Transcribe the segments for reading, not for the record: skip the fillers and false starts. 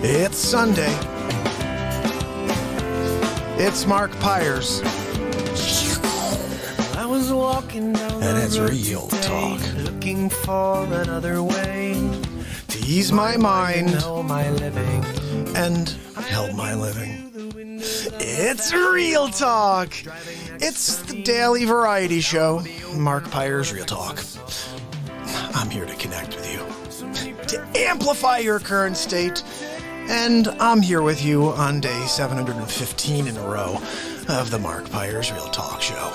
It's Sunday. It's MARKPIRES. I was walking down and it's the road real today, talk. looking for another way To ease my mind know my living. and help my living. It's real talk. It's the daily variety show, MARKPIRES Real Talk. I'm here to connect with you, to amplify your current state, and I'm here with you on day 715 in a row of the MARKPIRES Real Talk show.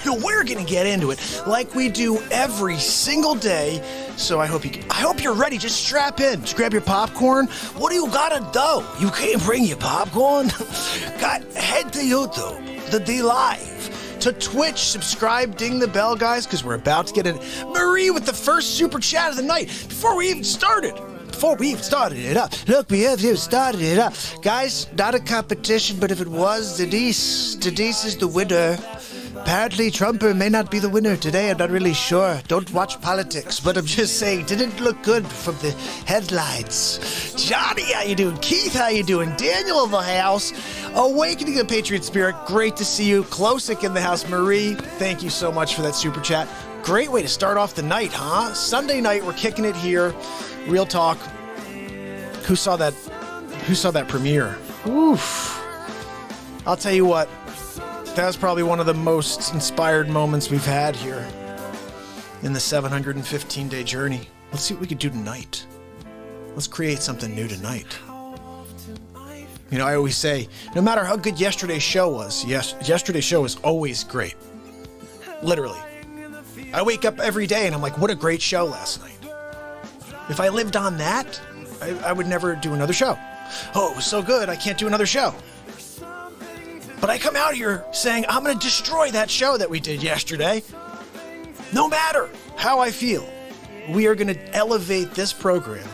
And we're gonna get into it like we do every single day. So I hope you're ready. Just strap in. Just grab your popcorn. What do you gotta do? You can't bring your popcorn? Head to YouTube, the DLive, to Twitch, subscribe, ding the bell, guys, because we're about to get in. Marie with the first super chat of the night before we even started it up. Look, we have started it up. Guys, not a competition, but if it was, Denise is the winner. Apparently, Trumper may not be the winner today. I'm not really sure. Don't watch politics, but I'm just saying, didn't look good from the headlines. Johnny, how you doing? Keith, how you doing? Daniel in the house. Awakening the Patriot Spirit. Great to see you. Klosik in the house. Marie, thank you so much for that super chat. Great way to start off the night, huh? Sunday night, we're kicking it here. Real talk. Who saw that premiere? Oof. I'll tell you what. That was probably one of the most inspired moments we've had here in the 715-day journey. Let's see what we could do tonight. Let's create something new tonight. You know, I always say, no matter how good yesterday's show was, yesterday's show is always great. Literally. I wake up every day and I'm like, what a great show last night. If I lived on that, I would never do another show. Oh, it was so good, I can't do another show. But I come out here saying, I'm going to destroy that show that we did yesterday. No matter how I feel, we are going to elevate this program.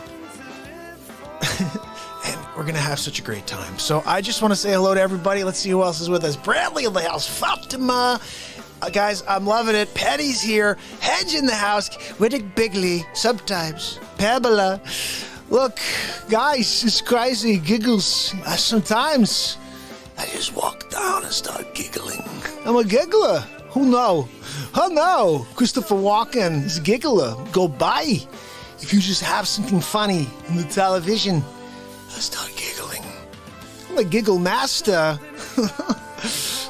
And we're going to have such a great time. So I just want to say hello to everybody. Let's see who else is with us. Bradley in the house. Fatima. Guys, I'm loving it. Patty's here. Hedge in the house. Whittick Bigley. Sometimes. Pamela. Look, guys, it's crazy. Giggles. Sometimes I just walk down and start giggling. I'm a giggler. Who know? Oh no, Christopher Walken is a giggler. Go by. If you just have something funny in the television, I start giggling. I'm a giggle master.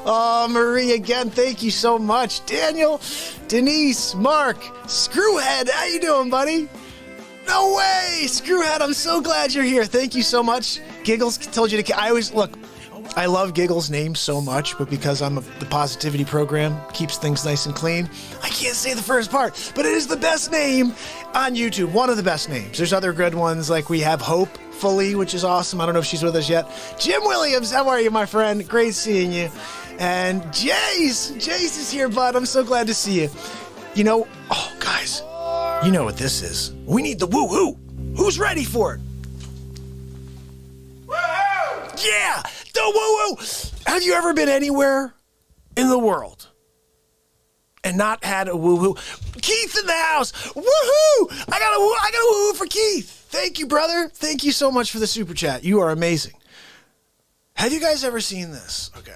Oh, Marie, again, thank you so much. Daniel, Denise, Mark, Screwhead, how you doing, buddy? No way, Screwhead, I'm so glad you're here. Thank you so much. Giggles told you to... I love Giggles' name so much, but because the positivity program keeps things nice and clean, I can't say the first part, but it is the best name on YouTube. One of the best names. There's other good ones, like we have Hopefully, which is awesome. I don't know if she's with us yet. Jim Williams, how are you, my friend? Great seeing you. And Jace is here, bud. I'm so glad to see you. You know, oh, guys, you know what this is. We need the woo-hoo. Who's ready for it? Woo-hoo! Yeah! The woo-woo! Have you ever been anywhere in the world and not had a woo-hoo? Keith in the house! Woohoo! I got a woo-hoo for Keith. Thank you, brother. Thank you so much for the super chat. You are amazing. Have you guys ever seen this? Okay.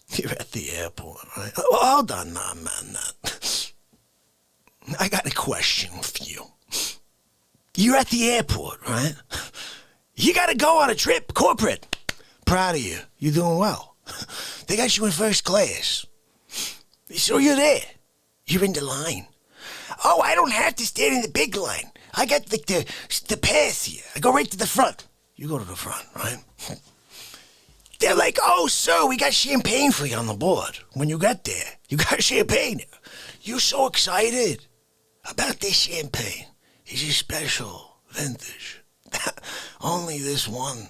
You're at the airport, right? Oh, hold on, nah, man. I got a question for you. You're at the airport, right? You got to go on a trip, corporate. Proud of you. You're doing well. They got you in first class. So you're there. You're in the line. Oh, I don't have to stand in the big line. I got like the pass here. I go right to the front. You go to the front, right? They're like, oh, sir, we got champagne for you on the board. When you got there, you got champagne. You're so excited about this champagne. It's a special vintage. Only this one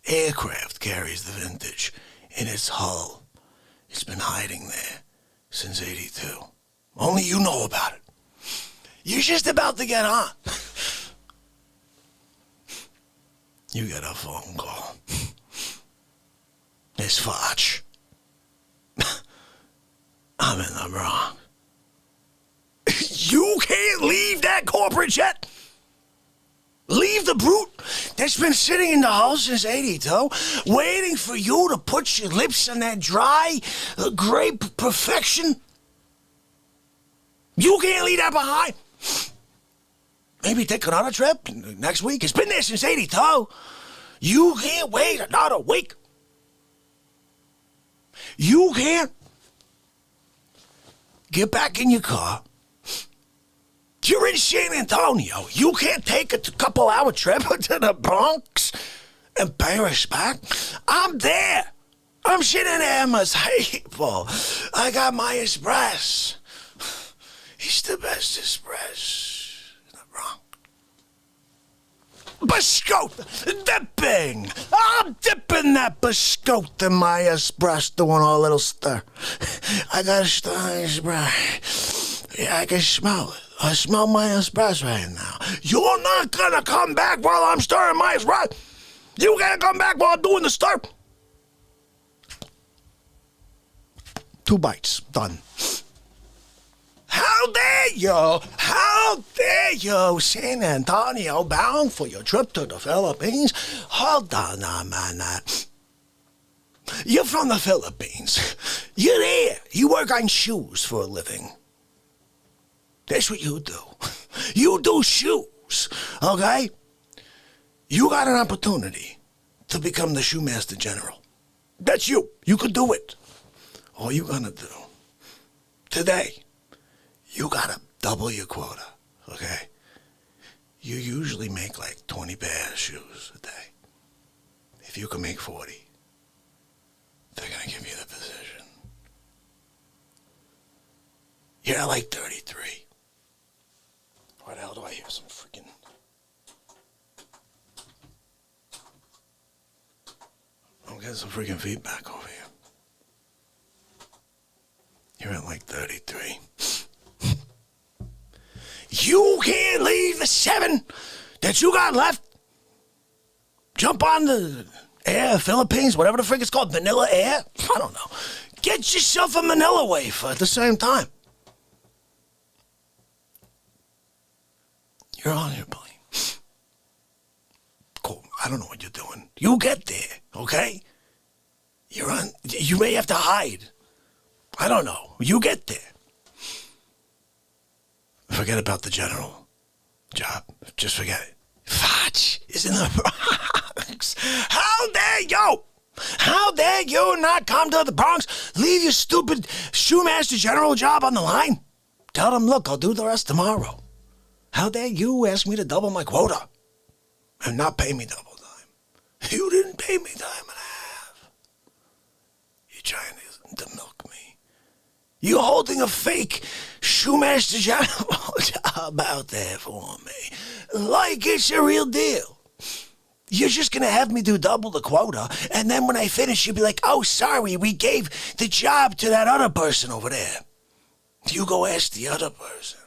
aircraft carries the vintage in its hull. It's been hiding there since '82. Only you know about it. You're just about to get on. You get a phone call. It's Foch. I'm in the Bronx. You can't leave that corporate jet. Leave the brute that's been sitting in the house since 82, waiting for you to put your lips on that dry grape perfection. You can't leave that behind. Maybe take another trip next week. It's been there since 82. You can't wait another week. You can't get back in your car. You're in San Antonio. You can't take a couple-hour trip to the Bronx and pay respect. I'm there. I'm sitting there, my table. I got my Express. He's the best Express in the Bronx. Biscotte, dipping. I'm dipping that biscotte in my Express, doing a little stir. I got a stir Express. Yeah, I can smell it. I smell my Express right now. You're not gonna come back while I'm stirring my Express. You gotta come back while I'm doing the stir. 2 bites, done. How dare you? How dare you? San Antonio bound for your trip to the Philippines? Hold on a minute. You're from the Philippines. You're there. You work on shoes for a living. That's what you do. You do shoes, okay? You got an opportunity to become the shoemaster general. That's you. You could do it. All you gonna do today, you gotta double your quota, okay? You usually make like 20 pairs of shoes a day. If you can make 40, they're gonna give you the position. You're at like 33. Why the hell do I hear some freaking... I'm getting some freaking feedback over here. You're at like 33. You can't leave the 7 that you got left. Jump on the Air Philippines, whatever the frick it's called, Manila Air. I don't know. Get yourself a Manila wave at the same time. You're on your plane. Cool. I don't know what you're doing. You get there, okay? You're on. You may have to hide. I don't know. You get there. Forget about the general job. Just forget it. Fudge is in the Bronx. How dare you? How dare you not come to the Bronx? Leave your stupid shoemaster general job on the line. Tell them, look, I'll do the rest tomorrow. How dare you ask me to double my quota and not pay me double time? You didn't pay me time and a half. You're trying to milk me. You're holding a fake shoemaster general job out there for me. Like it's a real deal. You're just going to have me do double the quota, and then when I finish, you'll be like, oh, sorry, we gave the job to that other person over there. You go ask the other person,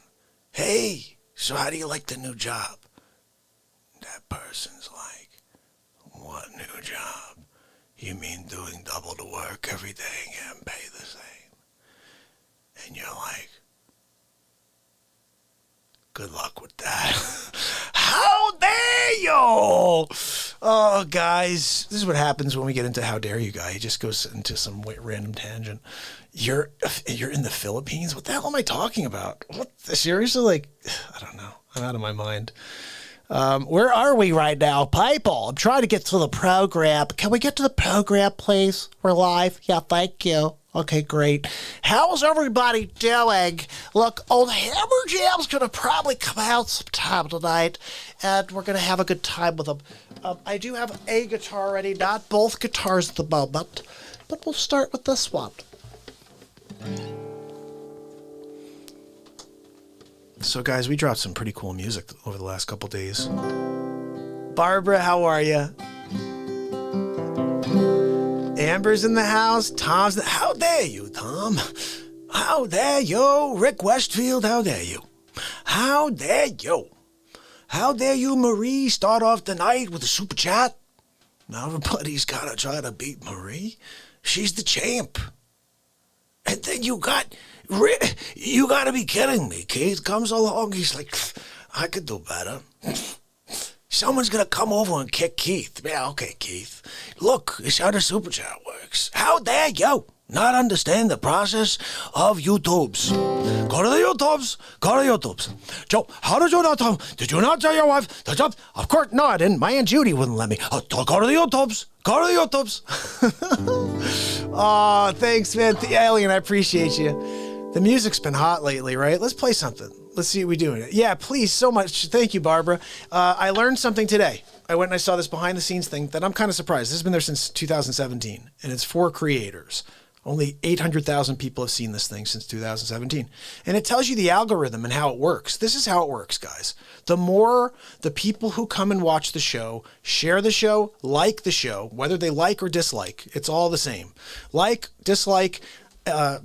hey, so how do you like the new job? That person's like, what new job? You mean doing double the work every day and getting paid the same? And you're like, good luck with that. How dare you? Oh, guys, this is what happens when we get into how dare you guy. He just goes into some random tangent. You're in the Philippines? What the hell am I talking about? What? Seriously? Like, I don't know. I'm out of my mind. Where are we right now, people? I'm trying to get to the program. Can we get to the program, please? We're live. Yeah, thank you. Okay, great. How's everybody doing? Look, old Hammer Jam's going to probably come out sometime tonight, and we're going to have a good time with him. I do have a guitar ready, not both guitars at the moment, but we'll start with this one. So, guys, we dropped some pretty cool music over the last couple days. Barbara, how are you? Amber's in the house. Tom's in the... How dare you, Tom? How dare you? Rick Westfield, how dare you? How dare you? How dare you, Marie, start off the night with a super chat? Now everybody's got to try to beat Marie. She's the champ. And said, you got to be kidding me. Keith comes along. He's like, I could do better. Someone's going to come over and kick Keith. Yeah, okay, Keith. Look, it's how the super chat works. How dare you not understand the process of YouTubes? Go to the YouTubes. Go to the YouTubes. Joe, how did you not tell? Did you not tell your wife? Of course, no, I didn't. My Aunt Judy wouldn't let me. Oh, go to the YouTubes. Go to the YouTubes. Oh, thanks, man. The Alien, I appreciate you. The music's been hot lately, right? Let's play something. Let's see what we're doing. Yeah, please, so much. Thank you, Barbara. I learned something today. I went and I saw this behind-the-scenes thing that I'm kind of surprised. This has been there since 2017, and it's for creators. Only 800,000 people have seen this thing since 2017. And it tells you the algorithm and how it works. This is how it works, guys. The more the people who come and watch the show, share the show, like the show, whether they like or dislike, it's all the same. Like, dislike,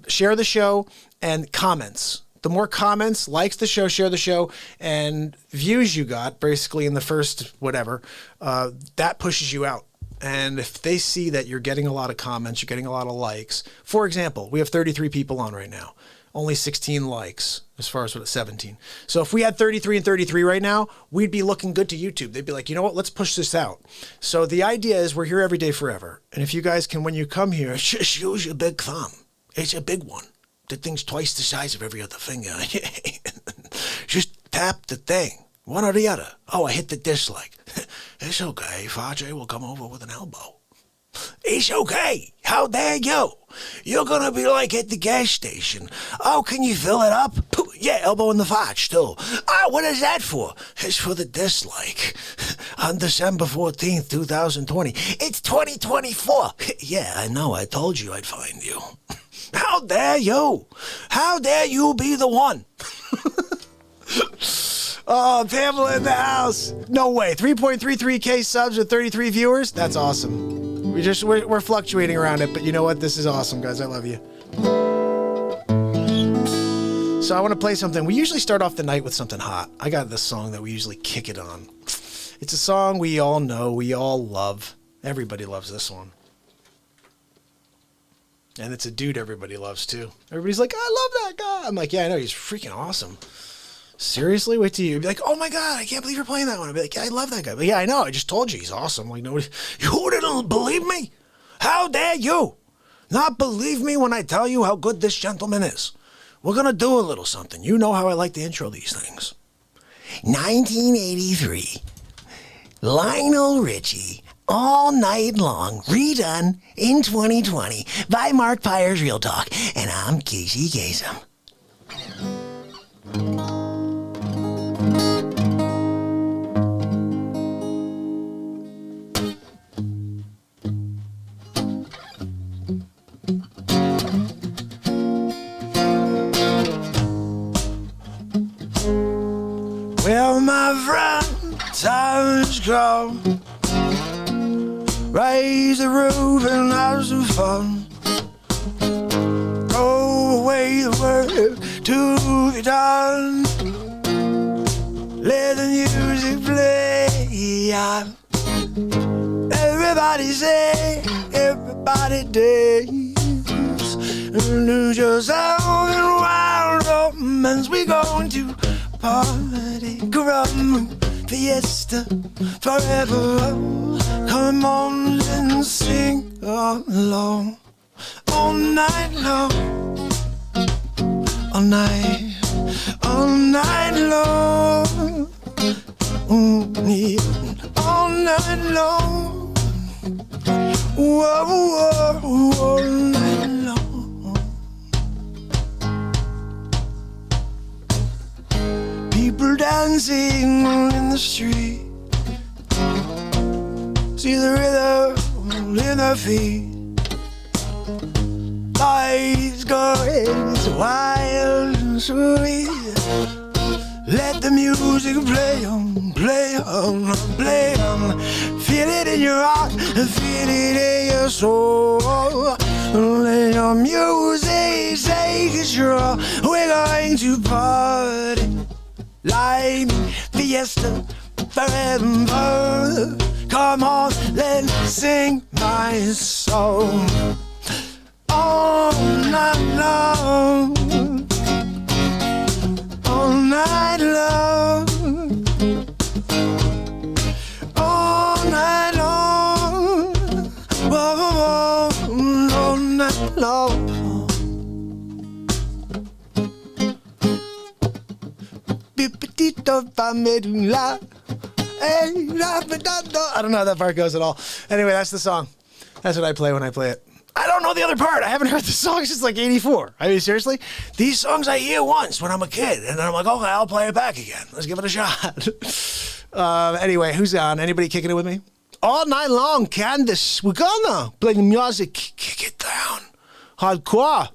share the show, and comments. The more comments, likes the show, share the show, and views you got, basically in the first whatever, that pushes you out. And if they see that you're getting a lot of comments, you're getting a lot of likes. For example, we have 33 people on right now. Only 16 likes as far as 17. So if we had 33 and 33 right now, we'd be looking good to YouTube. They'd be like, you know what, let's push this out. So the idea is we're here every day forever. And if you guys can, when you come here, just use your big thumb. It's a big one. The thing's twice the size of every other finger. Just tap the thing, one or the other. Oh, I hit the dislike. It's okay. Fajay will come over with an elbow. It's okay. How dare you? You're going to be like at the gas station. Oh, can you fill it up? Yeah, elbow in the fudge, too. Oh, what is that for? It's for the dislike. On December 14th, 2020. It's 2024. Yeah, I know. I told you I'd find you. How dare you? How dare you be the one? Oh, Pamela in the house. No way. 3.33K subs with 33 viewers? That's awesome. We're fluctuating around it, but you know what? This is awesome, guys. I love you. So I want to play something. We usually start off the night with something hot. I got this song that we usually kick it on. It's a song we all know, we all love. Everybody loves this one. And it's a dude everybody loves, too. Everybody's like, I love that guy. I'm like, yeah, I know. He's freaking awesome. Seriously? Wait till you be like, oh my God, I can't believe you're playing that one. I'd be like, yeah, I love that guy. But yeah, I know. I just told you he's awesome. Like, nobody, you didn't believe me? How dare you not believe me when I tell you how good this gentleman is? We're going to do a little something. You know how I like to intro these things. 1983. Lionel Richie. All Night Long, redone in 2020 by MARKPIRES Real Talk, and I'm Casey Kasem. Well, my friend, time's come. Raise the roof and have some fun. Throw away the work to be done. Let the music play on. Everybody say, everybody dance. Lose yourself in wild romance. We going to party, grum, fiesta, forever. Come on and sing along. All night long. All night. All night long. Yeah. All night long. Whoa, whoa, all night long. People dancing in the street. See the rhythm in their feet. Life's going so wild and sweet. Let the music play on, play on, play on. Feel it in your heart and feel it in your soul. Let your music take control. We're going to party like fiesta forever. Come on, let's sing my song. All night long. long, all night long, all night long, whoa, whoa, whoa, all night long. I don't know how that part goes at all. Anyway, that's the song. That's what I play when I play it. I don't know the other part. I haven't heard the song since like 84. I mean, seriously? These songs I hear once when I'm a kid, and then I'm like, okay, I'll play it back again. Let's give it a shot. Anyway, who's on? Anybody kicking it with me? All night long, Candace. We're gonna play the music. Kick it down. Hardcore.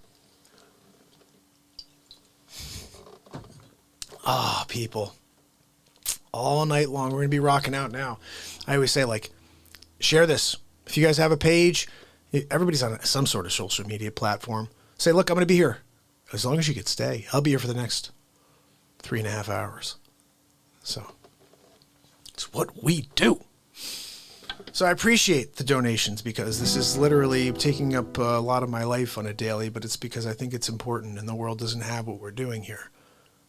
Ah, people. All night long. We're going to be rocking out now. I always say, like, share this. If you guys have a page, everybody's on some sort of social media platform. Say, look, I'm going to be here. As long as you could stay, I'll be here for the next 3.5 hours. So, it's what we do. So I appreciate the donations because this is literally taking up a lot of my life on a daily, but it's because I think it's important and the world doesn't have what we're doing here.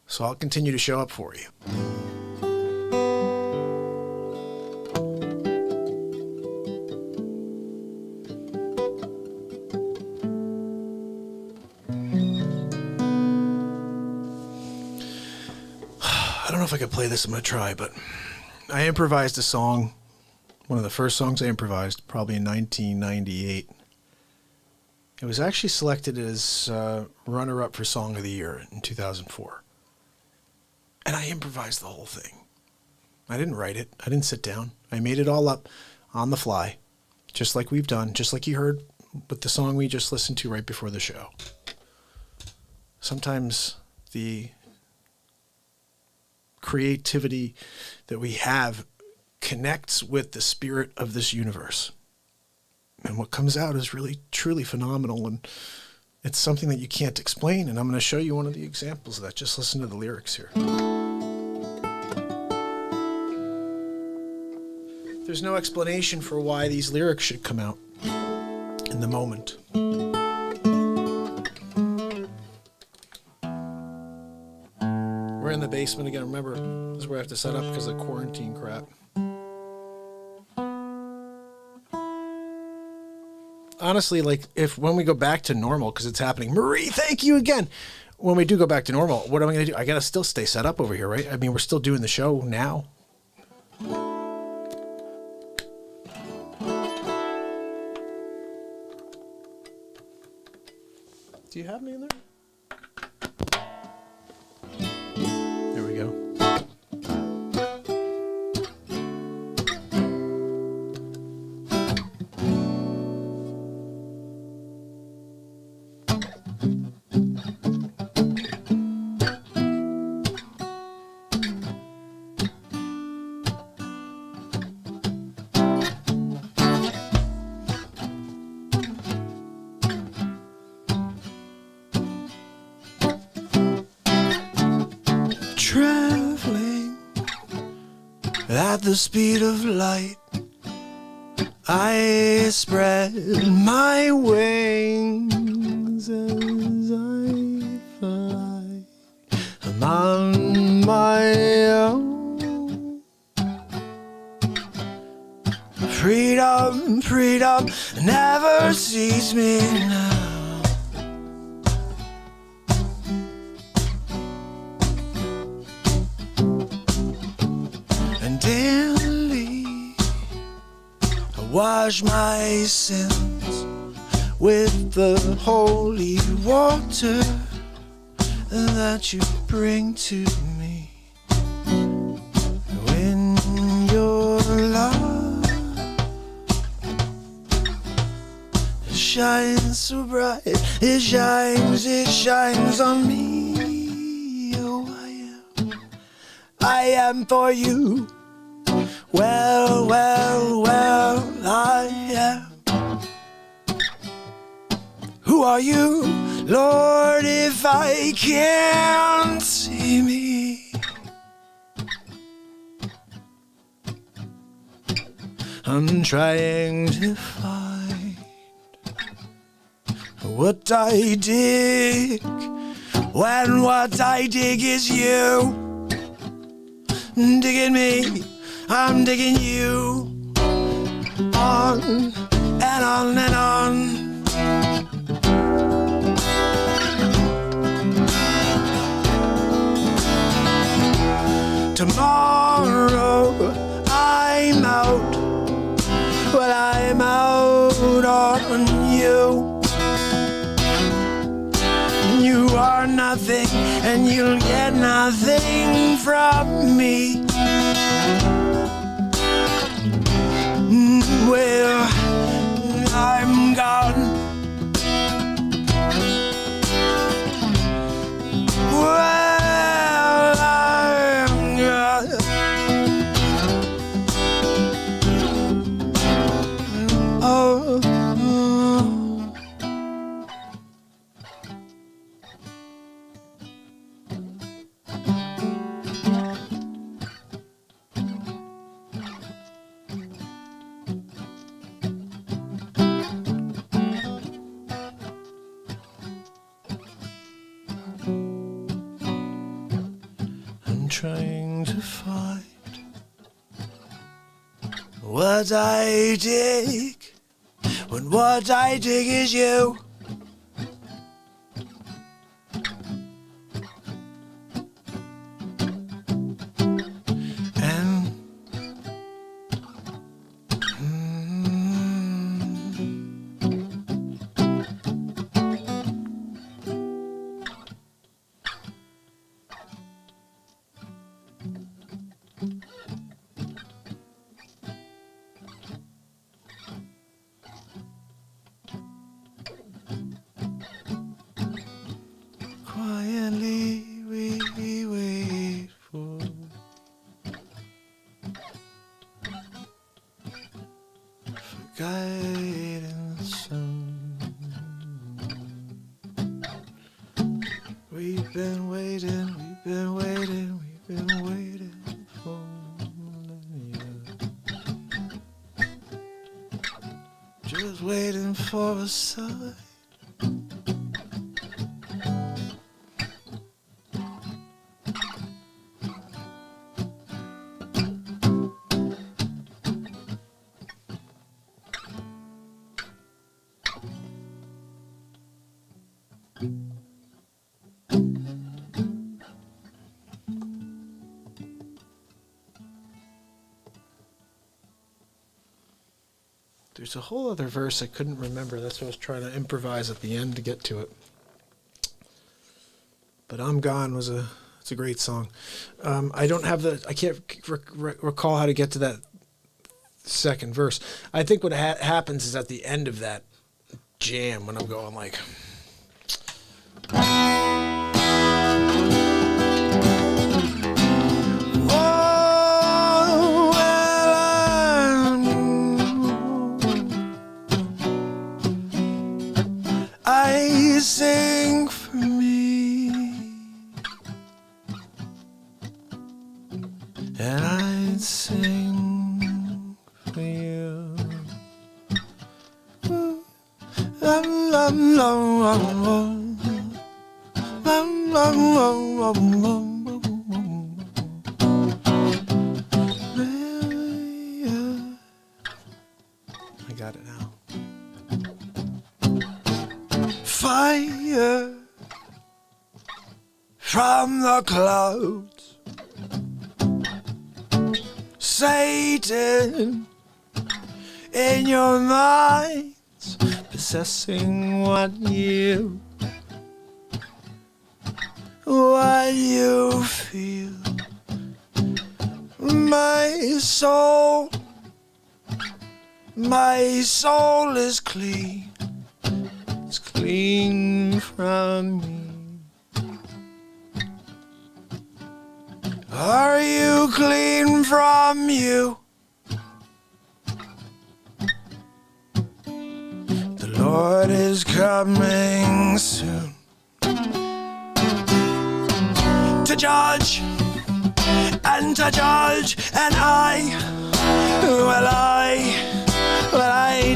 So I'll continue to show up for you. I don't know if I could play this. I'm going to try, but I improvised a song. One of the first songs I improvised, probably in 1998. It was actually selected as runner-up for Song of the Year in 2004. And I improvised the whole thing. I didn't write it. I didn't sit down. I made it all up on the fly, just like we've done, just like you heard with the song we just listened to right before the show. Sometimes the creativity that we have connects with the spirit of this universe. And what comes out is really, truly phenomenal. And it's something that you can't explain. And I'm going to show you one of the examples of that. Just listen to the lyrics here. There's no explanation for why these lyrics should come out in the moment. We're in the basement again. Remember, this is where I have to set up because of quarantine crap. Honestly, like when we go back to normal, because it's happening. Marie, thank you again. When we do go back to normal, what am I going to do? I got to still stay set up over here, right? I mean, we're still doing the show now. Do you have me in there? There we go. Traveling at the speed of light, I spread my wings as I fly. I'm on my own. Freedom, freedom never sees me now. Daily, I wash my sins with the holy water that you bring to me. When your love shines so bright, it shines on me. Oh, I am for you. Well, well, well, I am. Who are you, Lord, if I can't see me? I'm trying to find what I dig, when what I dig is you. Digging me, I'm digging you. On and on and on. Tomorrow I'm out, but I'm out on you. You are nothing, and you'll get nothing from me. Well, I'm gone. Well, I'm gone. Oh. Trying to find what I dig, when what I dig is you. And quietly we wait for guidance. We've been waiting for millennia. Just waiting for a sign. There's a whole other verse I couldn't remember. That's what I was trying to improvise at the end to get to it. But I'm Gone was it's a great song. I can't recall how to get to that second verse. I think what happens is at the end of that jam when I'm going like... I sing for me, and I sing for you. I got it now. Fire from the clouds, Satan in your minds, possessing what you feel. My soul is clean. It's clean from me. Are you clean from you? The Lord is coming soon to judge and to judge, and I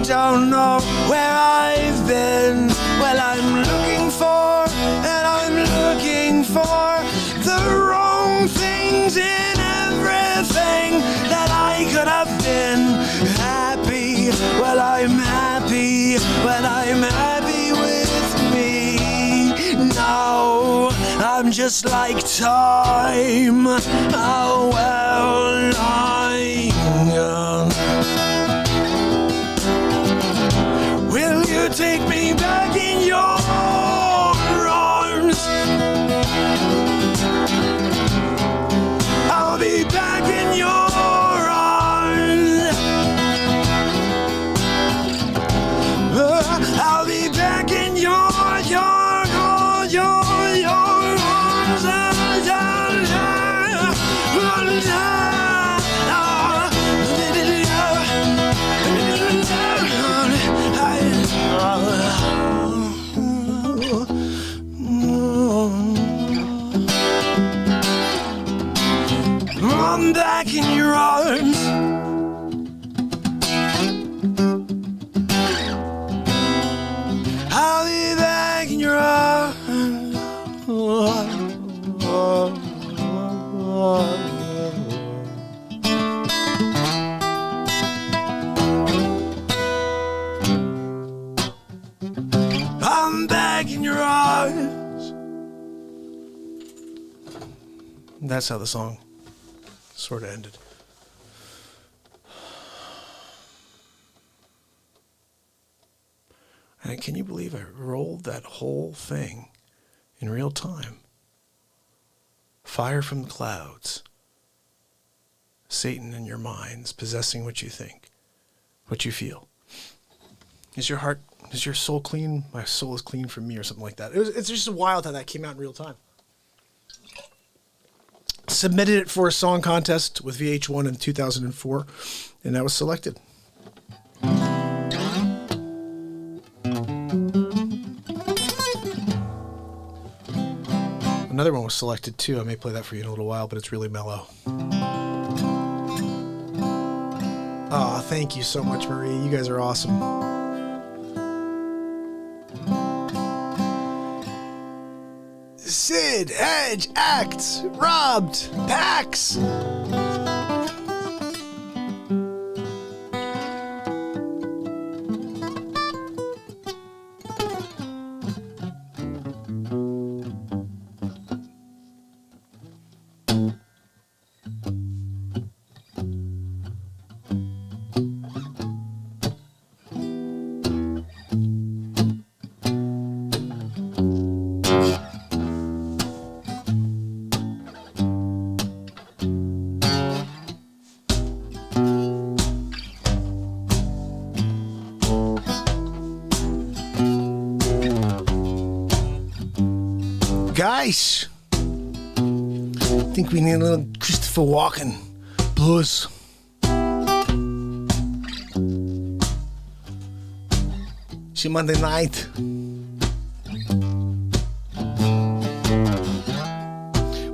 don't know where I've been. Well, I'm looking for, and I'm looking for the wrong things in everything that I could have been happy. Well, I'm happy when I'm happy with me. Now I'm just like time. Oh, well, will you take me back in your arms? I'll be back in your arms. I'll be back in your arms. I'm back in your arms. I'll be back in your arms. I'm back in your arms. That's how the song sort of ended. And can you believe I rolled that whole thing in real time? Fire from the clouds. Satan in your minds, possessing what you think, what you feel. Is your heart, is your soul clean? My soul is clean from me, or something like that. It's just wild how that came out in real time. Submitted it for a song contest with VH1 in 2004, and that was selected. Another one was selected too. I may play that for you in a little while, but it's really mellow. Oh, thank you so much, Marie. You guys are awesome. Sid, Edge, Act, Robbed, Pax. Guys, I think we need a little Christopher Walken blues. See, Monday night.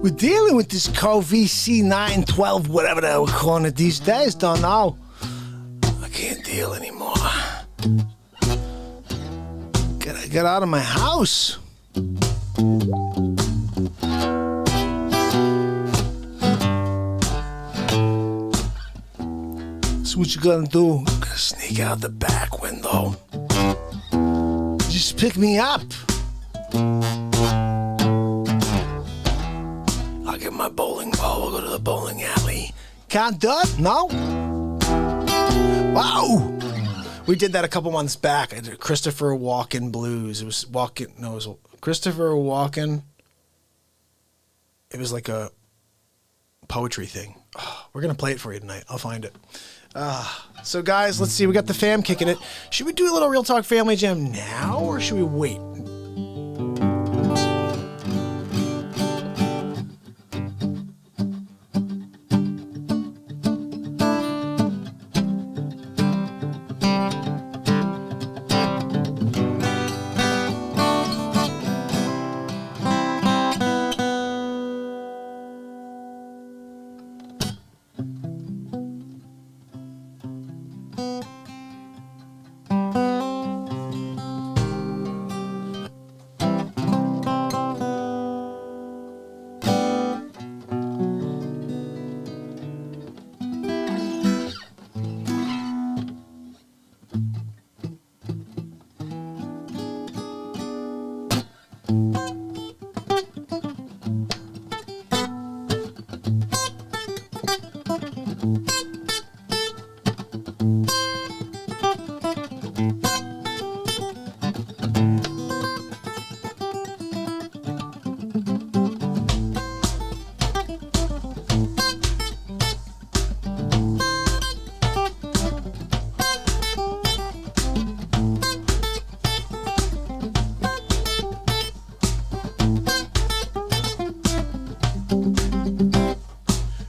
We're dealing with this CoVC 912, whatever they were calling it these days, don't know. I can't deal anymore. Gotta get out of my house. So what you gonna do? Gonna sneak out the back window. Just pick me up. I'll get my bowling ball. We'll go to the bowling alley. Can't do it? No? Wow! We did that a couple months back. I did Christopher Walken Blues. It was Walken. No, it was Christopher Walken. It was like a poetry thing. Oh, we're going to play it for you tonight. I'll find it. So, guys, let's see. We got the fam kicking it. Should we do a little Real Talk Family Jam now, or should we wait?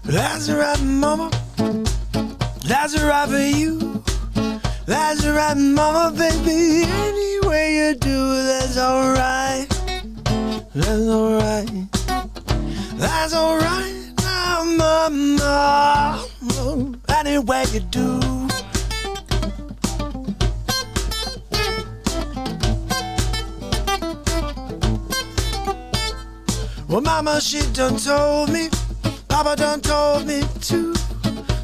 That's right, mama. That's right for you. That's right, mama, baby. Any way you do, that's alright. That's alright. That's alright now, mama. Any way you do. Well, mama, she done told me. Papa done told me too.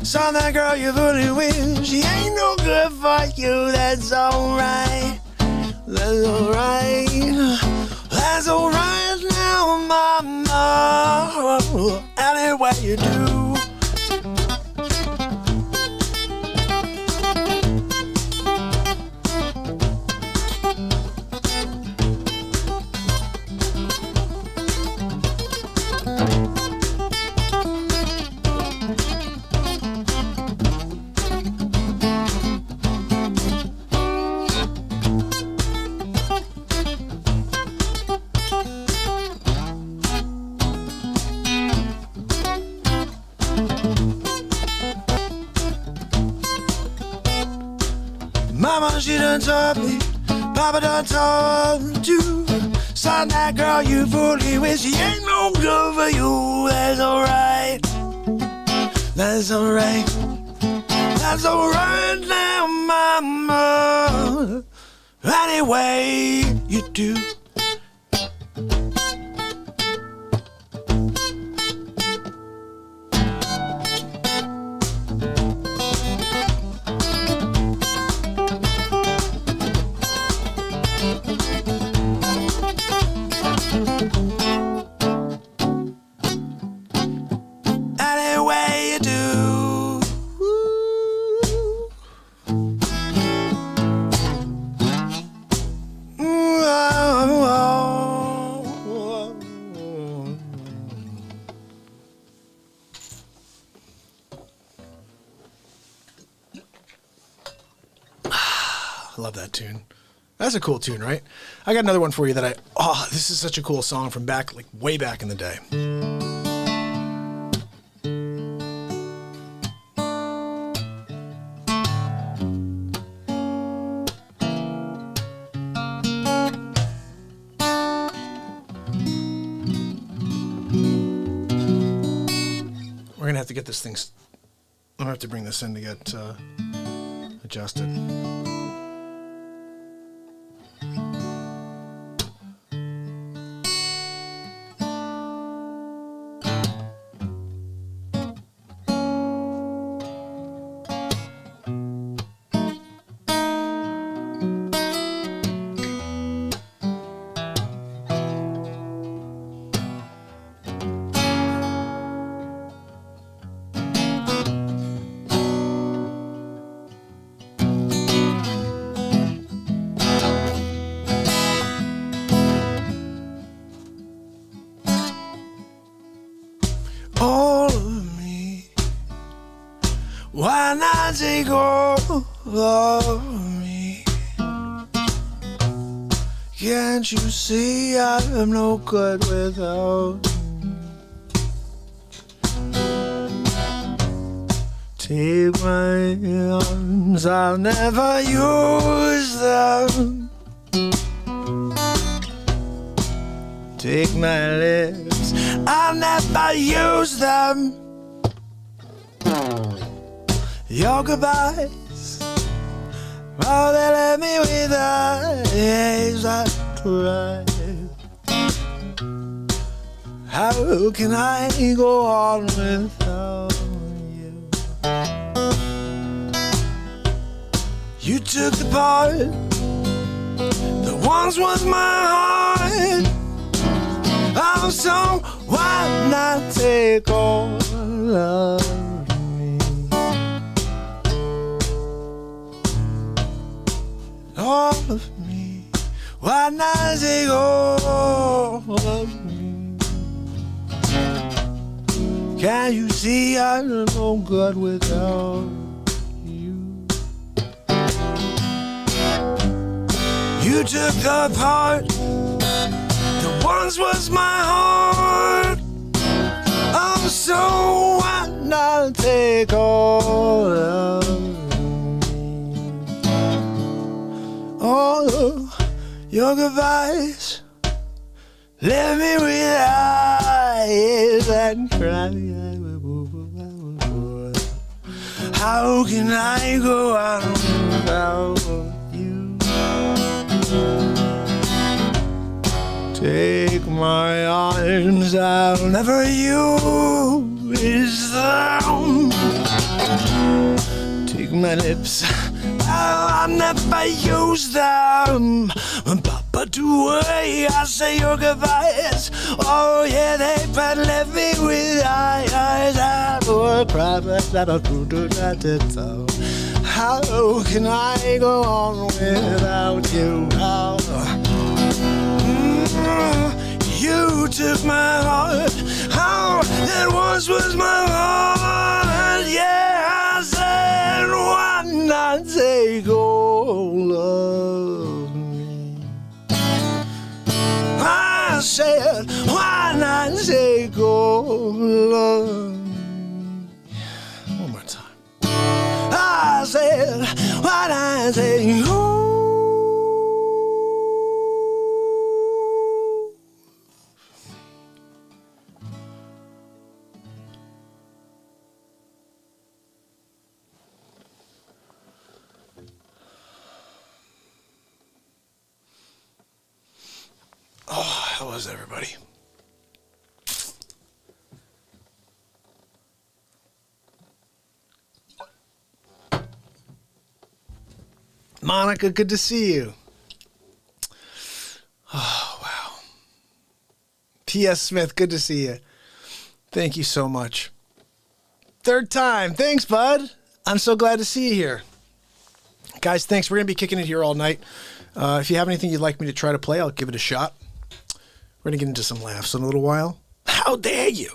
Son, that girl you fooling with, she ain't no good for you. That's alright. That's alright. That's alright now, mama. Any way you do. Mama, she done told me, Papa done told you. Son, that girl you fooling with, she ain't no good for you. That's alright. That's alright. That's alright now, mama. Anyway, you do. Love that tune. That's a cool tune, right? I got another one for you that this is such a cool song from back, like way back in the day. We're gonna have to get this thing, I'm gonna have to bring this in to get adjusted. Why not take all of me? Can't you see I'm no good without you? Take my arms, I'll never use them. Take my lips, I'll never use them. Your goodbyes, oh, they left me with eyes that cry. How can I go on without you? You took the part that once was my heart. take all of me? All of me. Why not take all of me? Can't you see I'm no good without you? You took the part that once was my heart. Oh, so why not take all of me? All of your goodbyes left me with eyes and cry. How can I go on without you? Take my arms, I'll never use them. Take my lips, I'll never use them. But away, I say your goodbyes. Oh yeah, they but left me with eyes that were private. How can I go on without you? You took my heart. How that once was my heart. Yeah, I said, why not take all of me? I said, why not take all of me? One more time. I said, why not take all? Oh, how was everybody? Monica, good to see you. Oh, wow. P.S. Smith, good to see you. Thank you so much. Third time. Thanks, bud. I'm so glad to see you here. Guys, thanks. We're going to be kicking it here all night. If you have anything you'd like me to try to play, I'll give it a shot. We're going to get into some laughs in a little while. How dare you?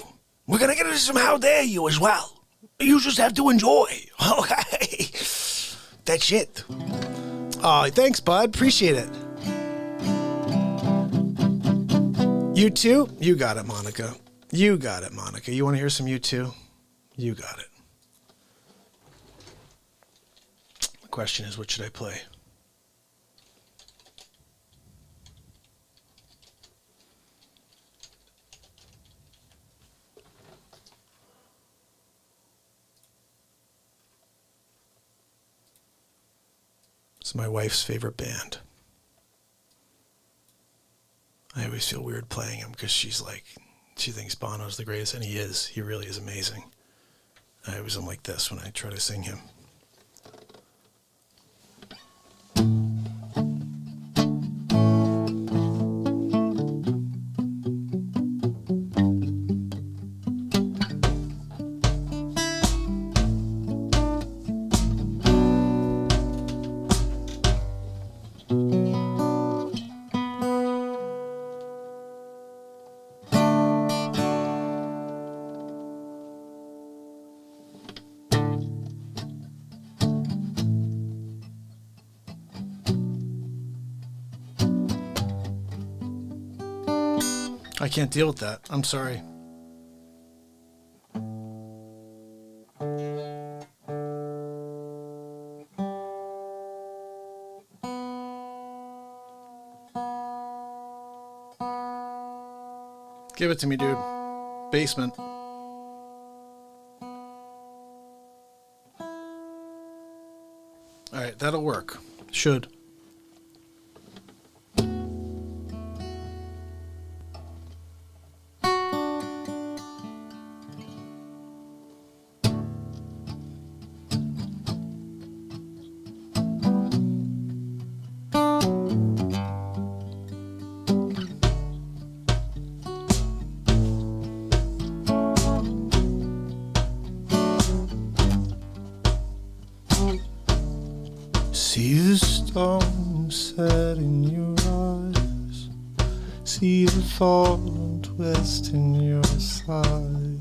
We're going to get into some how dare you as well. You just have to enjoy. Okay. That's it. Oh, thanks, bud. Appreciate it. You too? You got it, Monica. You got it, Monica. You want to hear some you too? You got it. The question is, what should I play? It's my wife's favorite band. I always feel weird playing him because she thinks Bono's the greatest, and he is. He really is amazing. I always am like this when I try to sing him. I can't deal with that. I'm sorry. Give it to me, dude. Basement. All right, that'll work. Should. sunset in your eyes. See the fall and twist in your side.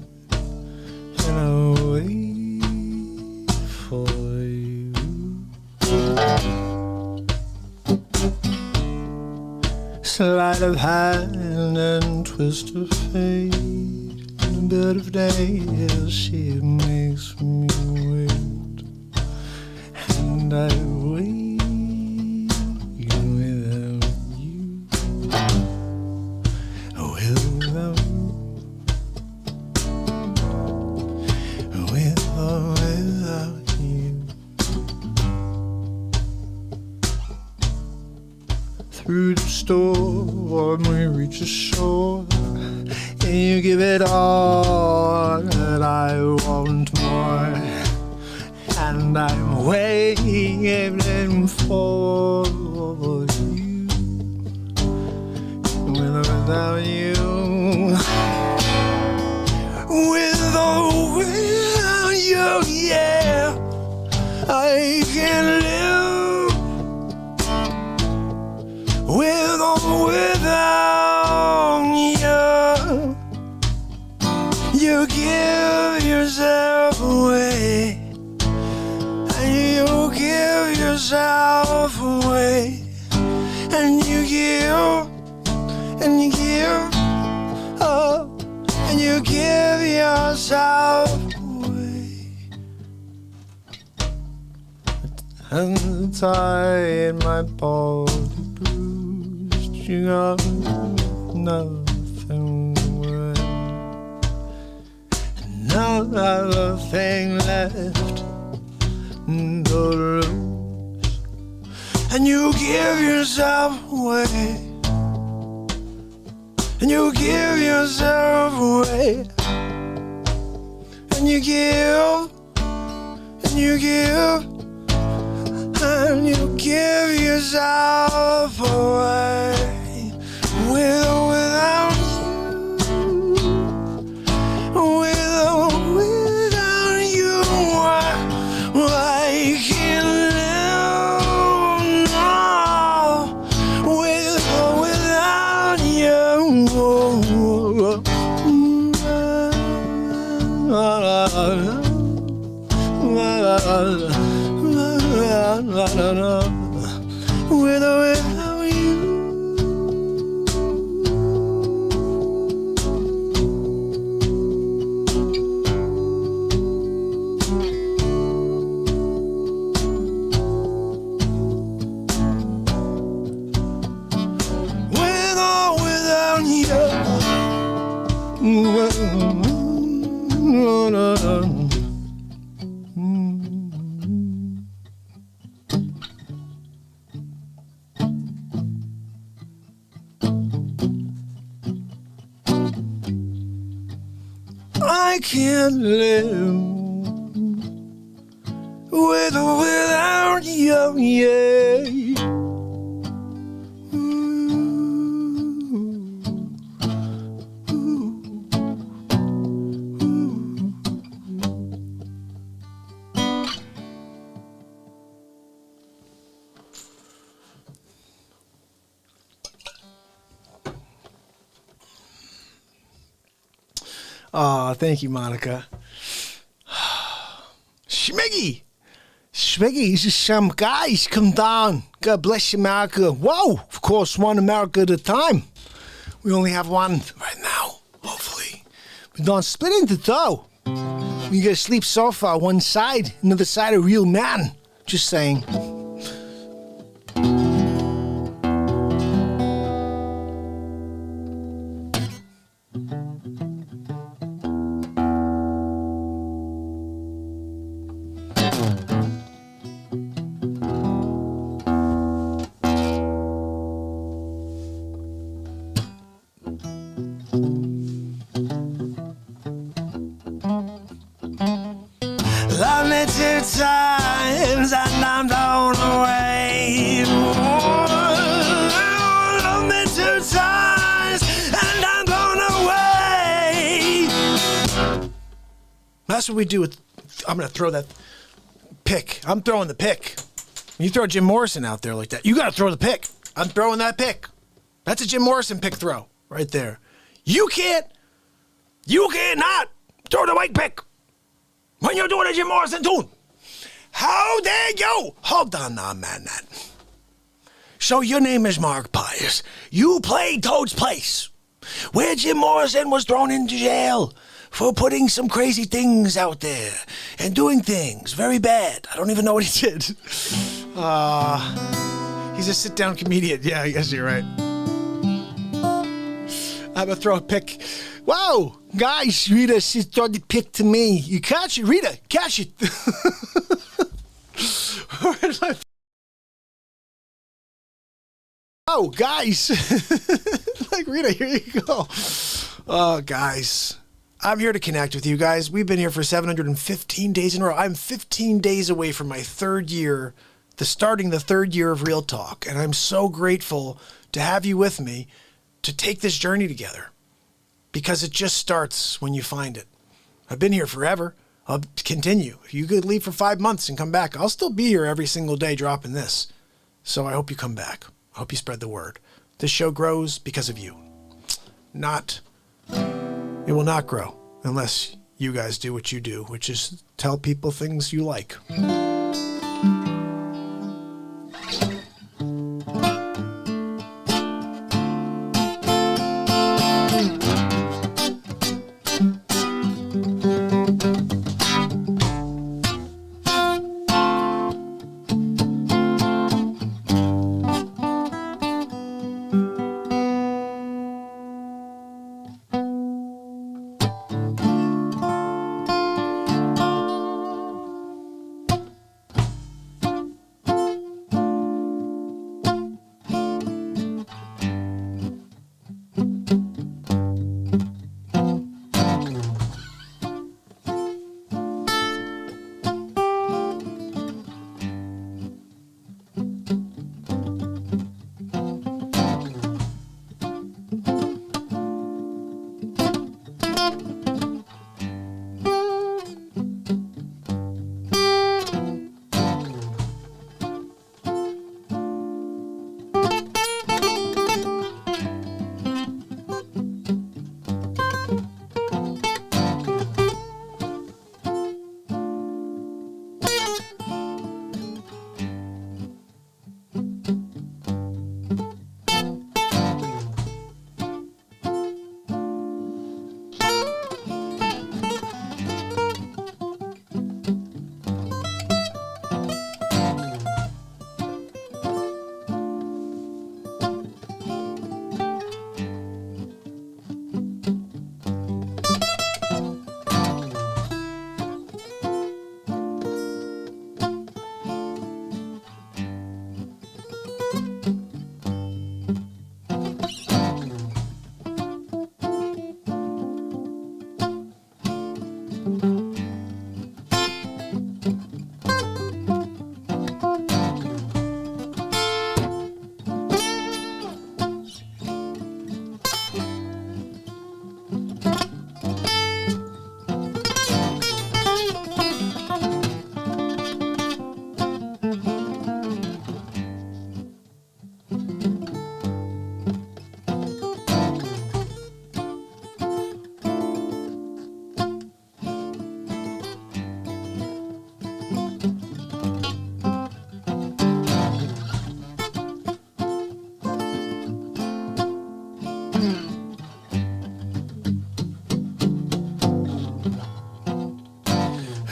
And I wait for you. Sleight of hand and twist of fate. In a bed of nails she makes me wait. And I wait without you. Without you. Without you. Through the storm we reach the shore, and you give it all, and I want more. And I'm waiting for you. Without you. Without you, yeah, I can't live. Without you. You give yourself away. You give yourself away. And you give, and you give, oh, and you give yourself away. And tired, my body bruised. You got nothing worth, nothing left to lose. And you give yourself away. And you give yourself away. And you give, and you give, and you give yourself away. Without you, I can't live now. Without you. Without you. Without you. I can't live without you, yeah. Thank you, Monica. Schmiggy! Schmiggy, some guys come down. God bless America. Whoa! Of course, one America at a time. We only have one right now, hopefully. We don't split into two. You gotta sleep sofa, one side, another side a real man. Just saying. Love me 2 times and I'm blown away. Love me 2 times and I'm blown away. That's what we do with. I'm gonna throw that pick. I'm throwing the pick. You throw Jim Morrison out there like that, you got to throw the pick. I'm throwing that pick. That's a Jim Morrison pick throw right there. You can't not throw the white pick when you're doing a Jim Morrison tune. How dare you? Hold on now, man. So your name is MARKPIRES. You played Toad's Place, where Jim Morrison was thrown into jail for putting some crazy things out there and doing things very bad. I don't even know what he did. He's a sit-down comedian. Yeah, I guess you're right. I'm gonna throw a pick. Wow, guys, Rita, she threw the pick to me. You catch it, Rita, catch it. Oh, guys. Like, Rita, here you go. Oh, guys. I'm here to connect with you guys. We've been here for 715 days in a row. I'm 15 days away from my third year, starting the third year of Real Talk. And I'm so grateful to have you with me to take this journey together, because it just starts when you find it. I've been here forever. I'll continue. If you could leave for 5 months and come back, I'll still be here every single day dropping this. So I hope you come back. I hope you spread the word. This show grows because of you. It will not grow unless you guys do what you do, which is tell people things you like.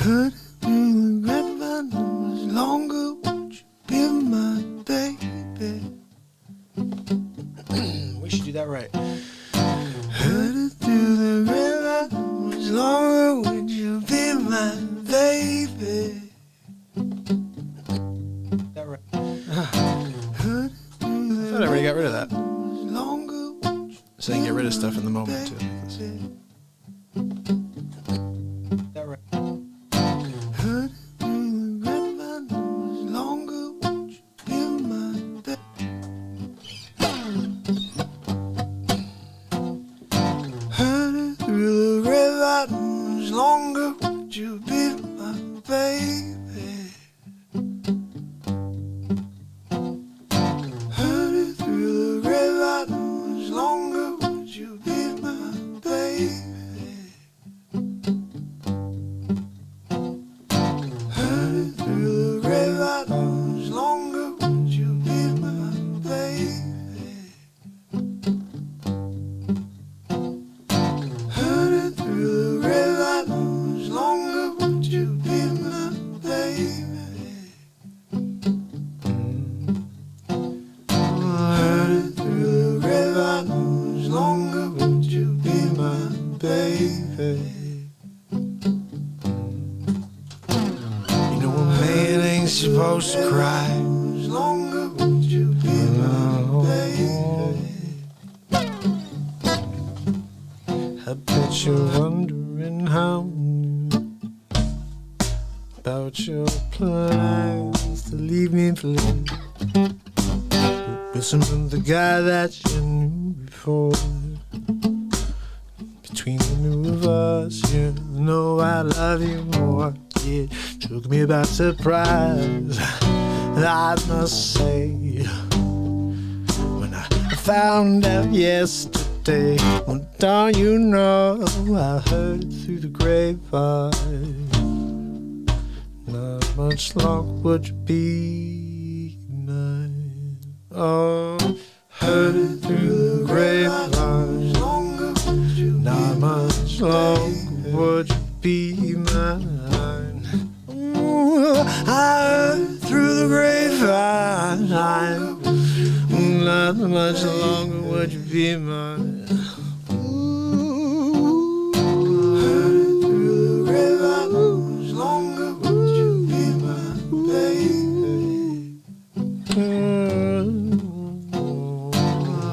Heard through the grapevine was longer, won't you be my baby? We should do that right. Heard it through the grapevine was longer, would you be my baby? That right. Heard it through the I thought I already got rid of that. So I can get rid of stuff in the moment too. That right. Heard it through the grapevine was longer, won't you be my baby? Heard it through the grapevine was longer, would you be my baby? Heard it through the grapevine much longer. Would you be my baby? Heard it through the grapevine much longer. Would you be my baby? Heard it through the grapevine much longer. Would you be my baby? You know a man ain't supposed to cry. Much longer. Would you be my baby? I bet you're wondering how about your plans to leave me, please. Listen to the guy that you knew before. Between the two of us, you know I love you more. It took me by surprise, I must say, when I found out yesterday. Well, don't you know I heard it through the grapevine. Not much longer would you be mine. Oh, heard it through the grapevine. Not much longer would you be mine. Ooh, I heard through the grapevine. Not much longer would you be mine. Ooh, heard it through the grapevine. Much longer would you be my baby?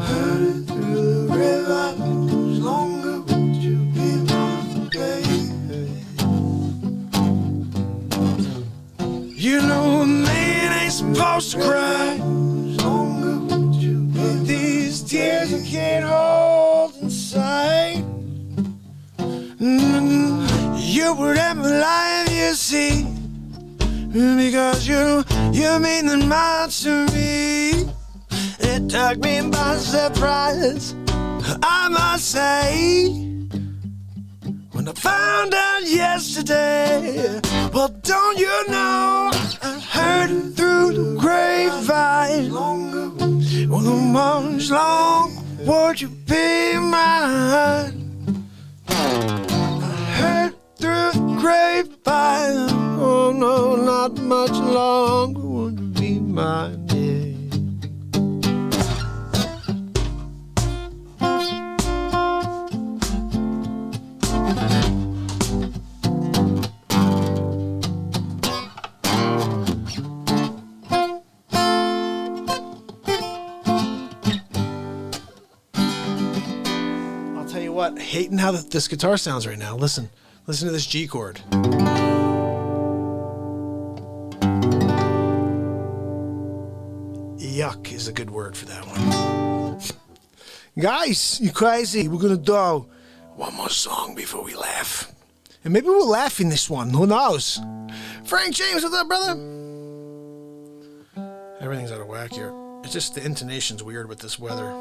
Heard it through the grapevine. Much longer would you be my baby? You know a man ain't supposed to cry. Much longer would you be? These tears I can't hold inside. You were in my life, you see, because you mean the most to me. It took me by surprise, I must say, when I found out yesterday. Well, don't you know I heard it through the grapevine. Well, how much longer would you be mine? I heard through the grapevine. Oh no, not much longer would you be mine, yeah. What, hating how this guitar sounds right now. Listen to this G chord. Yuck is a good word for that one. Guys, you crazy. We're gonna do one more song before we laugh. And maybe we'll laugh in this one. Who knows? Frank James, what's up, brother? Everything's out of whack here. It's just the intonation's weird with this weather.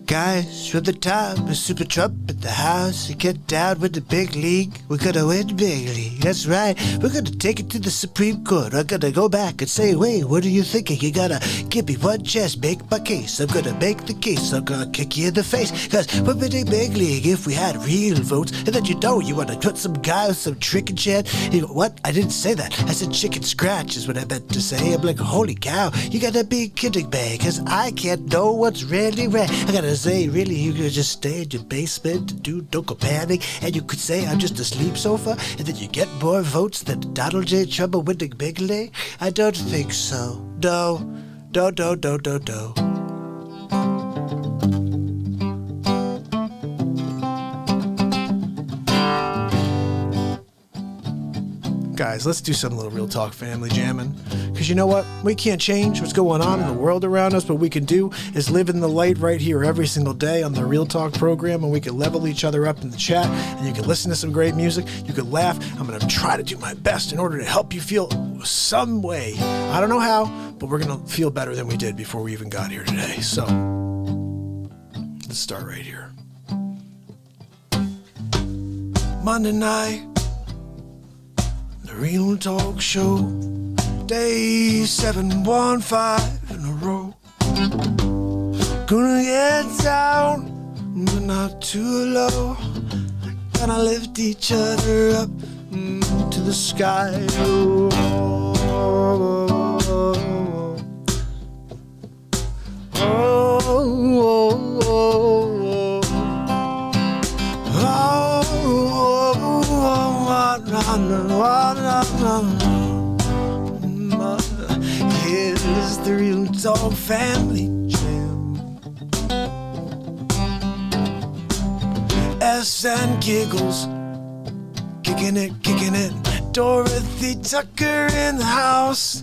Guys from the top, a super trump at the house. You get down with the big league. We're gonna win the big league. That's right. We're gonna take it to the Supreme Court. I'm gonna go back and say, wait, what are you thinking? You gotta give me one chance, make my case. I'm gonna make the case. I'm gonna kick you in the face. Cause we're winning big league if we had real votes. And then you wanna put some guy with some trick and shit. You go, what? I didn't say that. I said chicken scratch is what I meant to say. I'm like, holy cow, you gotta be kidding me. Cause I can't know what's really right. I gotta say, really, you could just stay in your basement, dude, don't go panic, and you could say I'm just a sleep sofa, and then you get more votes than Donald J. Trump winning bigly? I don't think so. No. Guys, let's do some little real talk family jamming. Because Because you know what? We can't change what's going on in the world around us. What we can do is live in the light right here every single day on the Real Talk program, and we can level each other up in the chat, and you can listen to some great music. You can laugh. I'm going to try to do my best in order to help you feel some way. I don't know how, but we're going to feel better than we did before we even got here today. So let's start right here. Monday night, the Real Talk Show, day 715 in a row. Gonna get down, but not too low. Gonna lift each other up to the sky. Oh, oh, oh, oh, here's the Real Talk Family Jam. S and Giggles, kicking it. Dorothy Tucker in the house.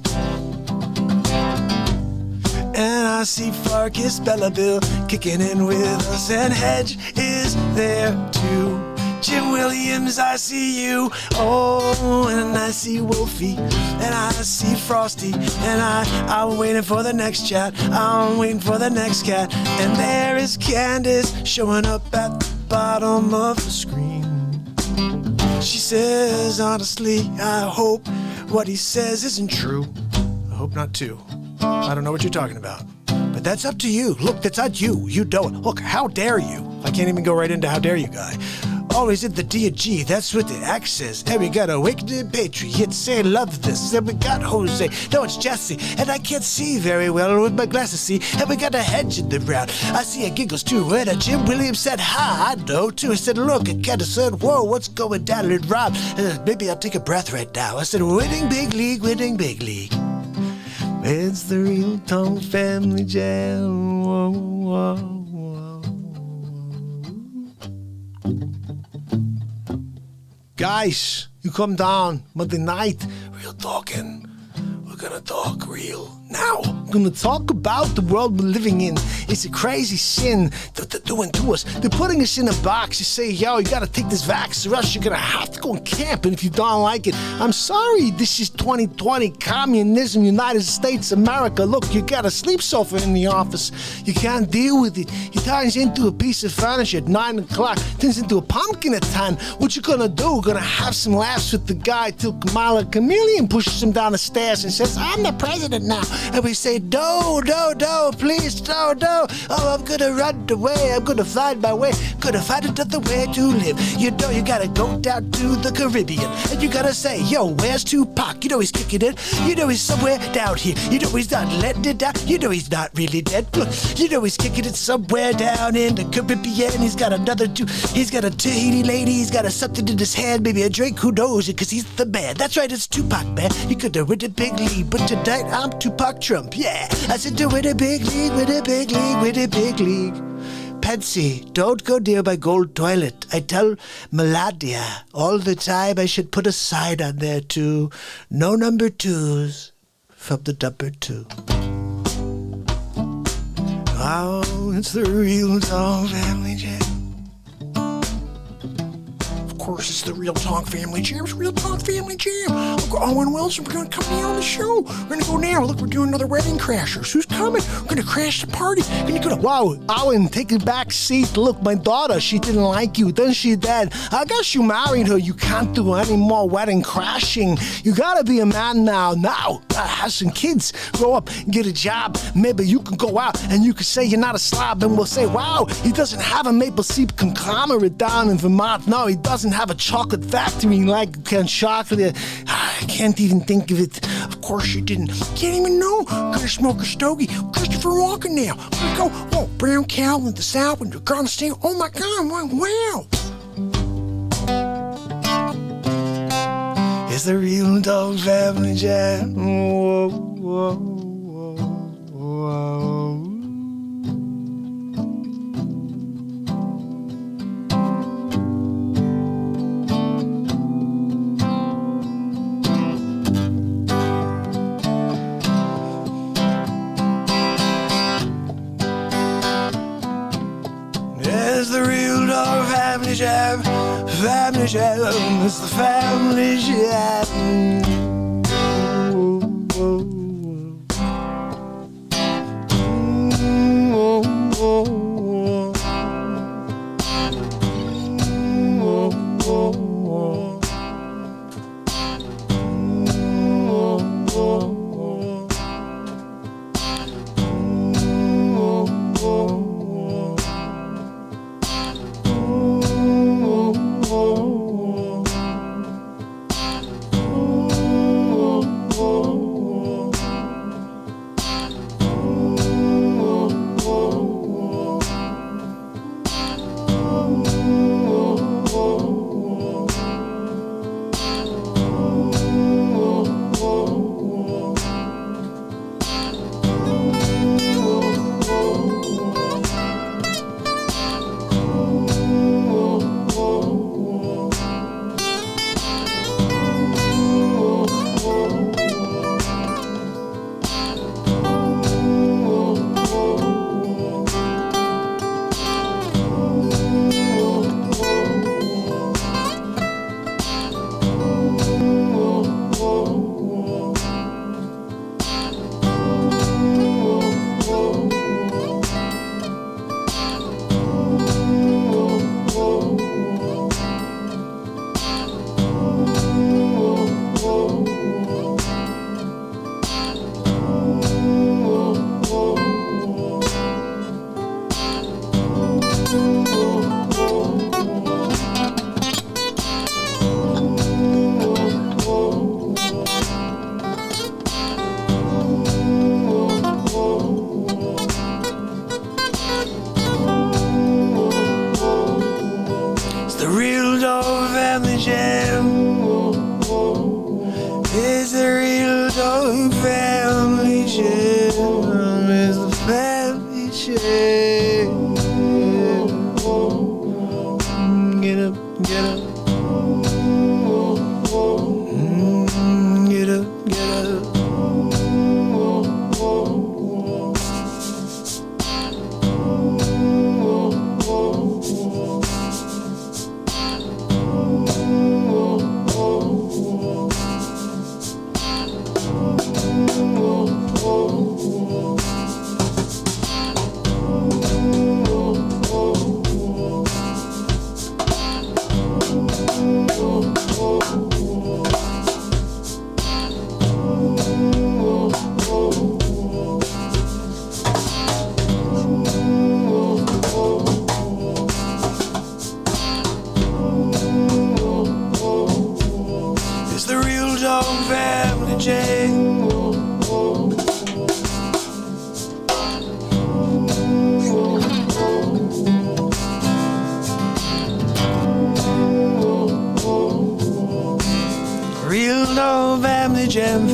And I see Farkas Belleville kicking in with us, and Hedge is there too. Jim Williams, I see you. Oh, and I see Wolfie, and I see Frosty, and I'm waiting for the next chat. I'm waiting for the next cat. And there is Candace showing up at the bottom of the screen. She says, honestly, I hope what he says isn't true. I hope not too. I don't know what you're talking about. But that's up to you. Look, that's not you. You don't. Look, how dare you? I can't even go right into how dare you guy. Always in the D&G, that's what the X says. And we got Awakening Patriots, say love this. And we got Jose, no, it's Jesse. And I can't see very well with my glasses, see. And we got a Hedge in the round. I see a Giggles too. And a Jim Williams said, hi, I know too. I said, look, I kind of said, whoa, what's going down? And Rob, maybe I'll take a breath right now. I said, winning big league, winning big league. It's the Real Talk Family Jam. Whoa, whoa, whoa. Guys, you come down Monday night. Real talking. We're gonna talk real. Now, I'm gonna talk about the world we're living in. It's a crazy sin that they're doing to us. They're putting us in a box. You say, yo, you gotta take this vax or else you're gonna have to go and camp. And if you don't like it, I'm sorry, this is 2020, communism, United States, America. Look, you got a sleep sofa in the office. You can't deal with it. It turns into a piece of furniture at 9 o'clock, turns into a pumpkin at 10. What you gonna do? Gonna have some laughs with the guy till Kamala Chameleon pushes him down the stairs and says, I'm the president now. And we say, no, please, no. Oh, I'm gonna run away. I'm gonna find my way. Gonna find another way to live. You know, you gotta go down to the Caribbean. And you gotta say, yo, where's Tupac? You know he's kicking it. You know he's somewhere down here. You know he's not letting it down. You know he's not really dead. Look, you know he's kicking it somewhere down in the Caribbean. He's got another two. He's got a Tahiti lady. He's got something in his hand. Maybe a drink. Who knows it? Because he's the man. That's right, it's Tupac, man. You could have win a big league. But tonight, I'm Tupac Trump. Yeah, I said to win a big league, win a big league, win a big league. Patsy, don't go near my gold toilet. I tell Melania all the time I should put a sign on there too. No number twos from the number two. Oh, it's the Real Talk Family Jam. Of course, it's the Real Talk Family Jam. It's Real Talk Family Jam. Look, Owen Wilson, we're going to come here on the show. We're going to go now. Look, we're doing another Wedding Crashers. Who's coming? We're going to crash the party. We're going to go to, wow, Owen, take a back seat. Look, my daughter, she didn't like you. Then she did. I guess you married her. You can't do any more wedding crashing. You got to be a man now. Now, have some kids. Grow up, get a job. Maybe you can go out and you can say you're not a slob. And we'll say, wow, he doesn't have a maple syrup conglomerate down in Vermont. No, he doesn't have a chocolate factory like chocolate. I can't even think of it. Of course you didn't. Can't even know. Gonna smoke a stogie. Christopher Walken now. Gonna go, oh, brown cow with the south and you're gonna say, oh my God, wow. It's the Real Talk Family Jam. Whoa, whoa, whoa, whoa. It's the real dog family jam. Family jam. It's the family jam.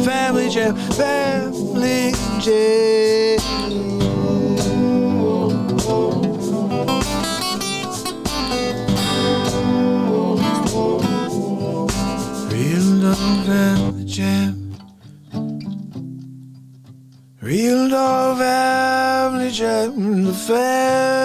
Family jam, family jam. Real dog family jam. Real dog family jam. The family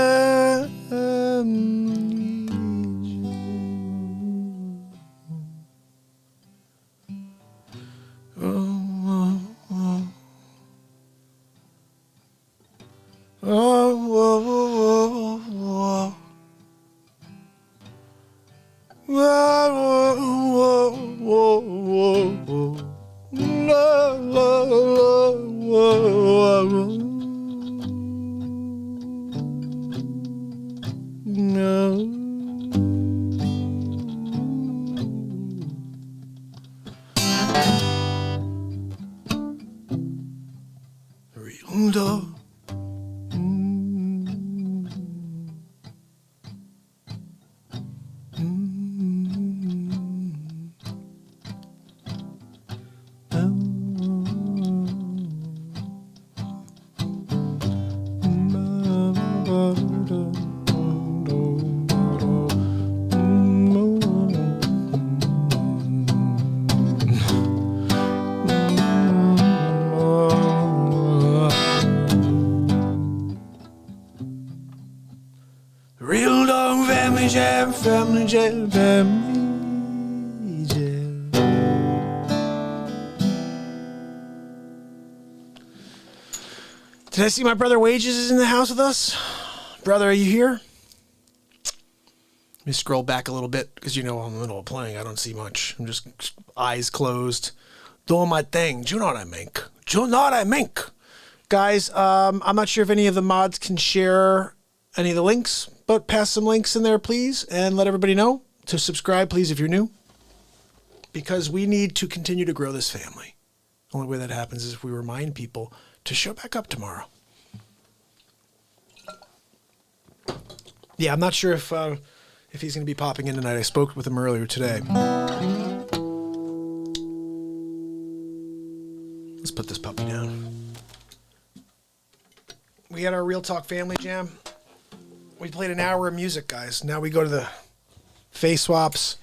Real dog. Real Family Jam, Family Jam, Family Jam. Did I see my brother Wages is in the house with us? Brother, are you here? Let me scroll back a little bit because you know I'm in the middle of playing. I don't see much. I'm just eyes closed, doing my thing. Do you know what I mean? Do you know what I mean? Guys, I'm not sure if any of the mods can share any of the links, but pass some links in there, please, and let everybody know to subscribe, please, if you're new, because we need to continue to grow this family. The only way that happens is if we remind people to show back up tomorrow. Yeah, I'm not sure if he's going to be popping in tonight. I spoke with him earlier today. Let's put this puppy down. We had our Real Talk Family Jam. We played an hour of music, guys. Now we go to the face swaps.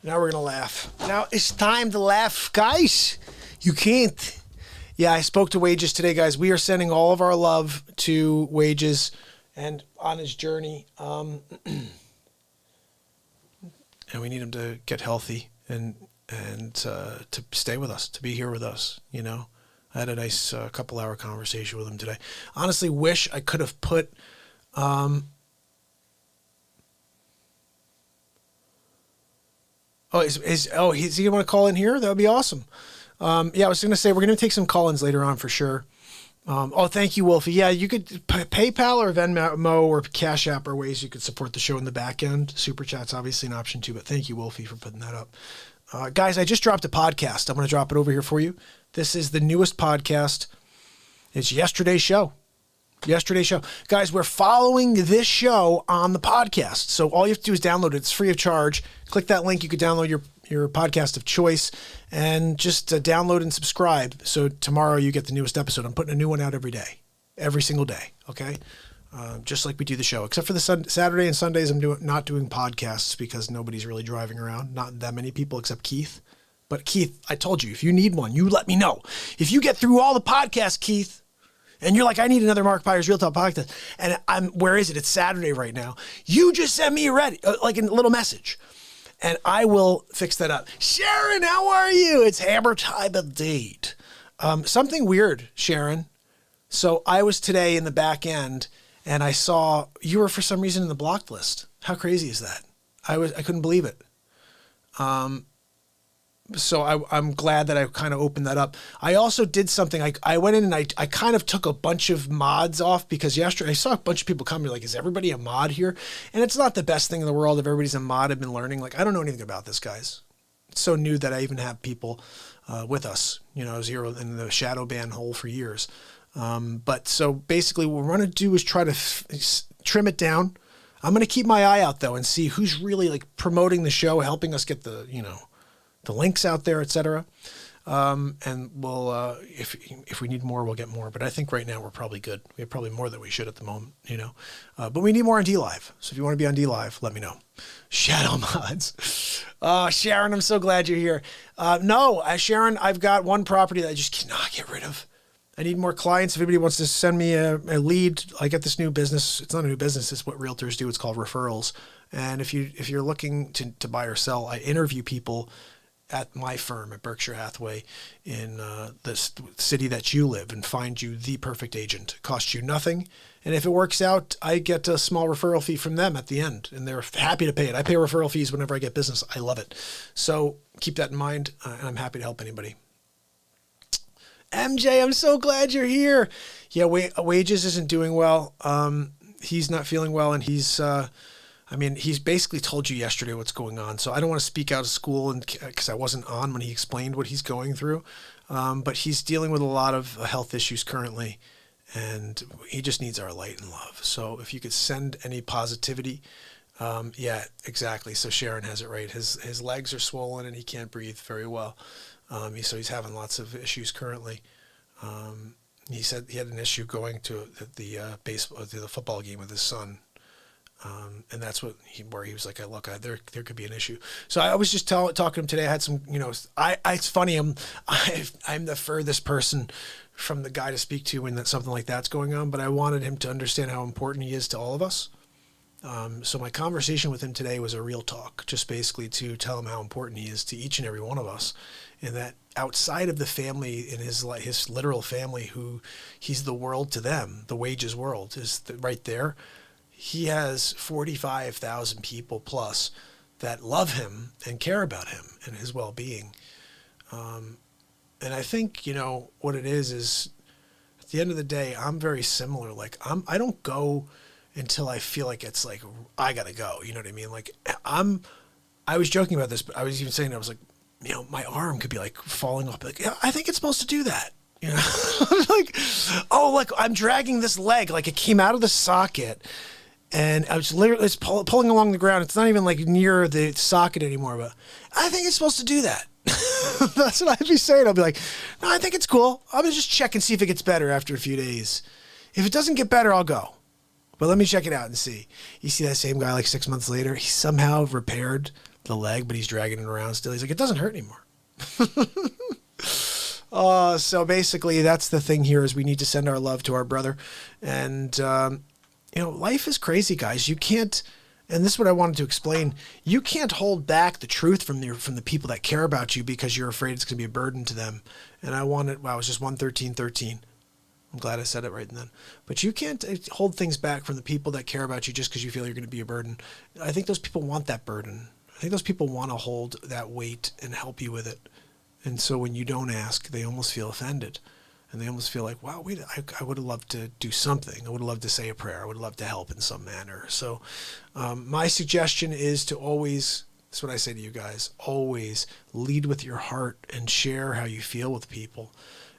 Now we're going to laugh. Now it's time to laugh, guys. You can't. Yeah, I spoke to Wages today, guys. We are sending all of our love to Wages and on his journey. And we need him to get healthy and to stay with us, to be here with us, you know. I had a nice couple-hour conversation with him today. Honestly, wish I could have put... is he going to call in here? That would be awesome. Yeah, I was going to say we're going to take some call-ins later on for sure. Thank you, Wolfie. Yeah, you could PayPal or Venmo or Cash App are ways you could support the show in the back end. Super Chat's obviously an option too, but thank you, Wolfie, for putting that up. Guys, I just dropped a podcast. I'm going to drop it over here for you. This is the newest podcast. It's yesterday's show. Guys, we're following this show on the podcast. So all you have to do is download it. It's free of charge. Click that link. You could download your podcast of choice and just download and subscribe. So tomorrow you get the newest episode. I'm putting a new one out every day, every single day. Okay. Just like we do the show, except for the Saturday and Sundays. I'm not doing podcasts because nobody's really driving around. Not that many people except Keith. But Keith, I told you, if you need one, you let me know. If you get through all the podcasts, Keith, and you're like, I need another MARKPIRES Real Talk podcast, and where is it? It's Saturday right now. You just send me like a little message, and I will fix that up. Sharon, how are you? It's hammer time indeed. Something weird, Sharon. So I was today in the back end, and I saw you were for some reason in the blocked list. How crazy is that? I couldn't believe it. So I'm glad that I kind of opened that up. I also did something. I went in and I kind of took a bunch of mods off because yesterday I saw a bunch of people come. Like, is everybody a mod here? And it's not the best thing in the world if everybody's a mod. I've been learning. Like, I don't know anything about this, guys. It's so new that I even have people with us. You know, I was here in the shadow ban hole for years. But so basically what we're going to do is try to trim it down. I'm going to keep my eye out, though, and see who's really like promoting the show, helping us get the links out there, etc. And we'll, if we need more, we'll get more. But I think right now we're probably good. We have probably more than we should at the moment, but we need more on DLive. So if you want to be on DLive, let me know. Shadow mods. Sharon, I'm so glad you're here. No, Sharon, I've got one property that I just cannot get rid of. I need more clients. If anybody wants to send me a lead, I get this new business. It's not a new business. It's what realtors do. It's called referrals. And if you're looking to buy or sell, I interview people at my firm at Berkshire Hathaway in the city that you live and find you the perfect agent. It costs you nothing. And if it works out, I get a small referral fee from them at the end, and they're happy to pay it. I pay referral fees whenever I get business. I love it. So keep that in mind, and I'm happy to help anybody. MJ, I'm so glad you're here. Yeah, Wages isn't doing well. He's not feeling well, and he's basically told you yesterday what's going on. So I don't want to speak out of school because I wasn't on when he explained what he's going through. But he's dealing with a lot of health issues currently, and he just needs our light and love. So if you could send any positivity, yeah, exactly. So Sharon has it right. His legs are swollen and he can't breathe very well. So he's having lots of issues currently. He said he had an issue going to the football game with his son. And that's where he was like, look, there could be an issue. So I was just talking to him today. I had some, it's funny. I'm the furthest person from the guy to speak to when something like that's going on, but I wanted him to understand how important he is to all of us. So my conversation with him today was a real talk, just basically to tell him how important he is to each and every one of us, and that outside of the family, in his literal family, who he's the world to them, the wages world is right there. He has 45,000 people plus that love him and care about him and his well-being. And I think, what it is at the end of the day, I'm very similar. Like I don't go until I feel like it's like, I gotta go. You know what I mean? Like I was joking about this, but I was even saying, I was like, my arm could be like falling off. Like, yeah, I think it's supposed to do that. I'm like, oh, like I'm dragging this leg, like it came out of the socket and I was literally pulling along the ground. It's not even like near the socket anymore, but I think it's supposed to do that. That's what I'd be saying. I'll be like, no, I think it's cool. I'm gonna just check and see if it gets better after a few days. If it doesn't get better, I'll go. But let me check it out and see. You see that same guy like 6 months later, he somehow repaired the leg, but he's dragging it around still. He's like, it doesn't hurt anymore. So basically that's the thing here, is we need to send our love to our brother. And, life is crazy, guys. You can't, and this is what I wanted to explain. You can't hold back the truth from the people that care about you because you're afraid it's going to be a burden to them. And it was just 113:13. I'm glad I said it right then. But you can't hold things back from the people that care about you just because you feel you're going to be a burden. I think those people want that burden. I think those people want to hold that weight and help you with it. And so when you don't ask, they almost feel offended. And they almost feel like, wow, wait, I would have loved to do something. I would have loved to say a prayer. I would have loved to help in some manner. So my suggestion is to always, that's what I say to you guys, always lead with your heart and share how you feel with people.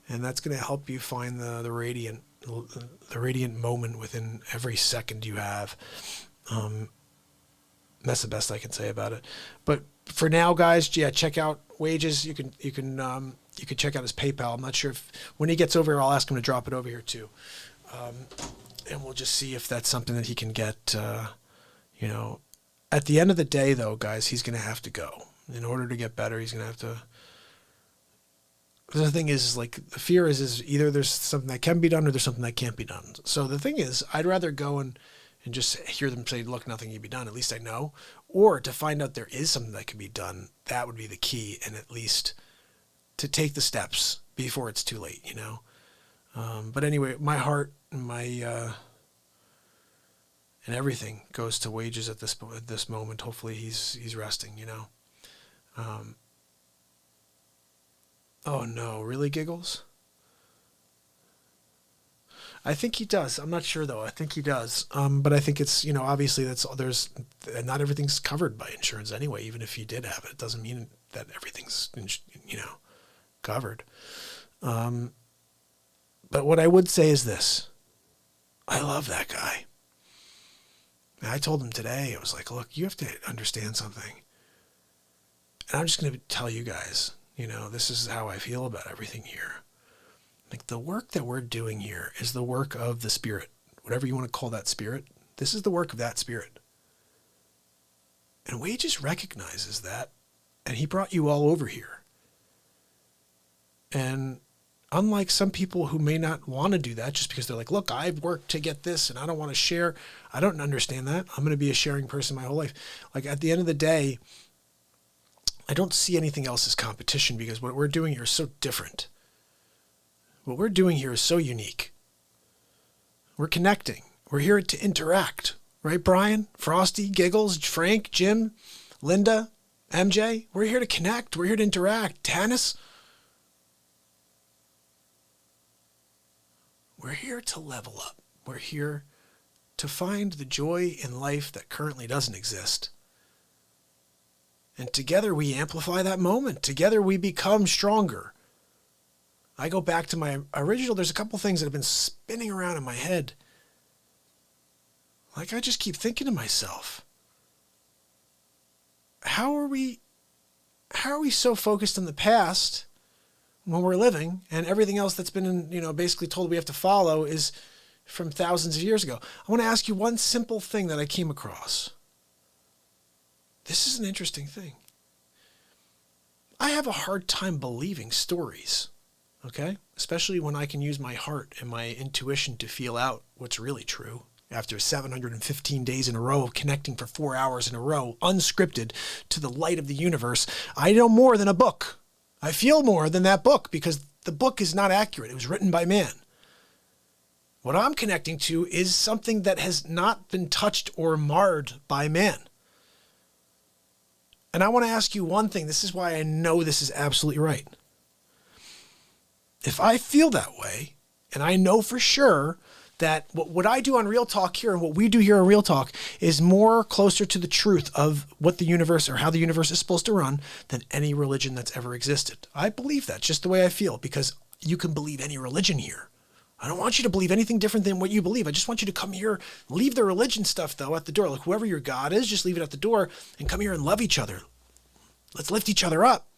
And that's going to help you find the radiant moment within every second you have. That's the best I can say about it. But for now, guys, yeah, check out Wages. You can check out his PayPal. I'm not sure if when he gets over here, I'll ask him to drop it over here too, and we'll just see if that's something that he can get. At the end of the day, though, guys, he's going to have to go in order to get better. He's going to have to. The thing is like the fear is either there's something that can be done or there's something that can't be done. So the thing is, I'd rather go and just hear them say, look, nothing can be done. At least I know. Or to find out there is something that can be done. That would be the key. And at least to take the steps before it's too late, But anyway, my heart and my, and everything goes to Wages at this moment. Hopefully he's resting, Oh no, really, Giggles? I think he does. I'm not sure though. I think he does. But I think it's, obviously not everything's covered by insurance anyway. Even if he did have it, it doesn't mean that everything's, covered. But what I would say is this. I love that guy. And I told him today, I was like, look, you have to understand something. And I'm just going to tell you guys, this is how I feel about everything here. Like the work that we're doing here is the work of the Spirit, whatever you want to call that Spirit. This is the work of that Spirit. And Wages recognizes that. And he brought you all over here. And unlike some people who may not want to do that just because they're like, look, I've worked to get this and I don't want to share. I don't understand that. I'm going to be a sharing person my whole life. Like at the end of the day, I don't see anything else as competition because what we're doing here is so different. What we're doing here is so unique. We're connecting. We're here to interact. Right, Brian? Frosty, Giggles, Frank, Jim, Linda, MJ? We're here to connect. We're here to interact. Tanis? We're here to level up. We're here to find the joy in life that currently doesn't exist. And together we amplify that moment. Together we become stronger. I go back to my original, there's a couple things that have been spinning around in my head. Like I just keep thinking to myself, how are we so focused on the past when we're living and everything else that's been, basically told we have to follow is from thousands of years ago? I want to ask you one simple thing that I came across. This is an interesting thing. I have a hard time believing stories, okay? Especially when I can use my heart and my intuition to feel out what's really true. after 715 days in a row of connecting for 4 hours in a row, unscripted, to the light of the universe, I know more than a book. I feel more than that book because the book is not accurate. It was written by man. What I'm connecting to is something that has not been touched or marred by man. And I want to ask you one thing. This is why I know this is absolutely right. If I feel that way, and I know for sure that what I do on Real Talk here and what we do here on Real Talk is more closer to the truth of what the universe or how the universe is supposed to run than any religion that's ever existed. I believe that just the way I feel, because you can believe any religion here. I don't want you to believe anything different than what you believe. I just want you to come here, leave the religion stuff though at the door. Like whoever your God is, just leave it at the door and come here and love each other. Let's lift each other up.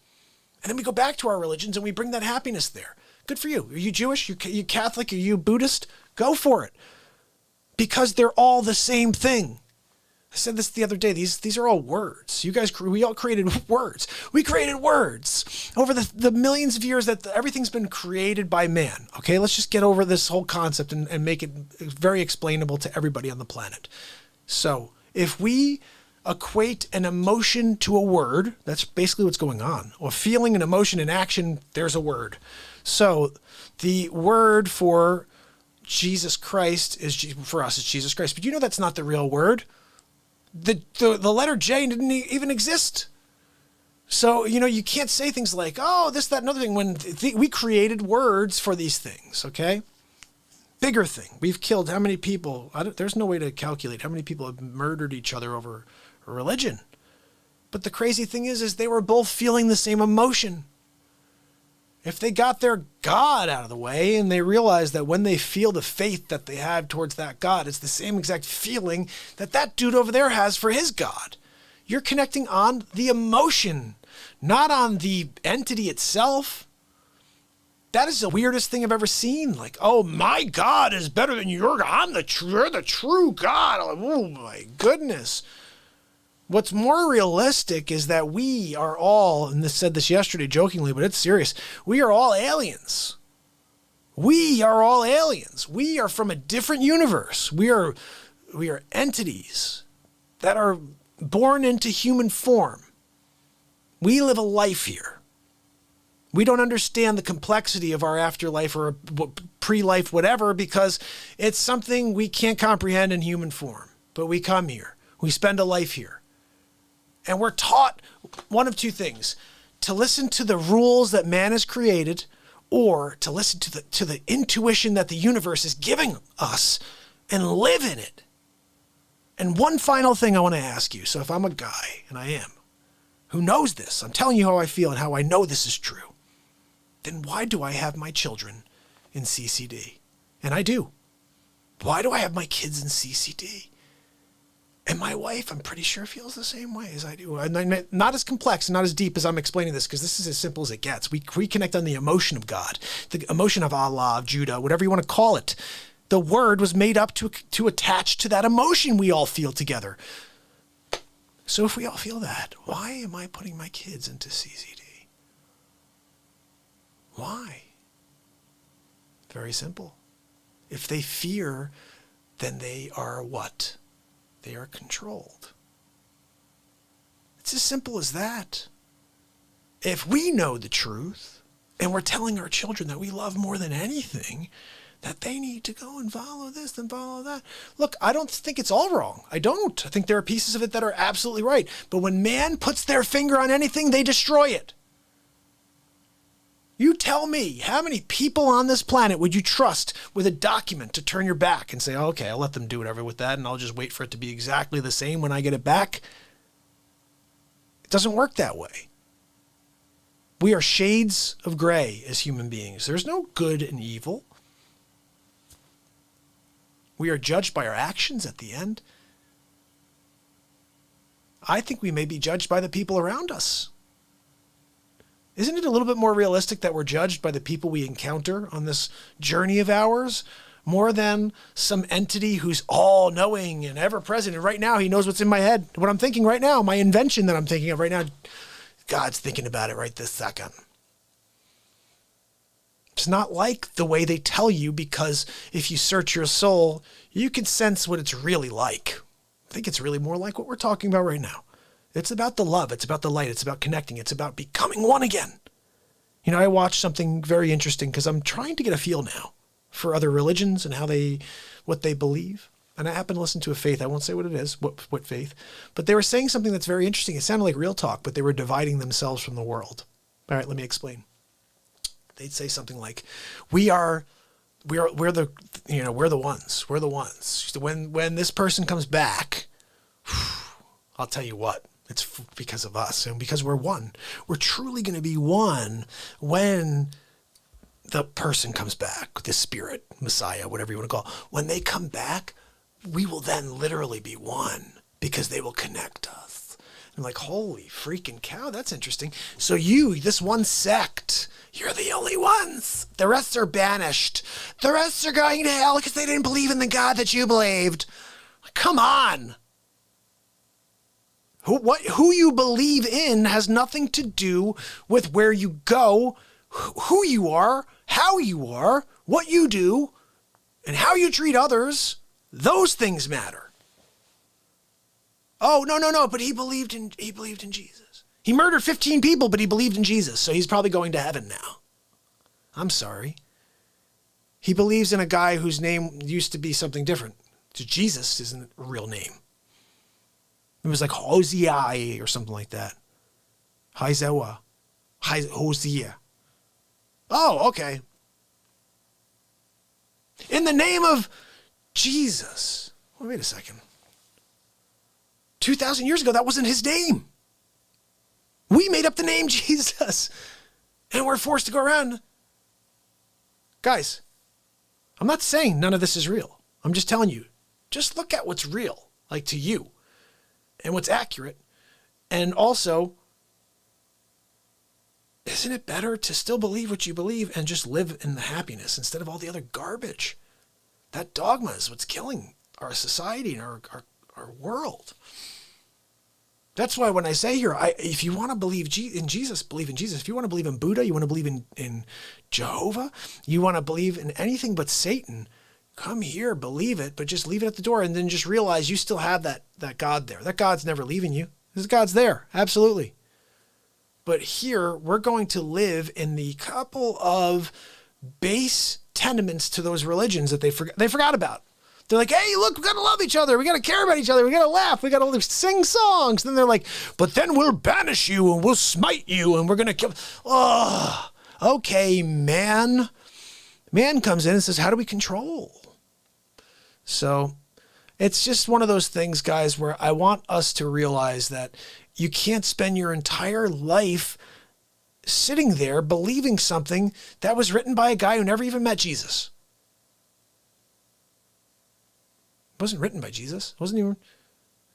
And then we go back to our religions and we bring that happiness there. Good for you. Are you Jewish? Are you Catholic? Are you Buddhist? Go for it. Because they're all the same thing. I said this the other day. These are all words. You guys, we all created words. We created words over the millions of years that everything's been created by man. Okay, let's just get over this whole concept and make it very explainable to everybody on the planet. So if we equate an emotion to a word, that's basically what's going on. Or feeling, an emotion, an action, there's a word. So the word for Jesus Christ is, for us, it's Jesus Christ. But you know that's not the real word. The letter J didn't even exist. So, you know, you can't say things like, oh, this, that, another thing, when we created words for these things, okay? Bigger thing. We've killed how many people? There's no way to calculate how many people have murdered each other over a religion. But the crazy thing is they were both feeling the same emotion. If they got their God out of the way and they realize that when they feel the faith that they have towards that God, it's the same exact feeling that that dude over there has for his God. You're connecting on the emotion, not on the entity itself. That is the weirdest thing I've ever seen. Like, oh, my God is better than your God. You're the true God. Oh, my goodness. What's more realistic is that we are all, and this said this yesterday jokingly, but it's serious, we are all aliens. We are all aliens. We are from a different universe. We are entities that are born into human form. We live a life here. We don't understand the complexity of our afterlife or pre-life, whatever, because it's something we can't comprehend in human form. But we come here. We spend a life here. And we're taught one of two things: to listen to the rules that man has created, or to listen to the intuition that the universe is giving us and live in it. And one final thing I want to ask you. So if I'm a guy, and I am, who knows this, I'm telling you how I feel and how I know this is true, then why do I have my children in CCD? And I do. Why do I have my kids in CCD? And my wife, I'm pretty sure, feels the same way as I do. Not as complex and not as deep as I'm explaining this, because this is as simple as it gets. We connect on the emotion of God, the emotion of Allah, of Judah, whatever you want to call it. The word was made up to attach to that emotion we all feel together. So if we all feel that, why am I putting my kids into CCD? Why? Very simple. If they fear, then they are what? They are controlled. It's as simple as that. If we know the truth and we're telling our children that we love more than anything, that they need to go and follow this and follow that. Look, I don't think it's all wrong. I don't. I think there are pieces of it that are absolutely right. But when man puts their finger on anything, they destroy it. You tell me, how many people on this planet would you trust with a document to turn your back and say, oh, okay, I'll let them do whatever with that and I'll just wait for it to be exactly the same when I get it back? It doesn't work that way. We are shades of gray as human beings. There's no good and evil. We are judged by our actions at the end. I think we may be judged by the people around us. Isn't it a little bit more realistic that we're judged by the people we encounter on this journey of ours, more than some entity who's all-knowing and ever-present? And right now, he knows what's in my head, what I'm thinking right now, my invention that I'm thinking of right now. God's thinking about it right this second. It's not like the way they tell you, because if you search your soul, you can sense what it's really like. I think it's really more like what we're talking about right now. It's about the love. It's about the light. It's about connecting. It's about becoming one again. You know, I watched something very interesting because I'm trying to get a feel now for other religions and what they believe. And I happen to listen to a faith. I won't say what it is, what faith, but they were saying something that's very interesting. It sounded like real talk, but they were dividing themselves from the world. All right, let me explain. They'd say something like, we're the ones. We're the ones. When this person comes back, I'll tell you what, it's because of us and because we're one. We're truly going to be one when the person comes back, the spirit, Messiah, whatever you want to call it. When they come back, we will then literally be one because they will connect us. I'm like, holy freaking cow, that's interesting. So this one sect, you're the only ones. The rest are banished. The rest are going to hell because they didn't believe in the God that you believed. Come on. Who you believe in has nothing to do with where you go, who you are, how you are, what you do, and how you treat others. Those things matter. Oh, no, but he believed in Jesus. He murdered 15 people, but he believed in Jesus, so he's probably going to heaven now. I'm sorry. He believes in a guy whose name used to be something different. Jesus isn't a real name. It was like Hosea or something like that. Hosea. Oh, okay. In the name of Jesus. Well, wait a second. 2,000 years ago, that wasn't his name. We made up the name Jesus. And we're forced to go around. Guys, I'm not saying none of this is real. I'm just telling you, just look at what's real, like to you, and what's accurate. And also, isn't it better to still believe what you believe and just live in the happiness instead of all the other garbage? That dogma is what's killing our society and our world. That's why when I say here, if you want to believe in Jesus, believe in Jesus. If you want to believe in Buddha, you want to believe in Jehovah, you want to believe in anything but Satan, come here, believe it, but just leave it at the door and then just realize you still have that God there. That God's never leaving you. This God's there, absolutely. But here, we're going to live in the couple of base tenements to those religions that they forgot about. They're like, hey, look, we got to love each other. We got to care about each other. We got to laugh. We got to sing songs. Then they're like, but then we'll banish you and we'll smite you and we're going to kill. Oh, okay, man. Man comes in and says, how do we control? So it's just one of those things, guys, where I want us to realize that you can't spend your entire life sitting there believing something that was written by a guy who never even met Jesus. It wasn't written by Jesus. It wasn't even.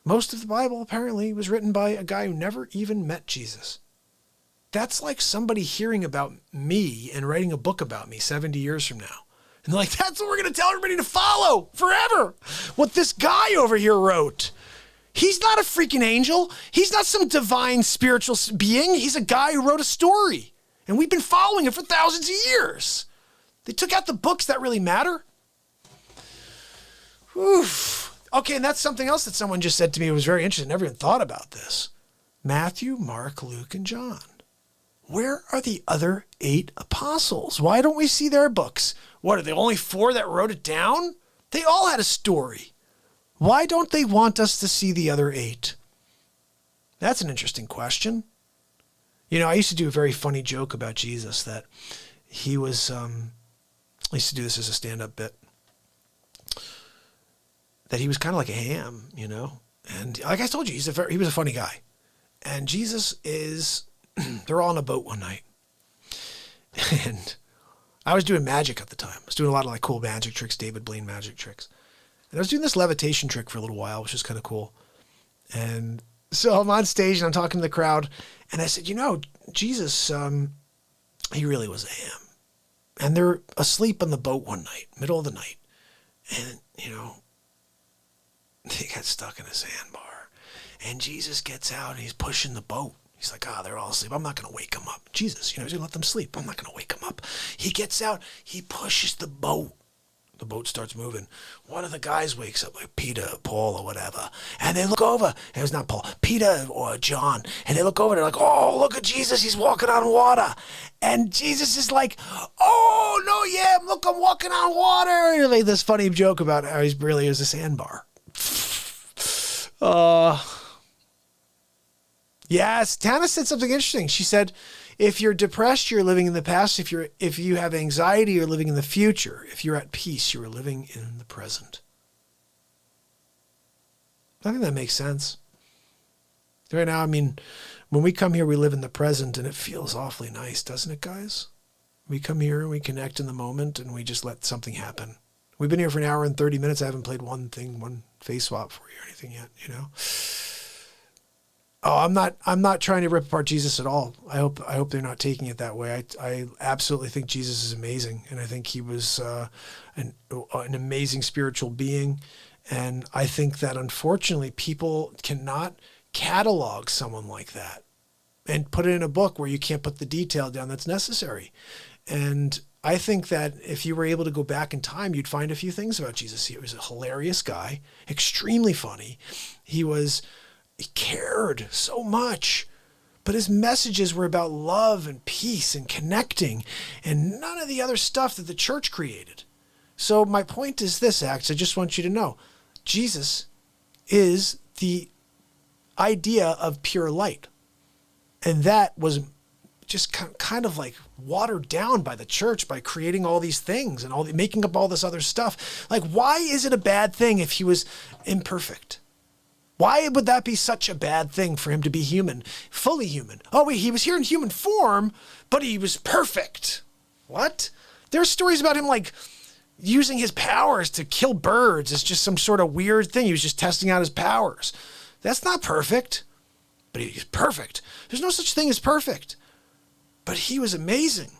Most of the Bible apparently was written by a guy who never even met Jesus. That's like somebody hearing about me and writing a book about me 70 years from now. And like, that's what we're going to tell everybody to follow forever. What this guy over here wrote. He's not a freaking angel. He's not some divine spiritual being. He's a guy who wrote a story. And we've been following it for thousands of years. They took out the books that really matter. Oof. Okay, and that's something else that someone just said to me. It was very interesting. I never even thought about this. Matthew, Mark, Luke, and John. Where are the other 8 apostles? Why don't we see their books? What, are the only 4 that wrote it down? They all had a story. Why don't they want us to see the other 8? That's an interesting question. You know, I used to do a very funny joke about Jesus that he was, I used to do this as a stand-up bit, that he was kind of like a ham, you know? And like I told you, he was a funny guy. And Jesus is, they're all on a boat one night. And I was doing magic at the time. I was doing a lot of like cool magic tricks, David Blaine magic tricks. And I was doing this levitation trick for a little while, which was kind of cool. And so I'm on stage and I'm talking to the crowd. And I said, you know, Jesus, he really was a ham. And they're asleep on the boat one night, middle of the night. And, you know, they got stuck in a sandbar. And Jesus gets out and he's pushing the boat. He's like, they're all asleep. I'm not going to wake them up. Jesus, he's going to let them sleep. I'm not going to wake them up. He gets out. He pushes the boat. The boat starts moving. One of the guys wakes up, like Peter, Paul, or whatever. And they look over. It was not Paul. Peter or John. And they look over. They're like, oh, look at Jesus. He's walking on water. And Jesus is like, oh, no, yeah, look, I'm walking on water. And like this funny joke about how he really is a sandbar. Yes, Tana said something interesting. She said, if you're depressed, you're living in the past. If you have anxiety, you're living in the future. If you're at peace, you're living in the present. I think that makes sense. Right now, I mean, when we come here, we live in the present, and it feels awfully nice, doesn't it, guys? We come here and we connect in the moment, and we just let something happen. We've been here for an hour and 30 minutes. I haven't played one face swap for you or anything yet, you know? Oh, I'm not trying to rip apart Jesus at all. I hope they're not taking it that way. I absolutely think Jesus is amazing. And I think he was an amazing spiritual being. And I think that unfortunately people cannot catalog someone like that and put it in a book where you can't put the detail down that's necessary. And I think that if you were able to go back in time, you'd find a few things about Jesus. He was a hilarious guy, extremely funny. He cared so much, but his messages were about love and peace and connecting and none of the other stuff that the church created. So my point is this, Acts, I just want you to know, Jesus is the idea of pure light. And that was just kind of like watered down by the church by creating all these things and making up all this other stuff. Like, why is it a bad thing if he was imperfect? Why would that be such a bad thing for him to be human, fully human? Oh, wait, he was here in human form, but he was perfect. What? There's stories about him like using his powers to kill birds. It's just some sort of weird thing. He was just testing out his powers. That's not perfect, but he's perfect. There's no such thing as perfect, but he was amazing.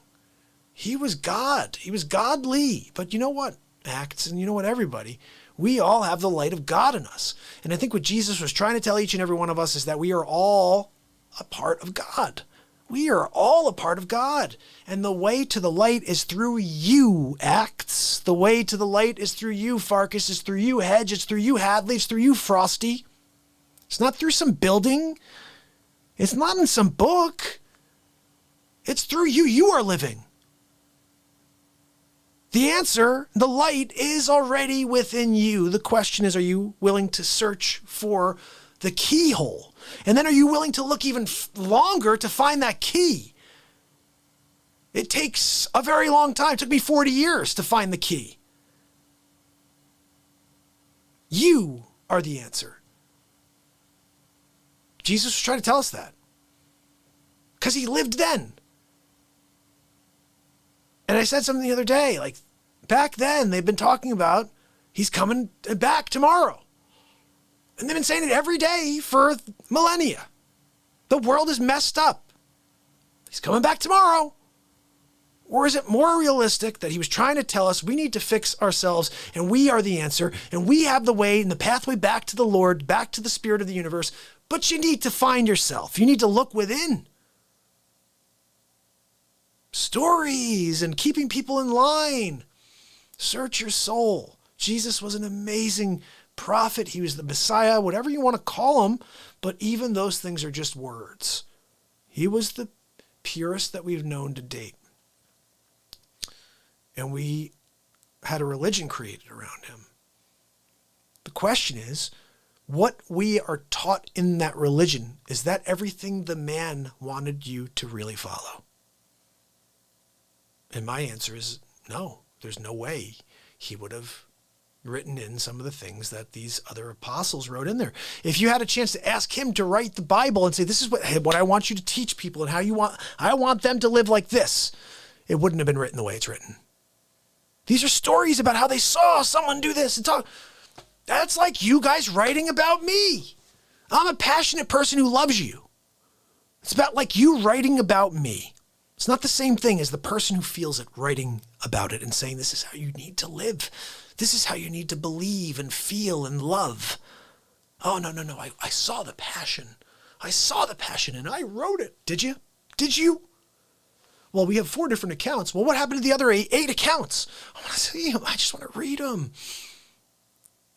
He was God. He was godly. But you know what, Acts, and you know what, everybody? We all have the light of God in us. And I think what Jesus was trying to tell each and every one of us is that we are all a part of God. We are all a part of God. And the way to the light is through you, Acts. The way to the light is through you, Farkas. It's through you, Hedge. It's through you, Hadley. It's through you, Frosty. It's not through some building. It's not in some book. It's through you. You are living. The answer, the light, is already within you. The question is, are you willing to search for the keyhole? And then are you willing to look even longer to find that key? It takes a very long time. It took me 40 years to find the key. You are the answer. Jesus was trying to tell us that because he lived then. And I said something the other day, like back then they've been talking about he's coming back tomorrow. And they've been saying it every day for millennia. The world is messed up. He's coming back tomorrow. Or is it more realistic that he was trying to tell us we need to fix ourselves and we are the answer and we have the way and the pathway back to the Lord, back to the spirit of the universe, but you need to find yourself. You need to look within. Stories and keeping people in line. Search your soul. Jesus was an amazing prophet. He was the Messiah, whatever you want to call him. But even those things are just words. He was the purest that we've known to date. And we had a religion created around him. The question is, what we are taught in that religion, is that everything the man wanted you to really follow? And my answer is no. There's no way he would have written in some of the things that these other apostles wrote in there. If you had a chance to ask him to write the Bible and say, this is what I want you to teach people and I want them to live like this, it wouldn't have been written the way it's written. These are stories about how they saw someone do this and talk. That's like you guys writing about me. I'm a passionate person who loves you. It's about like you writing about me. It's not the same thing as the person who feels it writing about it and saying, this is how you need to live. This is how you need to believe and feel and love. Oh, no. I saw the passion. I saw the passion and I wrote it. Did you? Did you? Well, we have 4 different accounts. Well, what happened to the other 8 accounts? I want to see them. I just want to read them.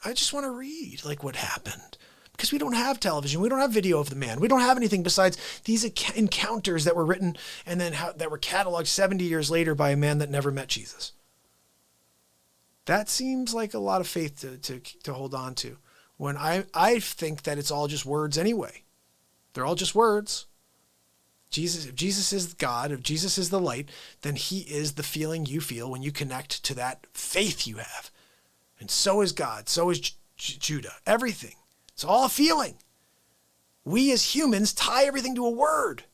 I just want to read like what happened. Because we don't have television. We don't have video of the man. We don't have anything besides these encounters that were written and then that were cataloged 70 years later by a man that never met Jesus. That seems like a lot of faith to hold on to. When I think that it's all just words anyway. They're all just words. If Jesus is God, if Jesus is the light, then he is the feeling you feel when you connect to that faith you have. And so is God. So is Judah. Everything. It's all a feeling. We as humans tie everything to a word.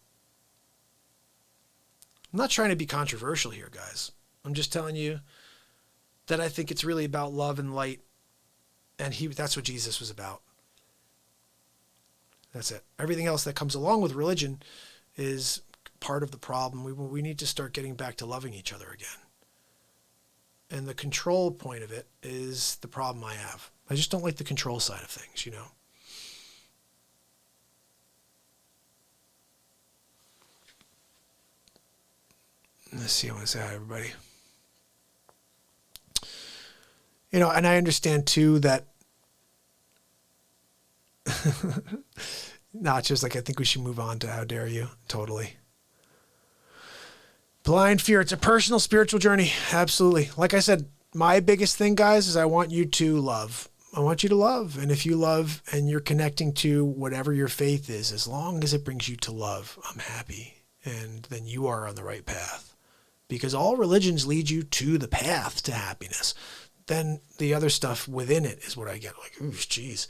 I'm not trying to be controversial here, guys. I'm just telling you that I think it's really about love and light. And that's what Jesus was about. That's it. Everything else that comes along with religion is part of the problem. We need to start getting back to loving each other again. And the control point of it is the problem I have. I just don't like the control side of things, you know. Let's see what I say, everybody. You know, and I understand too that not just like I think we should move on to how dare you. Totally. Blind fear. It's a personal spiritual journey. Absolutely. Like I said, my biggest thing, guys, is I want you to love. I want you to love. And if you love and you're connecting to whatever your faith is, as long as it brings you to love, I'm happy. And then you are on the right path. Because all religions lead you to the path to happiness. Then the other stuff within it is what I get like, ooh, geez.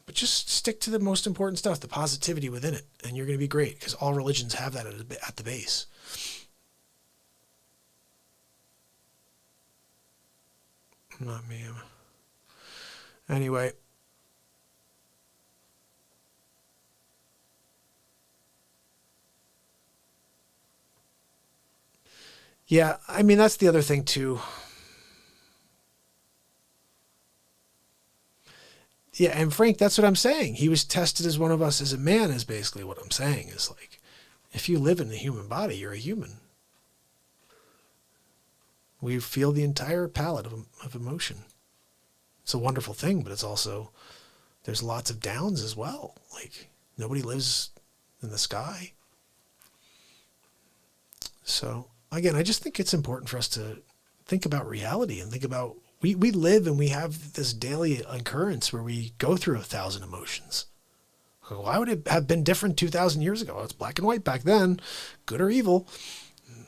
But just stick to the most important stuff, the positivity within it, and you're going to be great because all religions have that at the base. Not me. Anyway. Yeah, I mean, that's the other thing too. Yeah, and Frank, that's what I'm saying. He was tested as one of us as a man is basically what I'm saying. Is like, if you live in the human body, you're a human. We feel the entire palette of emotion. It's a wonderful thing, but it's also, there's lots of downs as well. Like, nobody lives in the sky. So, again, I just think it's important for us to think about reality and think about we live and we have this daily occurrence where we go through 1,000 emotions. Why would it have been different 2,000 years ago? It's black and white back then, good or evil.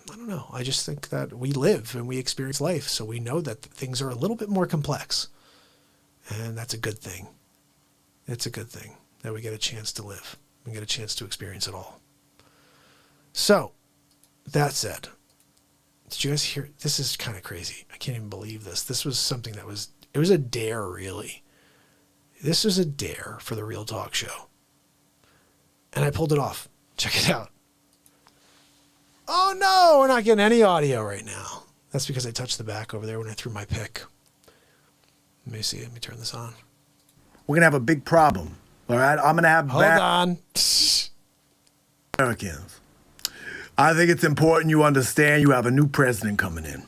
I don't know. I just think that we live and we experience life. So we know that things are a little bit more complex. And that's a good thing. It's a good thing that we get a chance to live. We get a chance to experience it all. So, that said, did you guys hear? This is kind of crazy. I can't even believe this. This was something it was a dare, really. This was a dare for the Real Talk Show. And I pulled it off. Check it out. Oh no, we're not getting any audio right now. That's because I touched the back over there when I threw my pick. Let me see. Let me turn this on. We're going to have a big problem. All right? I'm going to have... Hold on. Americans. I think it's important you understand you have a new president coming in.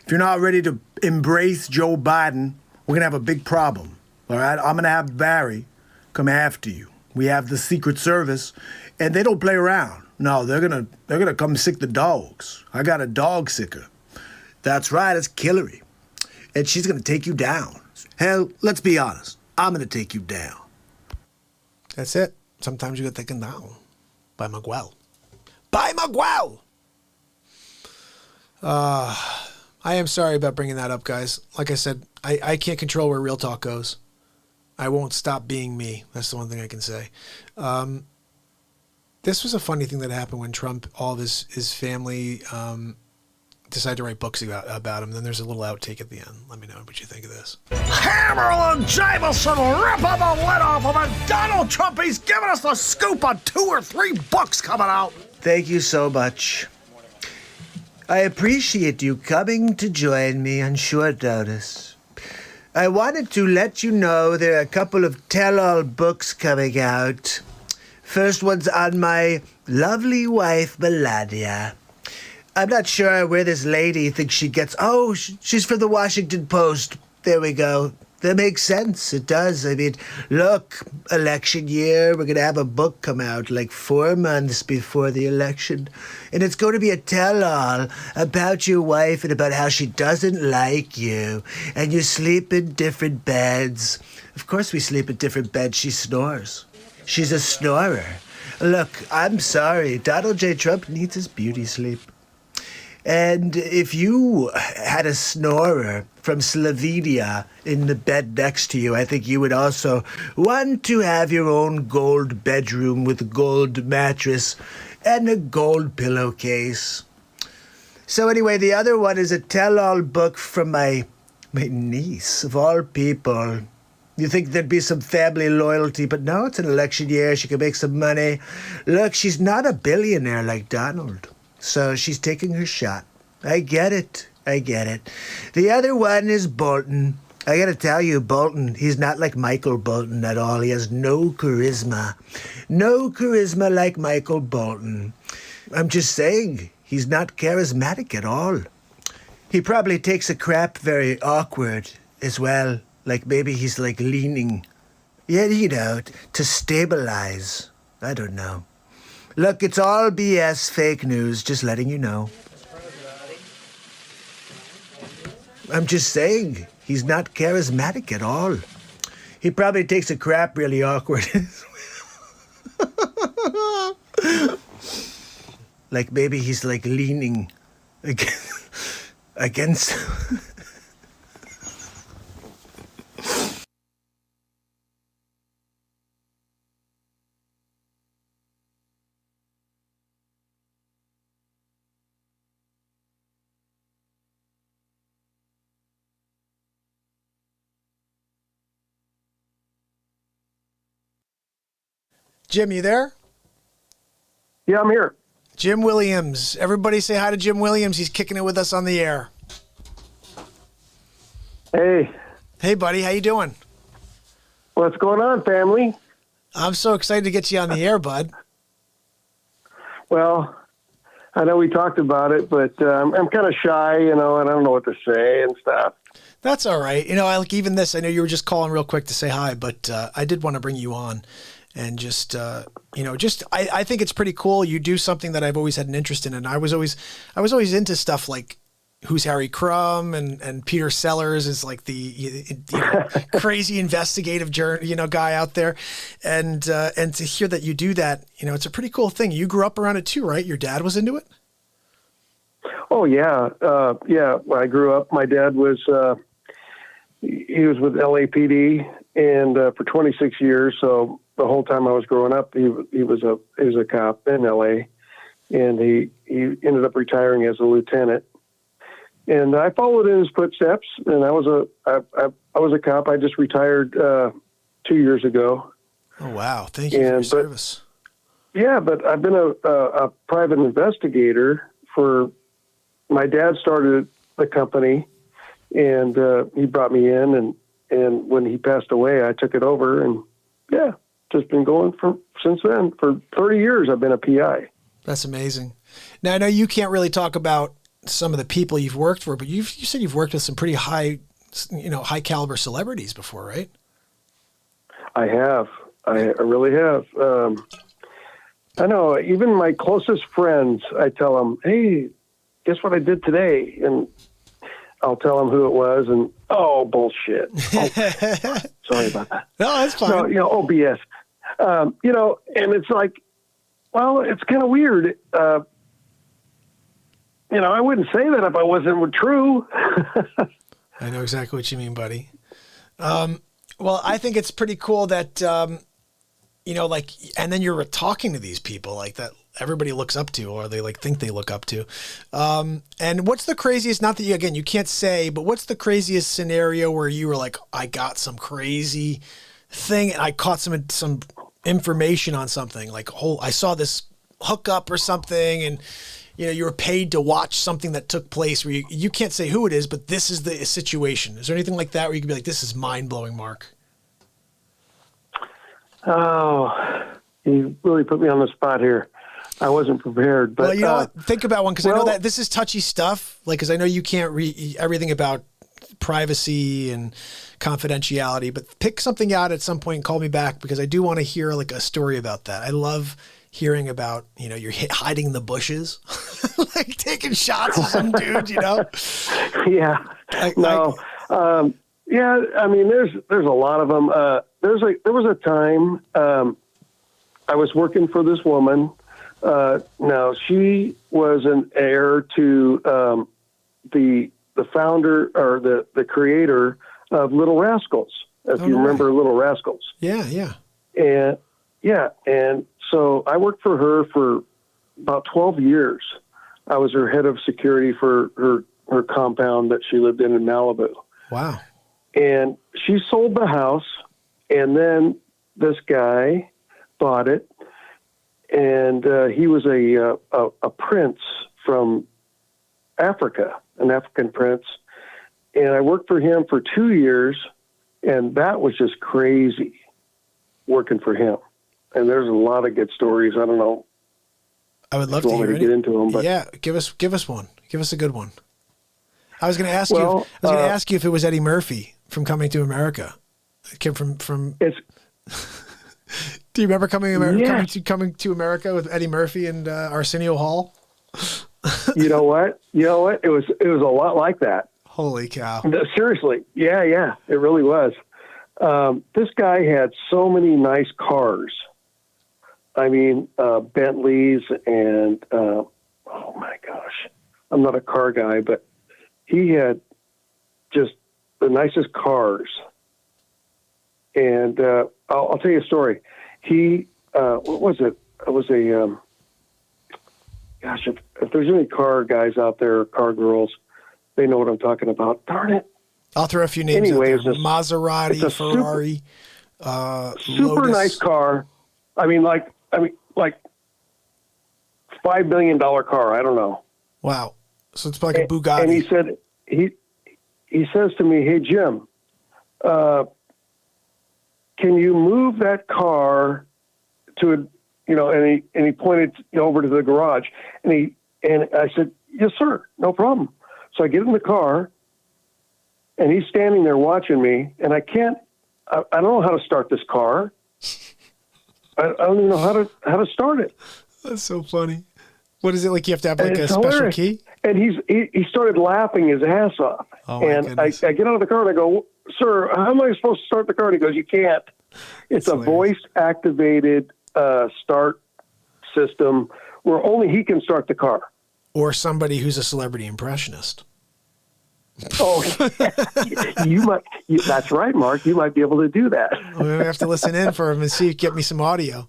If you're not ready to embrace Joe Biden, we're going to have a big problem. All right? I'm going to have Barry come after you. We have the Secret Service, and they don't play around. No, they're gonna come sick the dogs. I got a dog sicker. That's right, it's Hillary. And she's gonna take you down. Hell, let's be honest. I'm gonna take you down. That's it. Sometimes you get taken down by Miguel. By Miguel! I am sorry about bringing that up, guys. Like I said, I can't control where Real Talk goes. I won't stop being me. That's the one thing I can say. This was a funny thing that happened when Trump, all of his family decided to write books about him. Then there's a little outtake at the end. Let me know what you think of this. Hammerlin, Jamison, ripping the lid off of it. Donald Trump, he's giving us the scoop on 2 or 3 books coming out. Thank you so much. I appreciate you coming to join me on short notice. I wanted to let you know there are a couple of tell-all books coming out. First one's on my lovely wife, Melania. I'm not sure where this lady thinks she gets... Oh, she's from the Washington Post. There we go. That makes sense. It does. I mean, look, election year, we're going to have a book come out like 4 months before the election. And it's going to be a tell-all about your wife and about how she doesn't like you. And you sleep in different beds. Of course we sleep in different beds. She snores. She's a snorer. Look, I'm sorry. Donald J. Trump needs his beauty sleep. And if you had a snorer from Slovenia in the bed next to you, I think you would also want to have your own gold bedroom with a gold mattress and a gold pillowcase. So anyway, the other one is a tell-all book from my niece, of all people. You think there'd be some family loyalty, but no, it's an election year. She can make some money. Look, she's not a billionaire like Donald. So she's taking her shot. I get it. The other one is Bolton. I gotta tell you, Bolton, he's not like Michael Bolton at all. He has no charisma. No charisma like Michael Bolton. I'm just saying, he's not charismatic at all. He probably takes a crap very awkward as well. Like maybe he's like leaning, to stabilize. I don't know. Look, it's all BS, fake news, just letting you know. I'm just saying, he's not charismatic at all. He probably takes a crap really awkward. Like maybe he's like leaning against... Jim, you there? Yeah, I'm here. Jim Williams. Everybody say hi to Jim Williams. He's kicking it with us on the air. Hey. Hey, buddy. How you doing? What's going on, family? I'm so excited to get you on the air, bud. Well, I know we talked about it, but I'm kind of shy, and I don't know what to say and stuff. That's all right. I like even this. I know you were just calling real quick to say hi, but I did want to bring you on. And I think it's pretty cool. You do something that I've always had an interest in. And I was always into stuff like Who's Harry Crumb and Peter Sellers is like the crazy investigative guy out there. And to hear that you do that, it's a pretty cool thing. You grew up around it too, right? Your dad was into it? Oh, yeah. When I grew up, my dad was, he was with LAPD and for 26 years. So the whole time I was growing up, he was a cop in LA, and he ended up retiring as a lieutenant. And I followed in his footsteps, and I was a cop. I just retired 2 years ago. Oh wow! Thank you for your service. Yeah, but I've been a private investigator for. My dad started the company, and he brought me in, and when he passed away, I took it over, and yeah. Just been going since then. For 30 years, I've been a PI. That's amazing. Now, I know you can't really talk about some of the people you've worked for, but you said you've worked with some pretty high caliber celebrities before, right? I have. I really have. I know. Even my closest friends, I tell them, "Hey, guess what I did today?" And I'll tell them who it was, and oh, bullshit. Oh, sorry about that. No, that's fine. No, BS. And it's like, well, it's kind of weird. I wouldn't say that if I wasn't true. I know exactly what you mean, buddy. Well, I think it's pretty cool that, and then you're talking to these people like that everybody looks up to, or they think they look up to. And what's the craziest, not that you can't say, but what's the craziest scenario where you were like, I got some crazy thing and I caught some information on something, like, I saw this hookup or something, and you were paid to watch something that took place where you can't say who it is, but this is the situation. Is there anything like that where you could be like, this is mind blowing, Mark? Oh, You really put me on the spot here. I wasn't prepared, but Well, you know what? Think about one, because I know well- that this is touchy stuff. Like, because I know you can't read everything about privacy and confidentiality, but pick something out at some point and call me back, because I do want to hear like a story about that. I love hearing about, you know, you're hiding in the bushes, like taking shots of some dude, you know? yeah, yeah. I mean, there's a lot of them. There was a time I was working for this woman. Now she was an heir to the founder or the creator of Little Rascals, if you remember Little Rascals. Yeah, yeah. And so I worked for her for about 12 years. I was her head of security for her compound that she lived in Malibu. Wow. And she sold the house, and then this guy bought it, and he was a prince from Africa, an African prince. And I worked for him for 2 years, and that was just crazy working for him. And there's a lot of good stories. I don't know. I would love if to you want hear me to get into them, but yeah, give us one. Give us a good one. I was going to ask you. I Well, was going to ask you if it was Eddie Murphy from Coming to America. It came from. it's Do you remember coming Yes. coming to America with Eddie Murphy and Arsenio Hall? you know what? It was a lot like that. Holy cow! No, seriously, yeah, it really was. This guy had so many nice cars. I mean, Bentleys and oh my gosh, I'm not a car guy, but he had just the nicest cars. And I'll tell you a story. He, what was it? It was a, gosh, if there's any car guys out there, car girls, they know what I'm talking about. Darn it. I'll throw a few names Anyway, out there. it's a Maserati, Ferrari, super Lotus. nice car. I mean, like $5 million car. I don't know. Wow. So it's like a Bugatti. And he said, he says to me, "Hey, Jim, can you move that car to a, you know," and he pointed over to the garage, and I said, "Yes, sir, no problem." So I get in the car, and he's standing there watching me, and I don't know how to start this car. I don't even know how to start it. That's so funny. What is it like? You have to have like a It's special hilarious. key? And he started laughing his ass off. Oh, my and I goodness. get out of the car and I go, "Sir, how am I supposed to start the car?" And he goes, "You can't. It's a hilarious. voice-activated start system where only he can start the car." Or somebody who's a celebrity impressionist. Oh, you might. That's right, Mark. You might be able to do that. We have to listen in for him and see, get me some audio.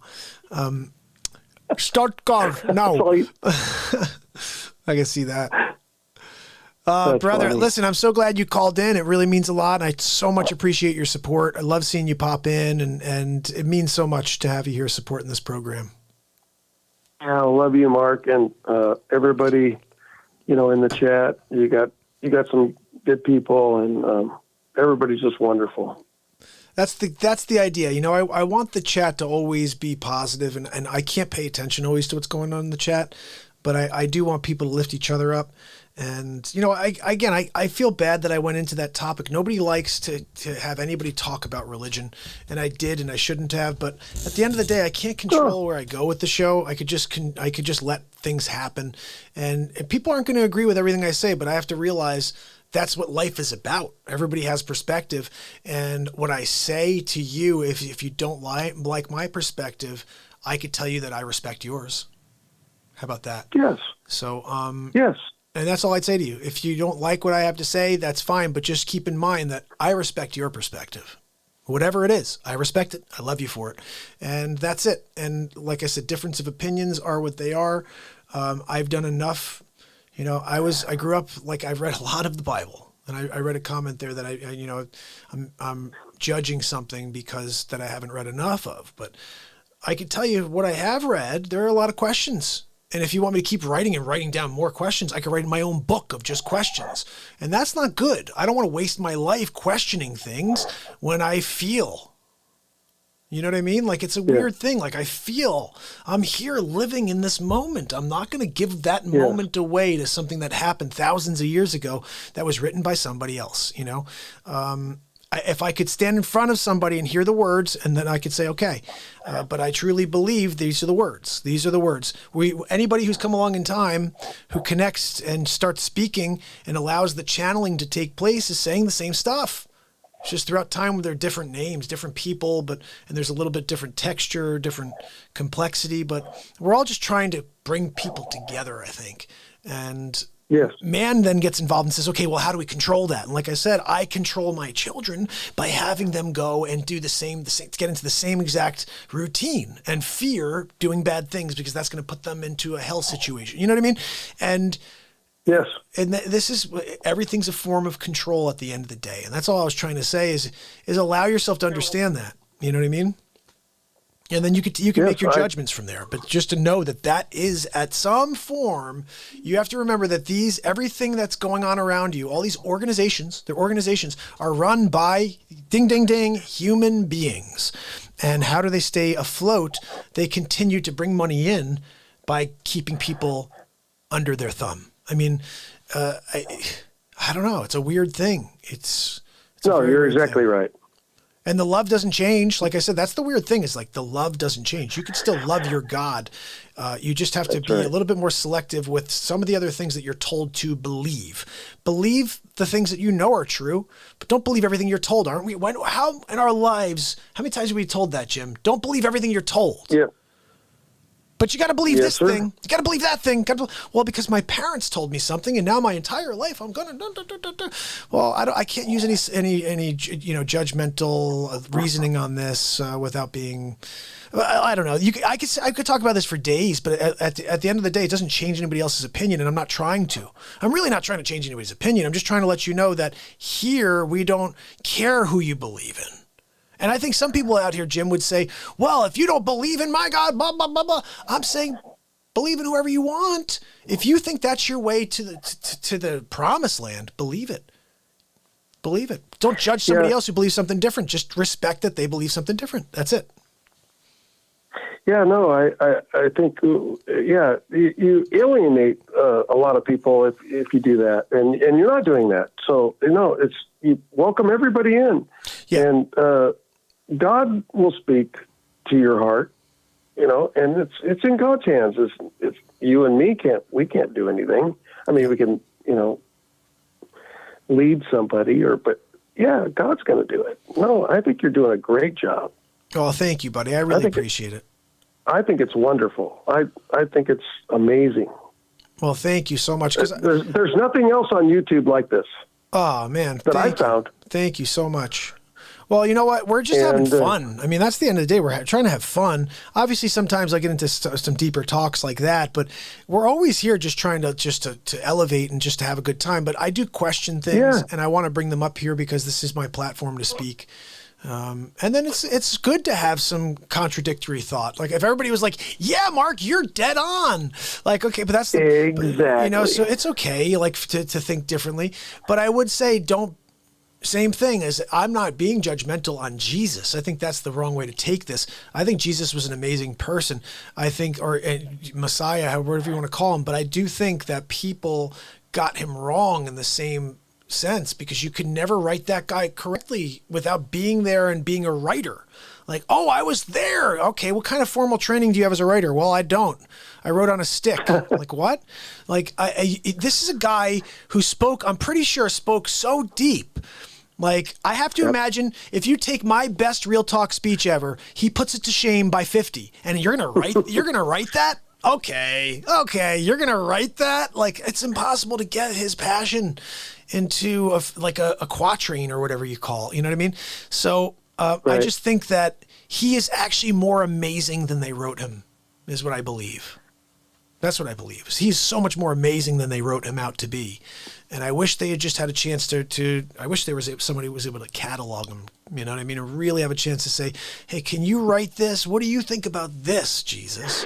Start car now. So he- I can see that. That's Brother, funny. listen, I'm so glad you called in. It really means a lot. And I so much appreciate your support. I love seeing you pop in, and it means so much to have you here supporting this program. I love you, Mark, and everybody. In the chat, you got some good people, and everybody's just wonderful. That's the idea. I want the chat to always be positive, and I can't pay attention always to what's going on in the chat, but I do want people to lift each other up. And, I feel bad that I went into that topic. Nobody likes to have anybody talk about religion, and I did, and I shouldn't have. But at the end of the day, I can't control where I go with the show. I could just let things happen, and people aren't going to agree with everything I say, but I have to realize that's what life is about. Everybody has perspective, and what I say to you, if you don't like my perspective, I could tell you that I respect yours. How about that? Yes. So, Yes. and that's all I'd say to you. If you don't like what I have to say, that's fine. But just keep in mind that I respect your perspective. Whatever it is, I respect it. I love you for it. And that's it. And like I said, difference of opinions are what they are. I've done enough. I grew up, like, I've read a lot of the Bible. And I read a comment there that I'm judging something because that I haven't read enough of. But I can tell you what I have read. There are a lot of questions. And if you want me to keep writing down more questions, I could write my own book of just questions. And that's not good. I don't want to waste my life questioning things when I feel. You know what I mean? Like, it's a weird thing. Like, I'm here living in this moment. I'm not going to give that moment away to something that happened thousands of years ago that was written by somebody else, you know? If I could stand in front of somebody and hear the words, and then I could say, okay, but I truly believe these are the words. These are the words. Anybody who's come along in time who connects and starts speaking and allows the channeling to take place is saying the same stuff. It's just throughout time they're different names, different people, and there's a little bit different texture, different complexity, but we're all just trying to bring people together, I think. And man then gets involved and says, okay, well, how do we control that? And like I said, I control my children by having them go and do the same, get into the same exact routine and fear doing bad things because that's going to put them into a hell situation. You know what I mean? And yes. And everything's a form of control at the end of the day. And that's all I was trying to say is allow yourself to understand that. You know what I mean? And then you can make your judgments from there. But just to know that is at some form, you have to remember that everything that's going on around you, all these organizations, their organizations are run by ding, ding, ding, human beings. And how do they stay afloat? They continue to bring money in by keeping people under their thumb. I mean, I don't know. It's a weird thing. You're exactly right. And the love doesn't change. Like I said, that's the weird thing is like the love doesn't change. You can still love your God. You just have to be a little bit more selective with some of the other things that you're told to believe. Believe the things that you know are true, but don't believe everything you're told, aren't we? How in our lives, how many times have we told that, Jim? Don't believe everything you're told. Yeah. But you got to believe this thing. You got to believe that thing. Well, because my parents told me something, and now my entire life I'm gonna. Well, I can't use any judgmental reasoning on this without being. I don't know. I could talk about this for days, but at the end of the day, it doesn't change anybody else's opinion, and I'm not trying to. I'm really not trying to change anybody's opinion. I'm just trying to let you know that here we don't care who you believe in. And I think some people out here, Jim, would say, well, if you don't believe in my God, blah, blah, blah, blah. I'm saying believe in whoever you want. If you think that's your way to the promised land, believe it. Believe it. Don't judge somebody else who believes something different. Just respect that they believe something different. That's it. Yeah, no, I think, you alienate a lot of people if you do that. And you're not doing that. So, you welcome everybody in. Yeah. And God will speak to your heart, and it's in God's hands. It's you and me can't do anything. I mean, we can, lead somebody but God's going to do it. No, I think you're doing a great job. Oh, thank you, buddy. I really appreciate it. I think it's wonderful. I think it's amazing. Well, thank you so much. There's nothing else on YouTube like this. Oh, man. That I found. Thank you so much. Well, you know what? We're just having fun. I mean, that's the end of the day. We're trying to have fun. Obviously, sometimes I get into some deeper talks like that, but we're always here just trying to elevate and just to have a good time. But I do question things, and I want to bring them up here because this is my platform to speak. And then it's good to have some contradictory thought. Like if everybody was like, yeah, Mark, you're dead on. Like, okay, but that's exactly. So it's okay, like to think differently. But I would say same thing as I'm not being judgmental on Jesus. I think that's the wrong way to take this. I think Jesus was an amazing person. I think, or Messiah, whatever you want to call him. But I do think that people got him wrong in the same sense because you could never write that guy correctly without being there and being a writer. Like, oh, I was there. Okay, what kind of formal training do you have as a writer? Well, I don't. I wrote on a stick. Like, what? Like, this is a guy who I'm pretty sure spoke so deep. Like, I have to imagine if you take my best real talk speech ever, he puts it to shame by 50. And you're going to write that? Okay, you're going to write that? Like, it's impossible to get his passion into a quatrain or whatever you call it. You know what I mean? So I just think that he is actually more amazing than they wrote him, is what I believe. That's what I believe. He's so much more amazing than they wrote him out to be. And I wish they had just had a chance I wish there was somebody who was able to catalog him, you know what I mean? And really have a chance to say, hey, can you write this? What do you think about this, Jesus?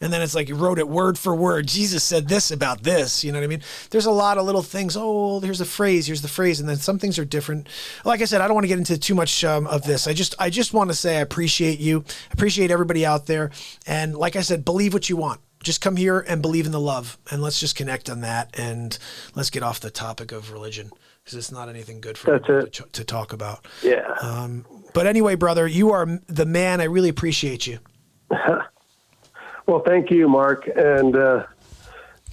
And then it's like you wrote it word for word. Jesus said this about this. You know what I mean? There's a lot of little things. Oh, here's the phrase. Here's the phrase. And then some things are different. Like I said, I don't want to get into too much of this. I just want to say I appreciate you. I appreciate everybody out there. And like I said, believe what you want. Just come here and believe in the love. And let's just connect on that. And let's get off the topic of religion, because it's not anything good for everyone to talk about. Yeah. But anyway, brother, you are the man. I really appreciate you. Well, thank you, Mark, and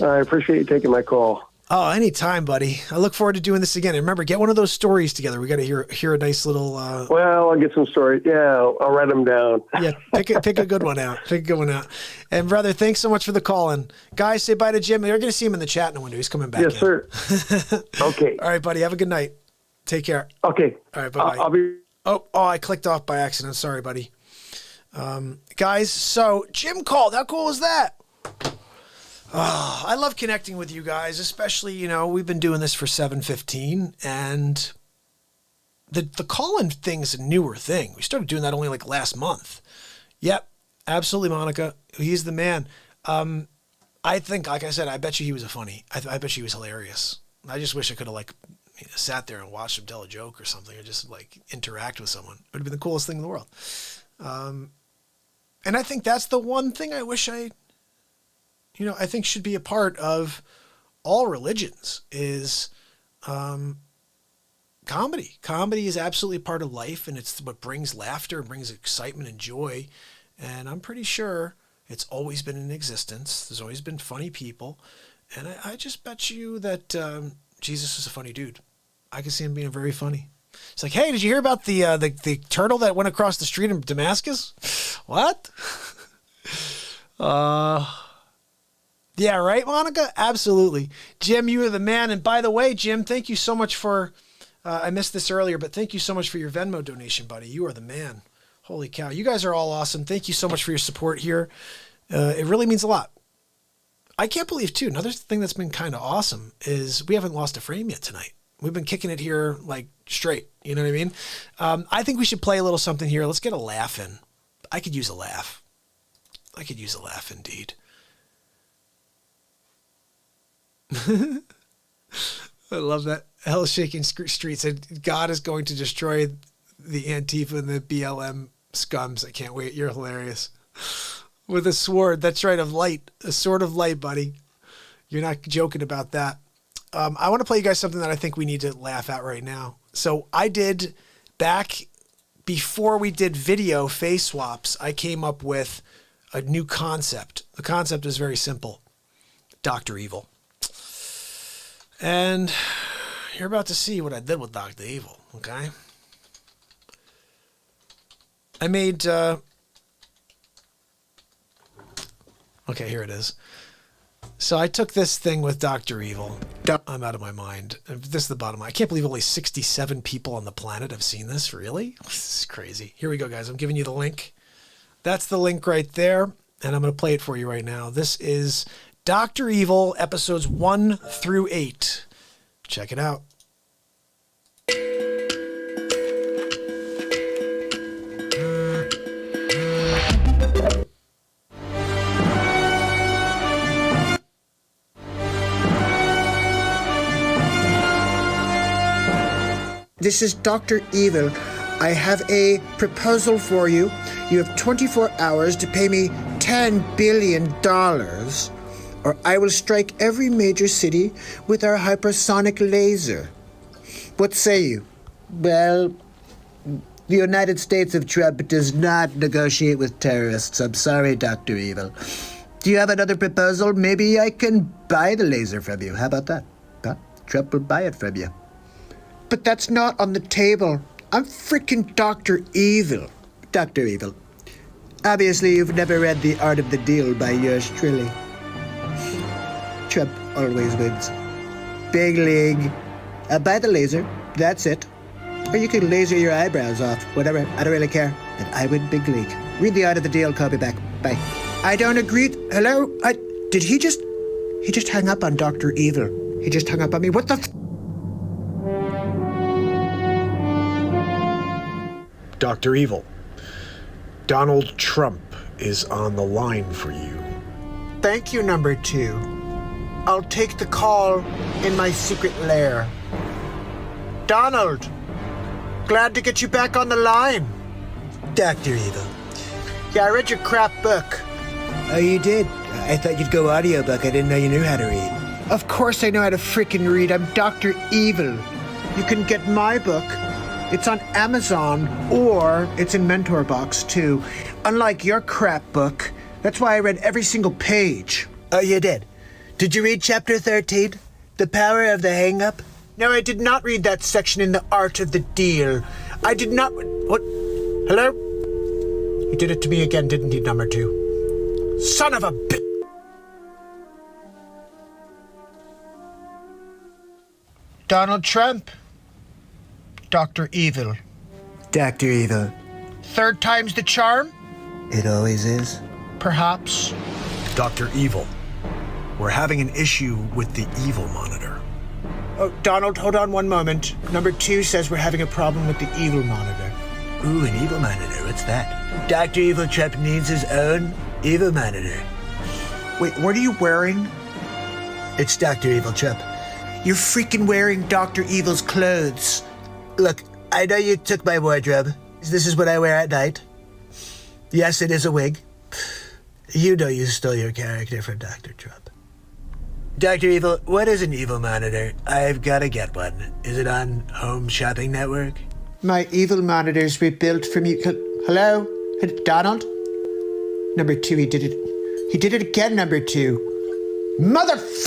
I appreciate you taking my call. Oh, anytime, buddy. I look forward to doing this again. And remember, get one of those stories together. We got to hear a nice little. Well, I'll get some stories. Yeah, I'll write them down. Yeah, pick a good one out. Pick a good one out. And brother, thanks so much for the call. And guys, say bye to Jim. You're going to see him in the chat in a window. He's coming back. Yes, sir. Okay. All right, buddy. Have a good night. Take care. Okay. All right. Bye. I'll be. Oh, I clicked off by accident. Sorry, buddy. Guys, so Jim called. How cool is that? Oh, I love connecting with you guys, especially, we've been doing this for 7:15, and the call-in thing's a newer thing. We started doing that only like last month. Yep, absolutely, Monica. He's the man. I think, like I said, I bet you he was I bet you he was hilarious. I just wish I could have sat there and watched him tell a joke or something, or just interact with someone. It would have been the coolest thing in the world. And I think that's the one thing I wish I think should be a part of all religions is comedy. Comedy is absolutely part of life, and it's what brings laughter and brings excitement and joy. And I'm pretty sure it's always been in existence. There's always been funny people. And I just bet you that Jesus is a funny dude. I can see him being very funny. It's like, hey, did you hear about the turtle that went across the street in Damascus? What? Yeah, right, Monica? Absolutely. Jim, you are the man. And by the way, Jim, thank you so much for, I missed this earlier, but thank you so much for your Venmo donation, buddy. You are the man. Holy cow. You guys are all awesome. Thank you so much for your support here. It really means a lot. I can't believe, too, another thing that's been kind of awesome is we haven't lost a frame yet tonight. We've been kicking it here straight. You know what I mean? I think we should play a little something here. Let's get a laugh in. I could use a laugh. I could use a laugh indeed. I love that. Hell shaking streets. And God is going to destroy the Antifa and the BLM scums. I can't wait. You're hilarious. With a sword. That's right. Of light. A sword of light, buddy. You're not joking about that. I want to play you guys something that I think we need to laugh at right now. So I did, back before we did video face swaps, I came up with a new concept. The concept is very simple. Dr. Evil. And you're about to see what I did with Dr. Evil, okay? I made, okay, here it is. So I took this thing with Dr. Evil. I'm out of my mind. This is the bottom line. I can't believe only 67 people on the planet have seen this. Really? This is crazy. Here we go, guys. I'm giving you the link. That's the link right there. And I'm going to play it for you right now. This is Dr. Evil, episodes 1 through 8. Check it out. This is Dr. Evil. I have a proposal for you. You have 24 hours to pay me $10 billion, or I will strike every major city with our hypersonic laser. What say you? Well, the United States of Trump does not negotiate with terrorists. I'm sorry, Dr. Evil. Do you have another proposal? Maybe I can buy the laser from you. How about that? Huh? Trump will buy it from you. But that's not on the table. I'm freaking Dr. Evil. Dr. Evil. Obviously, you've never read The Art of the Deal by yours truly. Trump always wins. Big league. I'll buy the laser. That's it. Or you can laser your eyebrows off. Whatever. I don't really care. And I win big league. Read The Art of the Deal. Call me back. Bye. I don't agree. Hello? Did he just hung up on Dr. Evil. He just hung up on me. What the Dr. Evil, Donald Trump is on the line for you. Thank you, number 2. I'll take the call in my secret lair. Donald, glad to get you back on the line. Dr. Evil. Yeah, I read your crap book. Oh, you did? I thought you'd go audiobook. I didn't know you knew how to read. Of course I know how to freaking read. I'm Dr. Evil. You can get my book. It's on Amazon, or it's in Mentor Box, too. Unlike your crap book, that's why I read every single page. Oh, you did? Did you read chapter 13? The power of the hang-up? No, I did not read that section in The Art of the Deal. I did not... What? Hello? He did it to me again, didn't he, number 2? Son of a bitch! Donald Trump. Dr. Evil. Dr. Evil. Third time's the charm? It always is. Perhaps. Dr. Evil, we're having an issue with the Evil monitor. Oh, Donald, hold on one moment. Number 2 says we're having a problem with the Evil monitor. Ooh, an evil monitor. What's that? Dr. Evil Trump needs his own evil monitor. Wait, what are you wearing? It's Dr. Evil Trump. You're freaking wearing Dr. Evil's clothes. Look, I know you took my wardrobe. This is what I wear at night. Yes, it is a wig. You know you stole your character from Dr. Trump. Dr. Evil, what is an evil monitor? I've got to get one. Is it on Home Shopping Network? My evil monitors were built from you. Hello? Donald? Number 2, he did it. He did it again, number 2. Motherfucker!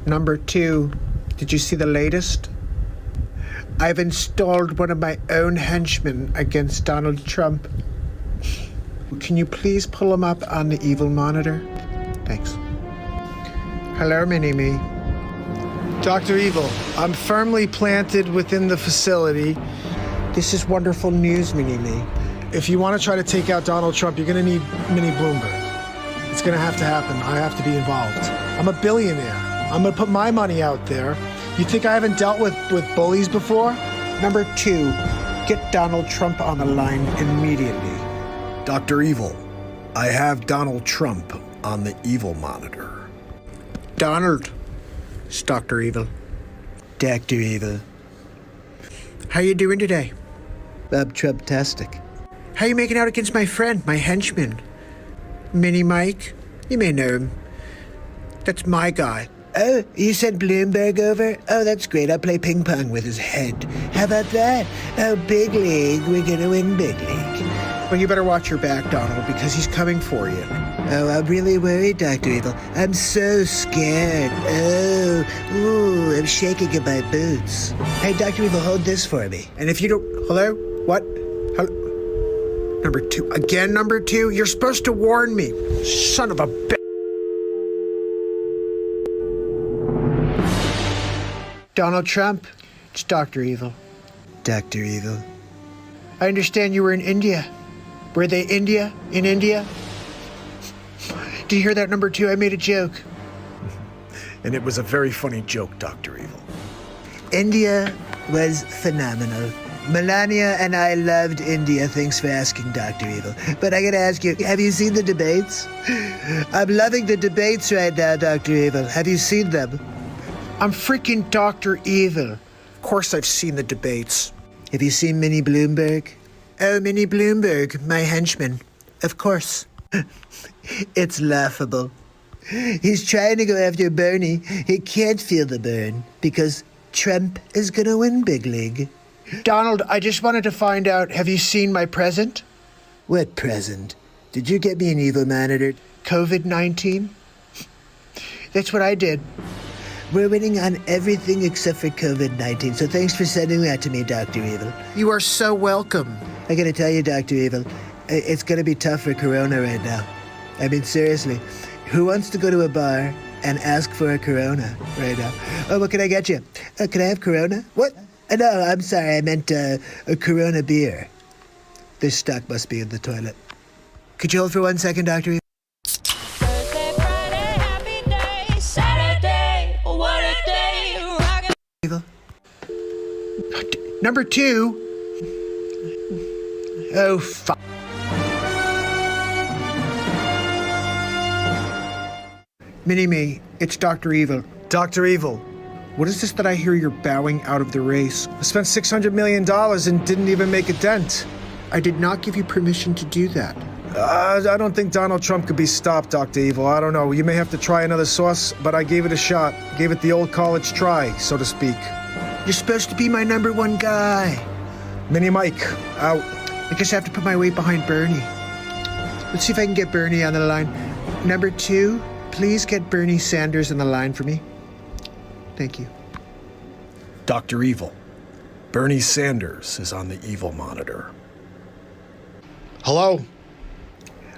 Number 2, did you see the latest? I've installed one of my own henchmen against Donald Trump. Can you please pull him up on the evil monitor? Thanks. Hello, Mini-Me. Dr. Evil, I'm firmly planted within the facility. This is wonderful news, Mini-Me. If you want to try to take out Donald Trump, you're going to need Mini Bloomberg. It's going to happen. I have to be involved. I'm a billionaire. I'm going to put my money out there. You think I haven't dealt with bullies before? Number 2, get Donald Trump on the line immediately. Dr. Evil, I have Donald Trump on the Evil monitor. Donald, it's Dr. Evil. Dr. Evil. How you doing today? I'm Trump-tastic. How you making out against my friend, my henchman? Mini Mike? You may know him. That's my guy. Oh, you sent Bloomberg over? Oh, that's great. I'll play ping pong with his head. How about that? Oh, big league. We're gonna win big league. Well, you better watch your back, Donald, because he's coming for you. Oh, I'm really worried, Dr. Evil. I'm so scared. Oh, ooh, I'm shaking in my boots. Hey, Dr. Evil, hold this for me. And if you don't... Hello? What? Hello? Number 2. Again, number 2? You're supposed to warn me. Son of a bitch. Donald Trump, it's Dr. Evil. Dr. Evil. I understand you were in India. Were they India? In India? Did you hear that, number 2? I made a joke. And it was a very funny joke, Dr. Evil. India was phenomenal. Melania and I loved India. Thanks for asking, Dr. Evil. But I gotta ask you, have you seen the debates? I'm loving the debates right now, Dr. Evil. Have you seen them? I'm freaking Dr. Evil. Of course I've seen the debates. Have you seen Mini Bloomberg? Oh, Mini Bloomberg, my henchman. Of course. It's laughable. He's trying to go after Bernie. He can't feel the burn because Trump is gonna win big league. Donald, I just wanted to find out, have you seen my present? What present? Did you get me an evil monitor? COVID-19? That's what I did. We're winning on everything except for COVID-19, so thanks for sending that to me, Dr. Evil. You are so welcome. I gotta tell you, Dr. Evil, it's gonna be tough for Corona right now. I mean, seriously, who wants to go to a bar and ask for a Corona right now? Oh, what can I get you? Can I have Corona? What? No, I'm sorry, I meant a Corona beer. This stock must be in the toilet. Could you hold for 1 second, Dr. Evil? Thursday, Friday, happy day. Saturday, what a day. Rockin' Evil? Number 2. Oh, fuck. Mini-me, it's Dr. Evil. Dr. Evil, What is this that I hear you're bowing out of the race? I spent $600 million and didn't even make a dent. I did not give you permission to do that. I don't think Donald Trump could be stopped, Dr. Evil. I don't know. You may have to try another sauce, but I gave it a shot. Gave it the old college try, so to speak. You're supposed to be my number one guy. Mini Mike, out. I guess I have to put my weight behind Bernie. Let's see if I can get Bernie on the line. Number 2, please get Bernie Sanders on the line for me. Thank you. Dr. Evil. Bernie Sanders is on the evil monitor. Hello?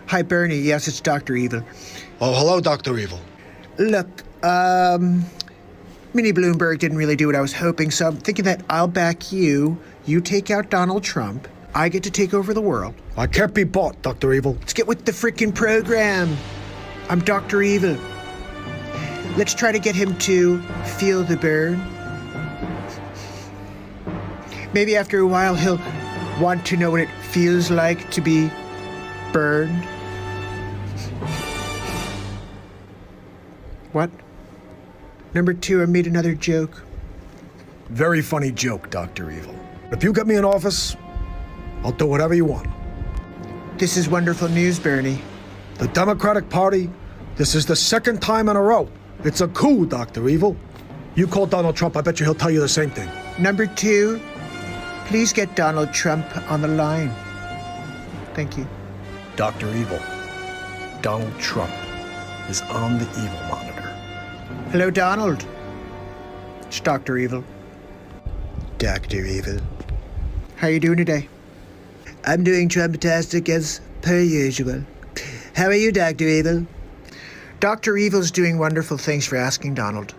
Hi, Bernie. Yes, it's Dr. Evil. Oh, hello, Dr. Evil. Look, Mini Bloomberg didn't really do what I was hoping, so I'm thinking that I'll back you. You take out Donald Trump. I get to take over the world. I can't be bought, Dr. Evil. Let's get with the freaking program. I'm Dr. Evil. Let's try to get him to feel the burn. Maybe after a while he'll want to know what it feels like to be burned. What? Number 2, I made another joke. Very funny joke, Dr. Evil. If you get me in office, I'll do whatever you want. This is wonderful news, Bernie. The Democratic Party, this is the second time in a row. It's a coup, Dr. Evil. You call Donald Trump, I bet you he'll tell you the same thing. Number 2, please get Donald Trump on the line. Thank you. Dr. Evil, Donald Trump is on the evil monitor. Hello, Donald. It's Dr. Evil. Dr. Evil. How you doing today? I'm doing Trump-tastic as per usual. How are you, Dr. Evil? Dr. Evil's doing wonderful. Thanks for asking, Donald.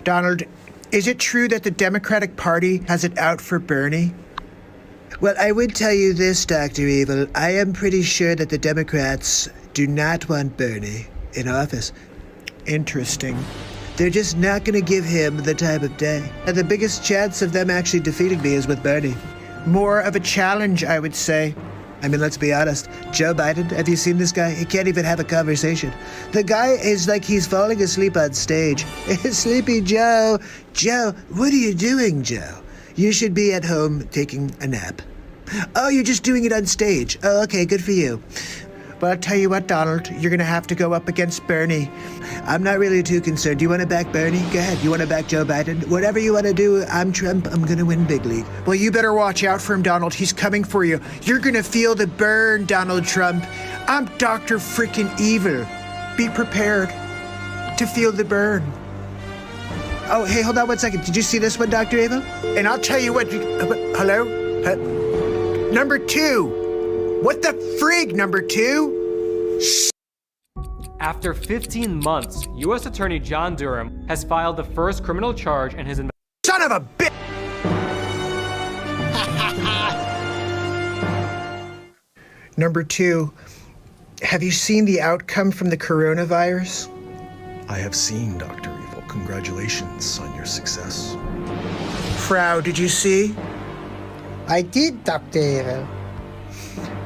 Donald, is it true that the Democratic Party has it out for Bernie? Well, I would tell you this, Dr. Evil. I am pretty sure that the Democrats do not want Bernie in office. Interesting. They're just not going to give him the time of day. And the biggest chance of them actually defeating me is with Bernie. More of a challenge, I would say. I mean, let's be honest. Joe Biden, have you seen this guy? He can't even have a conversation. The guy is like he's falling asleep on stage. Sleepy Joe. Joe, what are you doing, Joe? You should be at home taking a nap. Oh, you're just doing it on stage. Oh, okay, good for you. But I'll tell you what, Donald, you're going to have to go up against Bernie. I'm not really too concerned. Do you want to back Bernie? Go ahead. You want to back Joe Biden? Whatever you want to do, I'm Trump. I'm going to win big league. Well, you better watch out for him, Donald. He's coming for you. You're going to feel the burn, Donald Trump. I'm Dr. Freaking Evil. Be prepared to feel the burn. Oh, hey, hold on one second. Did you see this one, Dr. Evil? And I'll tell you what. Hello? Number 2. What the frig, number 2? After 15 months, U.S. Attorney John Durham has filed the first criminal charge in his Son of a bitch! Number 2, have you seen the outcome from the coronavirus? I have seen, Dr. Evil. Congratulations on your success. Frau, did you see? I did, Dr. Evil.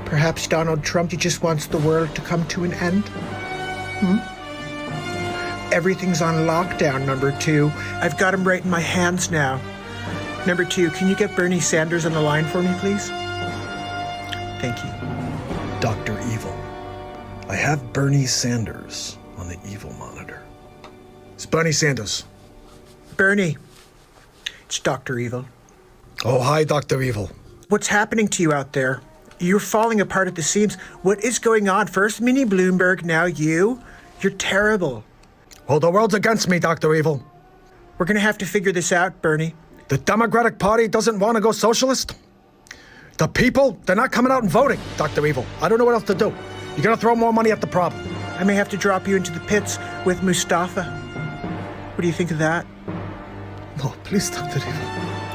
Perhaps Donald Trump, he just wants the world to come to an end? Everything's on lockdown, number 2. I've got him right in my hands now. Number 2, can you get Bernie Sanders on the line for me, please? Thank you. Dr. Evil, I have Bernie Sanders on the evil monitor. It's Bernie Sanders. Bernie, it's Dr. Evil. Oh, hi, Dr. Evil. What's happening to you out there? You're falling apart at the seams. What is going on? First Mini Bloomberg, now you? You're terrible. Well, the world's against me, Dr. Evil. We're going to have to figure this out, Bernie. The Democratic Party doesn't want to go socialist. The people, they're not coming out and voting, Dr. Evil. I don't know what else to do. You gotta throw more money at the problem. I may have to drop you into the pits with Mustafa. What do you think of that? No, please, Dr. Evil.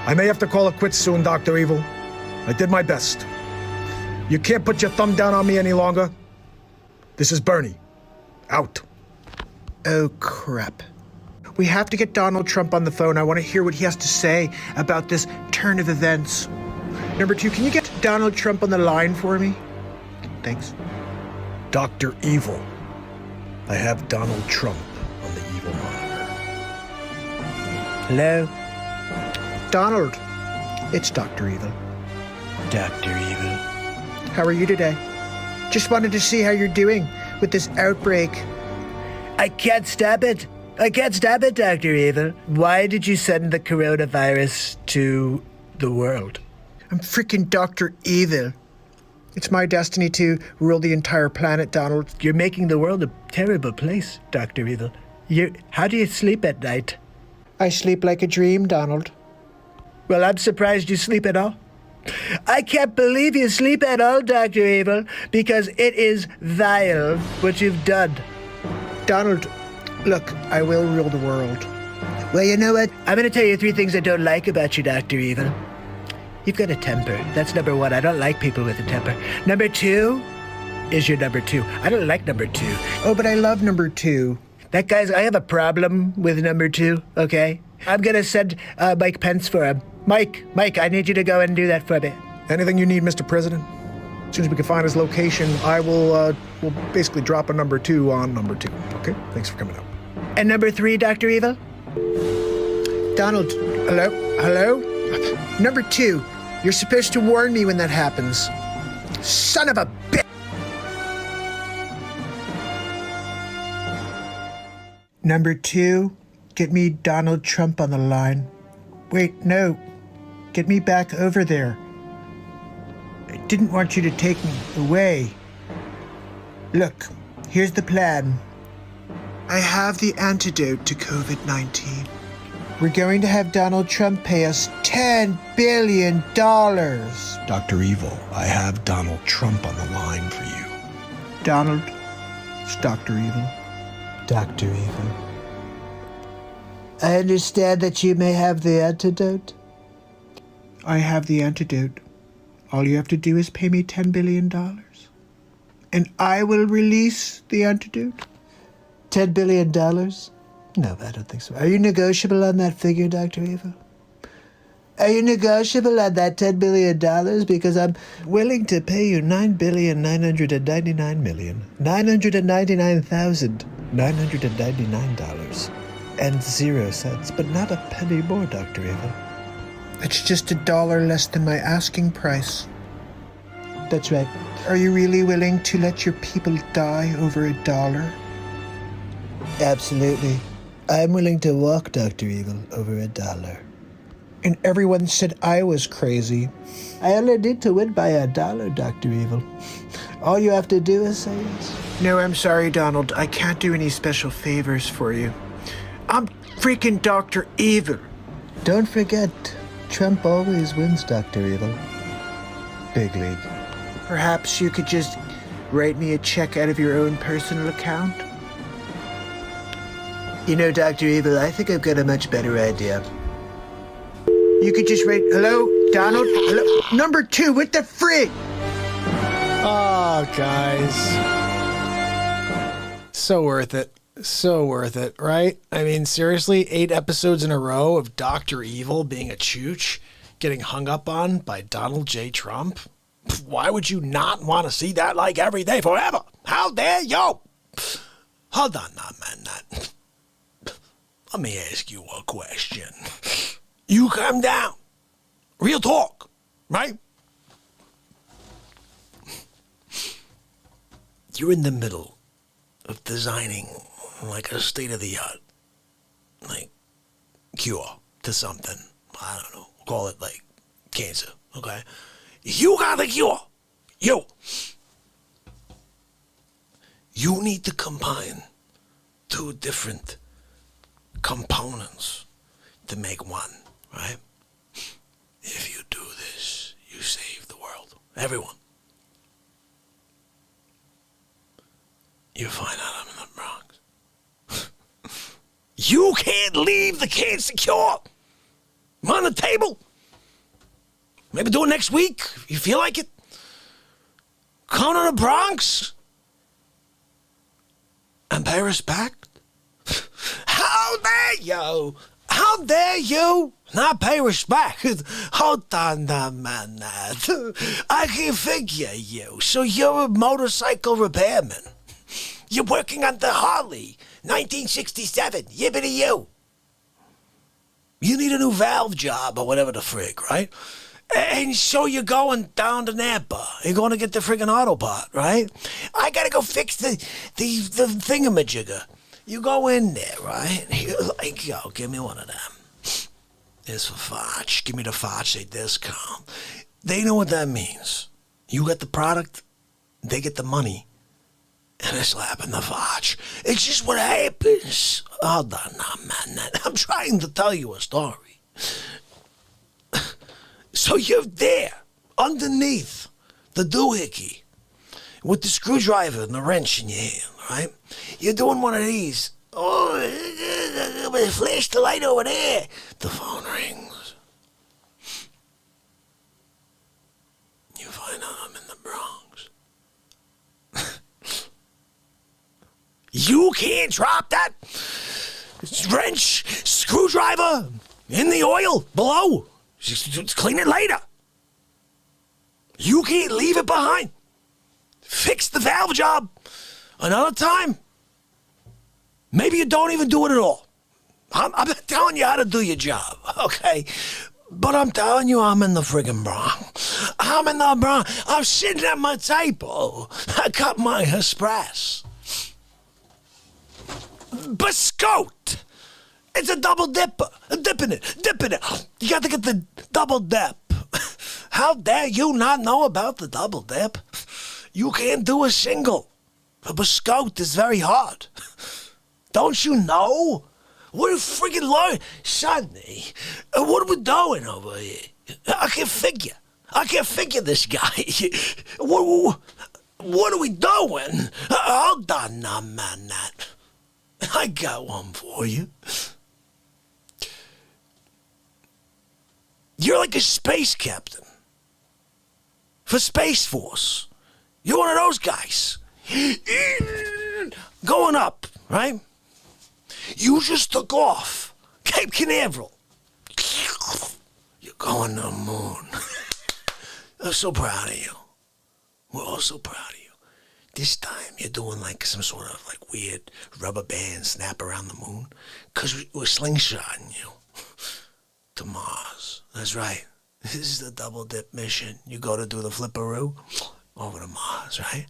I may have to call it quits soon, Dr. Evil. I did my best. You can't put your thumb down on me any longer. This is Bernie. Out. Oh, crap. We have to get Donald Trump on the phone. I want to hear what he has to say about this turn of events. Number 2, can you get Donald Trump on the line for me? Thanks. Dr. Evil. I have Donald Trump on the evil monitor. Hello? Donald, it's Dr. Evil. Dr. Evil. How are you today? Just wanted to see how you're doing with this outbreak. I can't stop it. I can't stop it, Dr. Evil. Why did you send the coronavirus to the world? I'm freaking Dr. Evil. It's my destiny to rule the entire planet, Donald. You're making the world a terrible place, Dr. Evil. How do you sleep at night? I sleep like a dream, Donald. Well, I'm surprised you sleep at all. I can't believe you sleep at all, Dr. Evil, because it is vile what you've done. Donald, look, I will rule the world. Well, you know what? I'm going to tell you 3 things I don't like about you, Dr. Evil. You've got a temper. That's number 1. I don't like people with a temper. Number 2 is your number 2. I don't like number 2. Oh, but I love number 2. That guy's, I have a problem with number 2, okay? I'm going to send Mike Pence for him. Mike, I need you to go and do that for me. Anything you need, Mr. President? As soon as we can find his location, I will basically drop a number 2 on number 2. Okay? Thanks for coming up. And number 3, Dr. Evil? Donald, hello? Number 2, you're supposed to warn me when that happens. Son of a bitch! Number 2, get me Donald Trump on the line. Wait, no. Get me back over there. I didn't want you to take me away. Look, here's the plan. I have the antidote to COVID-19. We're going to have Donald Trump pay us $10 billion. Dr. Evil, I have Donald Trump on the line for you. Donald, it's Dr. Evil. Dr. Evil. I understand that you may have the antidote. I have the antidote. All you have to do is pay me $10 billion. And I will release the antidote. $10 billion? No, I don't think so. Are you negotiable on that figure, Dr. Evil? Are you negotiable on that $10 billion? Because I'm willing to pay you $9,999,999.00, but not a penny more, Dr. Evil. It's just $1 less than my asking price. That's right. Are you really willing to let your people die over $1? Absolutely. I'm willing to walk, Dr. Evil, over $1. And everyone said I was crazy. I only need to win by $1, Dr. Evil. All you have to do is say yes. No, I'm sorry, Donald. I can't do any special favors for you. I'm freaking Dr. Evil. Don't forget, Trump always wins, Dr. Evil. Big league. Perhaps you could just write me a check out of your own personal account? You know, Dr. Evil, I think I've got a much better idea. You could just write, hello, Donald? Hello? Number 2, what the frick? Oh, guys. So worth it. So worth it, right? I mean, seriously, 8 episodes in a row of Dr. Evil being a chooch, getting hung up on by Donald J. Trump. Why would you not want to see that like every day forever? How dare you? Hold on now, man. Let me ask you a question. You calm down. Real talk, right? You're in the middle of designing like a state-of-the-art, like, cure to something. I don't know. Call it like cancer, okay? You got the cure. You need to combine 2 different components to make one, right? If you do this, you save the world. Everyone. You find out I'm in the Bronx. You can't leave the cancer cure. I'm on the table. Maybe do it next week if you feel like it. Come to the Bronx. And pay respect. How dare you? How dare you not pay respect? Hold on, man. I can figure you. So you're a motorcycle repairman. You're working on the Harley 1967, yippity you. You need a new valve job or whatever the frig, right? And so you're going down to Napa. You're going to get the friggin' auto part, right? I gotta go fix the thingamajigger. You go in there, right? You're like, yo, give me one of them. It's for Fotch. Give me the Fotch, they discount. They know what that means. You get the product, they get the money, and they're slapping the Fotch. It's just what happens. Hold on now, man. I'm trying to tell you a story. So you're there, underneath the doohickey, with the screwdriver and the wrench in your hand, right? You're doing one of these. Oh, flash the light over there. The phone rings. You find out I'm in the Bronx. You can't drop that wrench, screwdriver in the oil below. Just clean it later. You can't leave it behind. Fix the valve job another time. Maybe you don't even do it at all. I'm not telling you how to do your job, okay? But I'm telling you, I'm in the friggin' Bronx. I'm in the Bronx. I'm sitting at my table. I got my Express. Biscotte. It's a double dipper. Dipping it. You got to get the double dip. How dare you not know about the double dip? You can't do a single. A biscotte is very hard. Don't you know? What a freaking learn, Sonny. What are we doing over here? I can't figure this guy. What are we doing? Hold on now, man. I got one for you. You're like a space captain for Space Force. You're one of those guys. Going up, right? You just took off. Cape Canaveral. You're going to the moon. I'm so proud of you. We're all so proud of you. This time you're doing like some sort of like weird rubber band snap around the moon. Because we're slingshotting you to Mars. That's right. This is the double dip mission. You go to do the flipperoo over to Mars, right?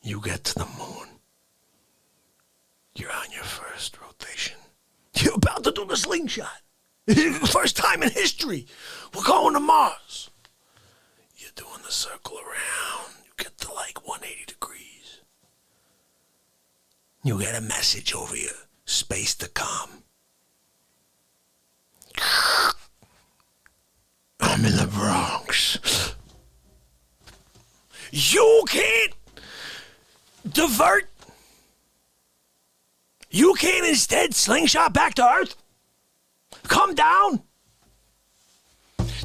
You get to the moon. You're on your first rotation. You're about to do the slingshot. First time in history. We're going to Mars. You're doing the circle around. You get to like 180 degrees. You get a message over your space to come. I'm in the Bronx. You can't divert. You can't instead slingshot back to Earth? Come down?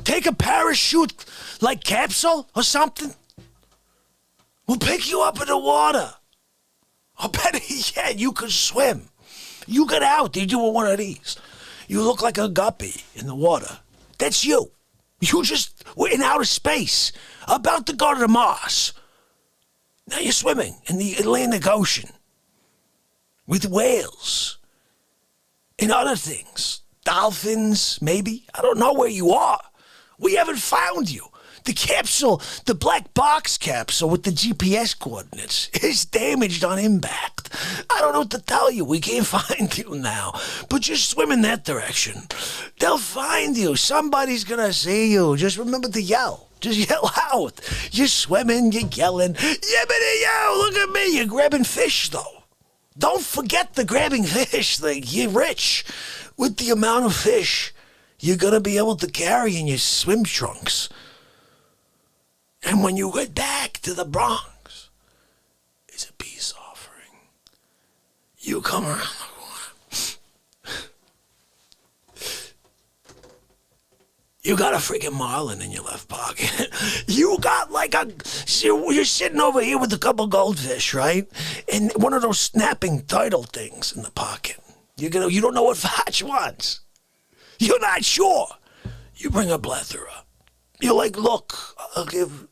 Take a parachute like capsule or something? We'll pick you up in the water. Or better yet, you could swim. You get out, you do one of these. You look like a guppy in the water. That's you. You just were in outer space, about to go to Mars. Now you're swimming in the Atlantic Ocean with whales and other things. Dolphins, maybe. I don't know where you are. We haven't found you. The capsule, the black box capsule with the GPS coordinates is damaged on impact. I don't know what to tell you. We can't find you now. But just swim in that direction. They'll find you. Somebody's gonna see you. Just remember to yell. Just yell out. You're swimming, you're yelling. Yippity yo, look at me. You're grabbing fish, though. Don't forget the grabbing fish thing. You're rich. With the amount of fish you're gonna be able to carry in your swim trunks. And when you get back to the Bronx, it's a peace offering. You come around the corner. You got a freaking marlin in your left pocket. You got like you're sitting over here with a couple goldfish, right? And one of those snapping turtle things in the pocket. You don't know what Fotch wants. You're not sure. You bring a plethora. You're like, look, I'll give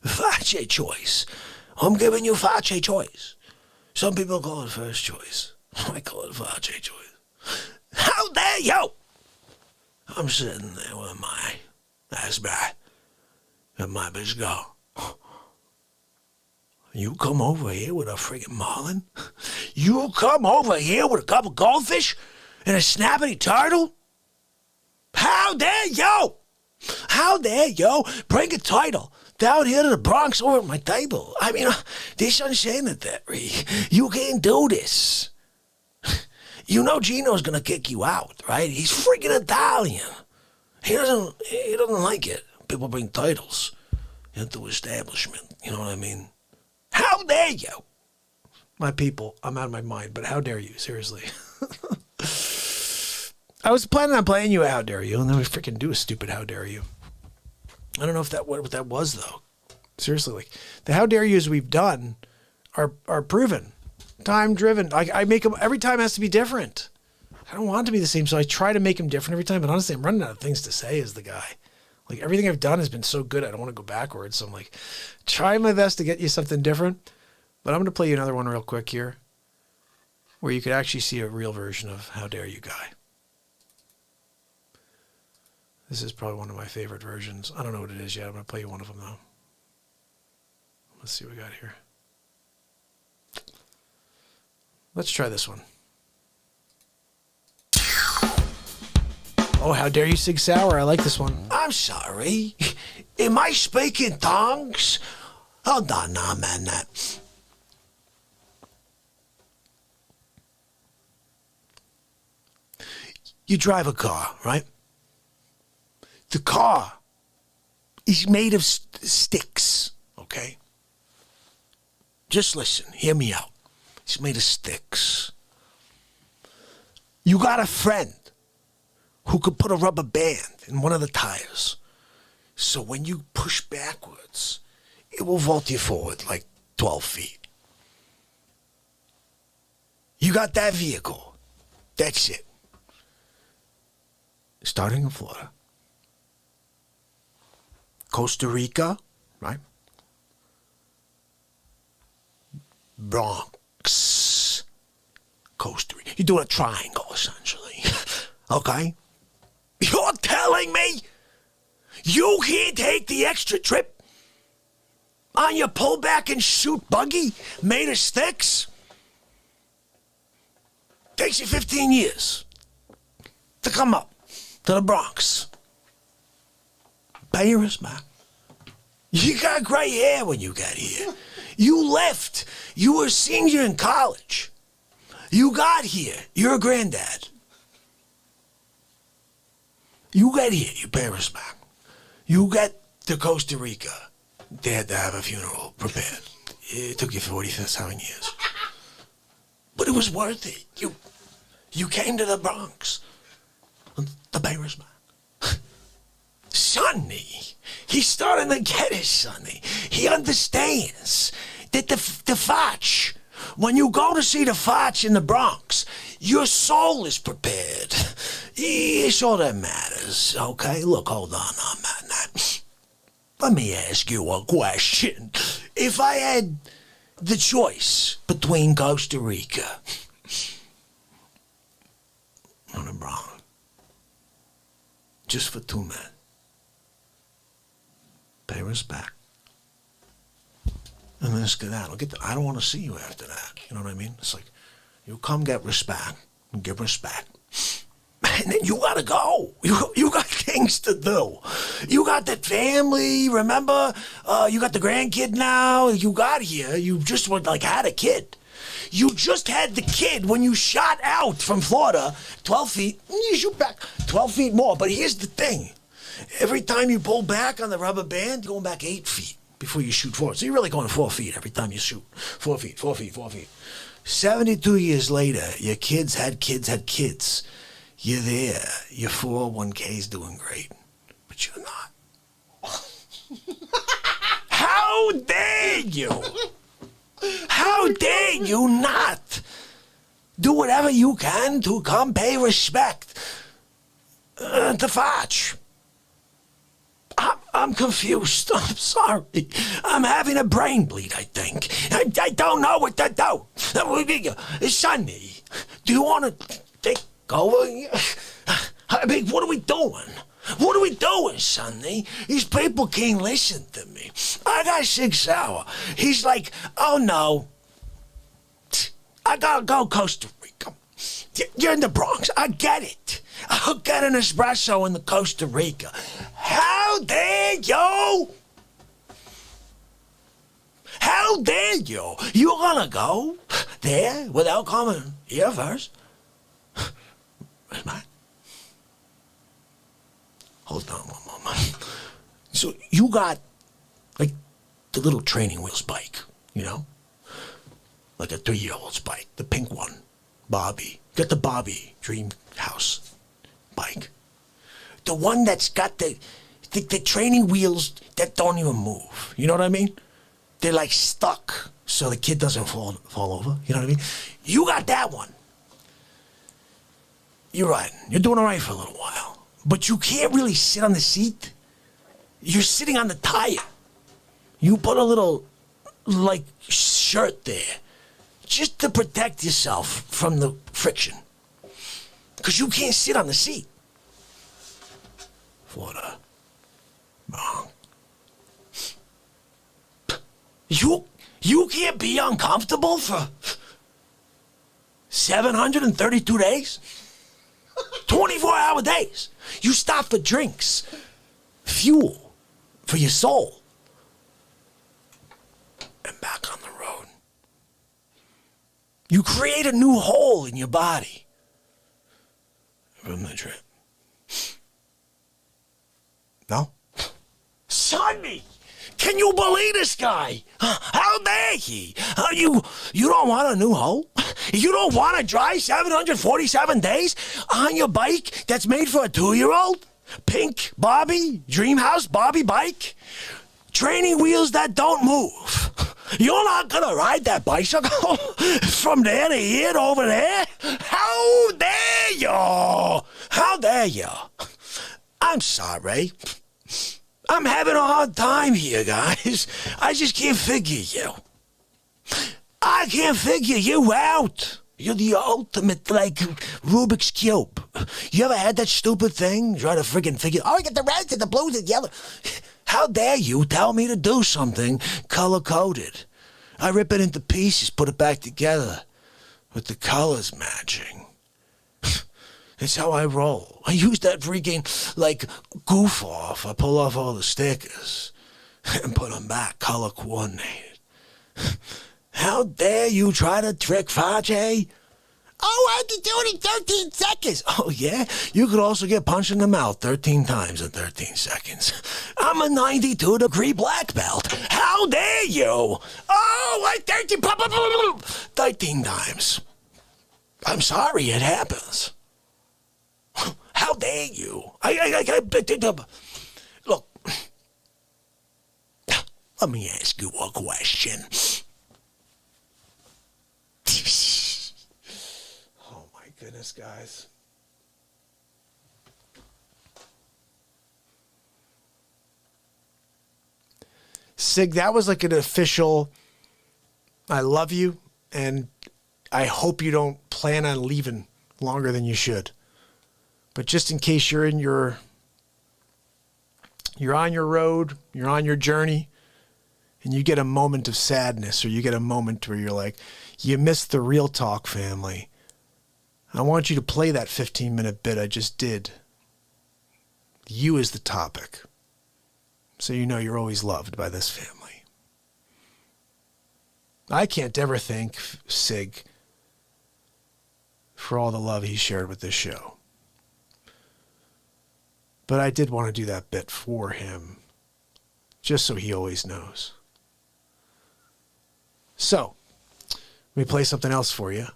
Fotch a choice. I'm giving you Fotch a choice. Some people call it first choice. I call it Vache choice. How dare you? I'm sitting there with my ass back and my bitch go. You come over here with a friggin' marlin? You come over here with a couple goldfish and a snappity turtle? How dare you? How dare you bring a title down here to the Bronx over at my table? I mean, this insanity. You can't do this. You know Gino's gonna kick you out, right? He's freaking Italian. He doesn't like it. People bring titles into establishment. You know what I mean? How dare you? My people, I'm out of my mind, but how dare you? Seriously. I was planning on playing you a How Dare You, and then we freaking do a stupid How Dare You. I don't know if what that was, though. Seriously, like, the How Dare Yous we've done are proven. Time-driven. I make them, every time has to be different. I don't want it to be the same, so I try to make them different every time, but honestly, I'm running out of things to say as the guy. Like, everything I've done has been so good, I don't want to go backwards, so I'm like, trying my best to get you something different, but I'm going to play you another one real quick here, where you could actually see a real version of How Dare You Guy. This is probably one of my favorite versions. I don't know what it is yet. I'm going to play you one of them, though. Let's see what we got here. Let's try this one. Oh, How Dare You, Sig Sauer. I like this one. I'm sorry. Am I speaking tongues? Hold on now, man. You drive a car, right? The car is made of sticks, okay? Just listen, hear me out. It's made of sticks. You got a friend who could put a rubber band in one of the tires. So when you push backwards, it will vault you forward like 12 feet. You got that vehicle. That's it. Starting in Florida. Costa Rica, right? Bronx, Costa Rica. You're doing a triangle, essentially. Okay? You're telling me you can't take the extra trip on your pullback and shoot buggy made of sticks? Takes you 15 years to come up to the Bronx. Pay your respect. You got gray hair when you got here. You left. You were a senior in college. You got here. You're a granddad. You got here. You pay respect. You got to Costa Rica. They had to have a funeral prepared. It took you 47 years. But it was worth it. You came to the Bronx to pay respect. Sonny, he's starting to get it, Sonny. He understands that the Fotch, when you go to see the Fotch in the Bronx, your soul is prepared. It's all that matters, okay? Look, hold on, man. Let me ask you a question. If I had the choice between Costa Rica and the Bronx, just for 2 men, pay respect. And then skedaddle. I don't want to see you after that. You know what I mean? It's like, you come get respect and give respect. And then you gotta go. You got things to do. You got that family, remember? You got the grandkid now. You got here. You just had a kid. You just had the kid when you shot out from Florida 12 feet. You shoot back 12 feet more. But here's the thing. Every time you pull back on the rubber band, you're going back 8 feet before you shoot forward. So you're really going 4 feet every time you shoot. 4 feet, 4 feet, 4 feet. 72 years later, your kids had kids. You're there. Your 401k's doing great. But you're not. How dare you? How dare you not do whatever you can to come pay respect to Fotch? I'm confused. I'm sorry. I'm having a brain bleed, I think. I don't know what to do. Sonny, do you want to take over? I mean, what are we doing? What are we doing, Sonny? These people can't listen to me. I got 6 hours. He's like, oh no. I gotta go Costa Rica. You're in the Bronx. I get it. I'll get an espresso in the Costa Rica. How dare you? How dare you? You're gonna go there without coming here first? Where's Matt? Hold on one moment. So you got, like, the little training wheels bike, you know? Like a 3-year-old's bike, the pink one, Bobby. Got the Bobby Dream House bike. The one that's got the training wheels that don't even move. You know what I mean? They're like stuck so the kid doesn't fall over. You know what I mean? You got that one. You're right. You're doing all right for a little while. But you can't really sit on the seat. You're sitting on the tire. You put a little, like, shirt there just to protect yourself from the friction. Because you can't sit on the seat. For the wrong. You can't be uncomfortable for 732 days? 24-hour days. You stop for drinks, fuel for your soul, and back on the road. You create a new hole in your body from the trip. No? Sonny! Can you believe this guy? How dare he? You don't want a new hole? You don't want to drive 747 days on your bike that's made for a 2-year-old? Pink Bobby, Dream House Bobby bike? Training wheels that don't move. You're not going to ride that bicycle from there to here to over there? How dare you? How dare you? I'm sorry. I'm having a hard time here, guys. I just can't figure you. I can't figure you out. You're the ultimate, like, Rubik's Cube. You ever had that stupid thing? Try to friggin' figure, oh, I got the reds and the blues and yellow. How dare you tell me to do something color-coded? I rip it into pieces, put it back together with the colors matching. It's how I roll. I use that freaking, like, goof off. I pull off all the stickers and put them back color coordinated. How dare you try to trick Fajay? Oh, I can do it in 13 seconds. Oh, yeah? You could also get punched in the mouth 13 times in 13 seconds. I'm a 92-degree black belt. How dare you? Oh, I 13 times. I'm sorry, it happens. How dare you? Look, let me ask you a question. Oh my goodness, guys. Sig, that was like an official, I love you, and I hope you don't plan on leaving longer than you should. But just in case you're on your road, you're on your journey, and you get a moment of sadness, or you get a moment where you're like, you missed the Real Talk family. I want you to play that 15-minute bit I just did. You is the topic. So you know you're always loved by this family. I can't ever thank Sig for all the love he shared with this show. But I did want to do that bit for him, just so he always knows. So, let me play something else for you.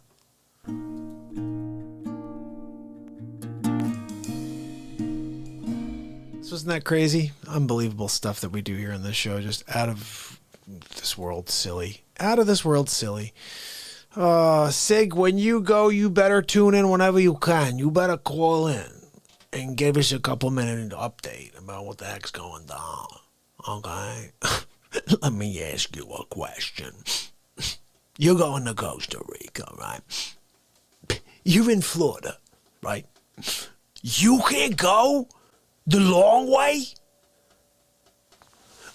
So isn't that crazy? Unbelievable stuff that we do here on this show. Just out of this world silly. Out of this world silly. Sig, when you go, you better tune in whenever you can. You better call in. and give us a couple minute update about what the heck's going down. Okay? Let me ask you a question. You're going to Costa Rica, right? You're in Florida, right? You can't go the long way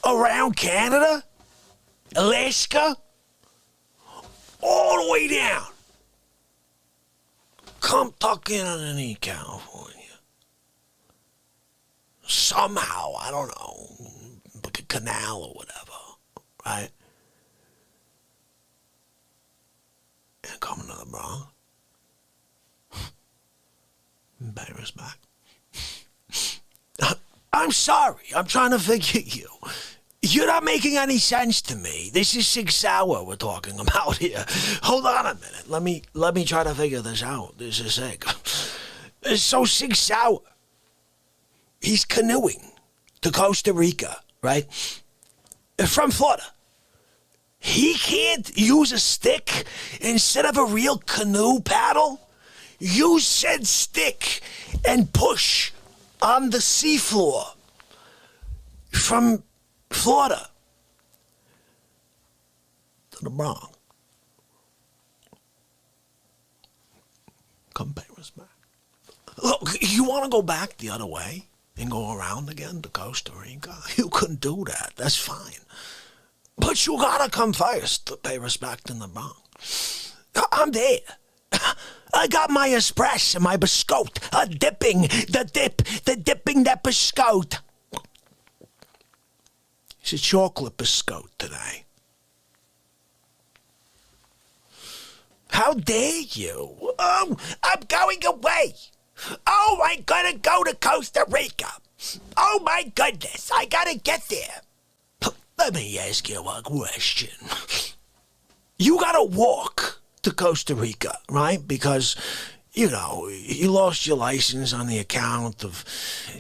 around Canada, Alaska, all the way down. Come tuck in underneath California. Somehow, I don't know, like a canal or whatever, right? And come to the Bronx. Pay respect. I'm sorry. I'm trying to figure you. You're not making any sense to me. This is 6 Hour we're talking about here. Hold on a minute. Let me try to figure this out. This is sick. So 6 Hour, he's canoeing to Costa Rica, right? From Florida. He can't use a stick instead of a real canoe paddle? Use said stick and push on the seafloor from Florida to the Bronx. Come pay respect. Look, you want to go back the other way and go around again to Costa Rica? You couldn't do that. That's fine. But you gotta come first to pay respect in the Bronx. I'm there. I got my espresso and my biscotte, dipping that biscotte. It's a chocolate biscotte today. How dare you? Oh, I'm going away. Oh, I'm gonna go to Costa Rica. Oh my goodness, I gotta get there. Let me ask you a question. You gotta walk to Costa Rica, right? Because, you know, you lost your license on the account of,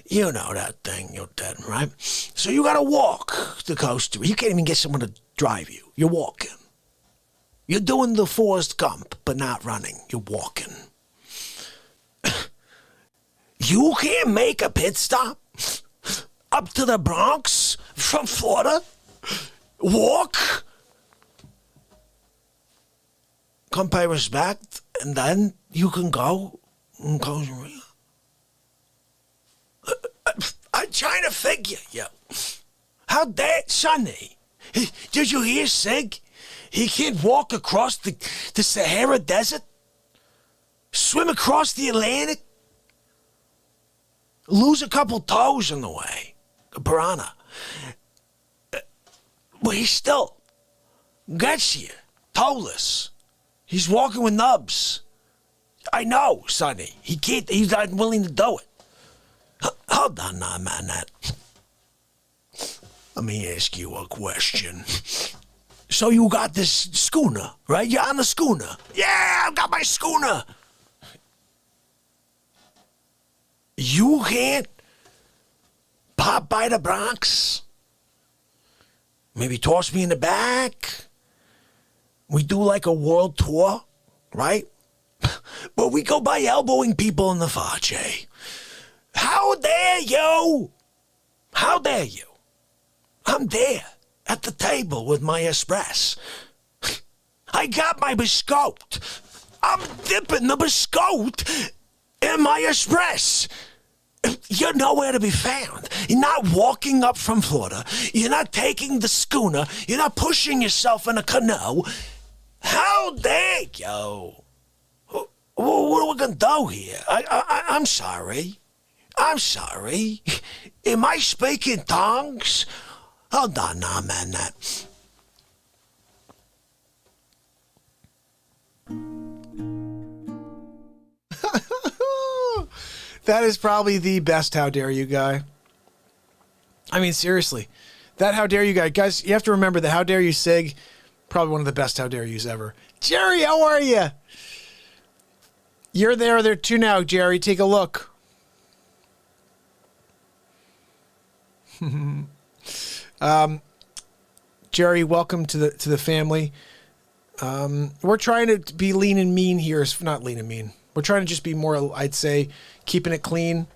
you know, that thing you did, right? So you gotta walk to Costa Rica. You can't even get someone to drive you. You're walking. You're doing the Forrest Gump, but not running. You're walking. You can't make a pit stop up to the Bronx from Florida? Walk? Come pay respect, and then you can go and Costa Rica. I'm trying to figure you. How dare, Sonny? Did you hear Sig? He can't walk across the Sahara Desert, swim across the Atlantic, lose a couple toes on the way, a piranha. But he still gets you, toeless. He's walking with nubs. I know, Sonny. He's not willing to do it. Hold on now, man. Let me ask you a question. So you got this schooner, right? You're on the schooner. Yeah, I've got my schooner. You can't pop by the Bronx? Maybe toss me in the back? We do like a world tour, right? But we go by elbowing people in the Face. How dare you? How dare you? I'm there at the table with my espresso. I got my biscotte. I'm dipping the biscotte in my espresso. You're nowhere to be found. You're not walking up from Florida. You're not taking the schooner. You're not pushing yourself in a canoe. How dare you? What are we going to do here? I'm sorry. I'm sorry. Am I speaking tongues? Hold on now, man. That is probably the best How Dare You guy. I mean, seriously. That How Dare You guy. Guys, you have to remember the How Dare You Sig, probably one of the best How Dare Yous ever. Jerry, how are you? You're there too now, Jerry. Take a look. Jerry, welcome to the family. We're trying to be lean and mean here. Not lean and mean. We're trying to just be more, I'd say, keeping it clean.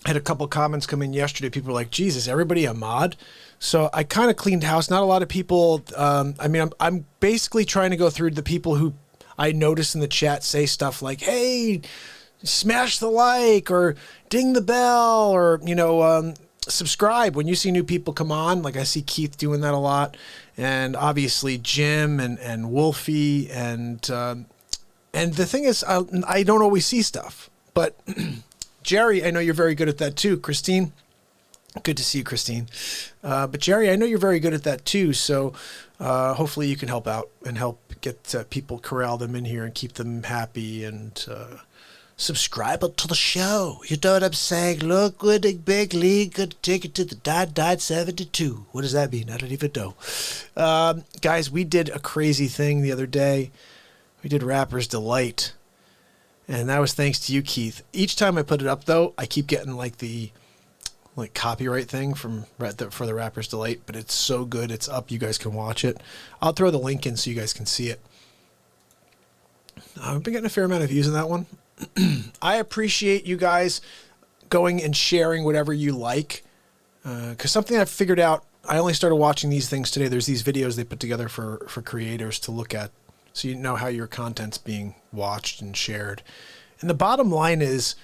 I had a couple comments come in yesterday. People were like, Jesus, everybody a mod? So I kind of cleaned house. Not a lot of people. I mean, I'm basically trying to go through the people who I notice in the chat say stuff like, hey, smash the like or ding the bell or, subscribe when you see new people come on. Like I see Keith doing that a lot. And obviously Jim and Wolfie. And the thing is, I don't always see stuff. But Jerry, I know you're very good at that too. Christine, good to see you, Christine. But Jerry, I know you're very good at that too. So hopefully you can help out and help get people, corral them in here and keep them happy and subscribe to the show. You know what I'm saying? Look, winning big league, good ticket to the 972. What does that mean? I don't even know. Guys, we did a crazy thing the other day. We did Rapper's Delight. And that was thanks to you, Keith. Each time I put it up, though, I keep getting the copyright thing for the Rapper's Delight, but it's so good. It's up. You guys can watch it. I'll throw the link in so you guys can see it. I've been getting a fair amount of views on that one. I appreciate you guys going and sharing whatever you like, because something I've figured out, I only started watching these things today. There's these videos they put together for creators to look at, so you know how your content's being watched and shared. And the bottom line is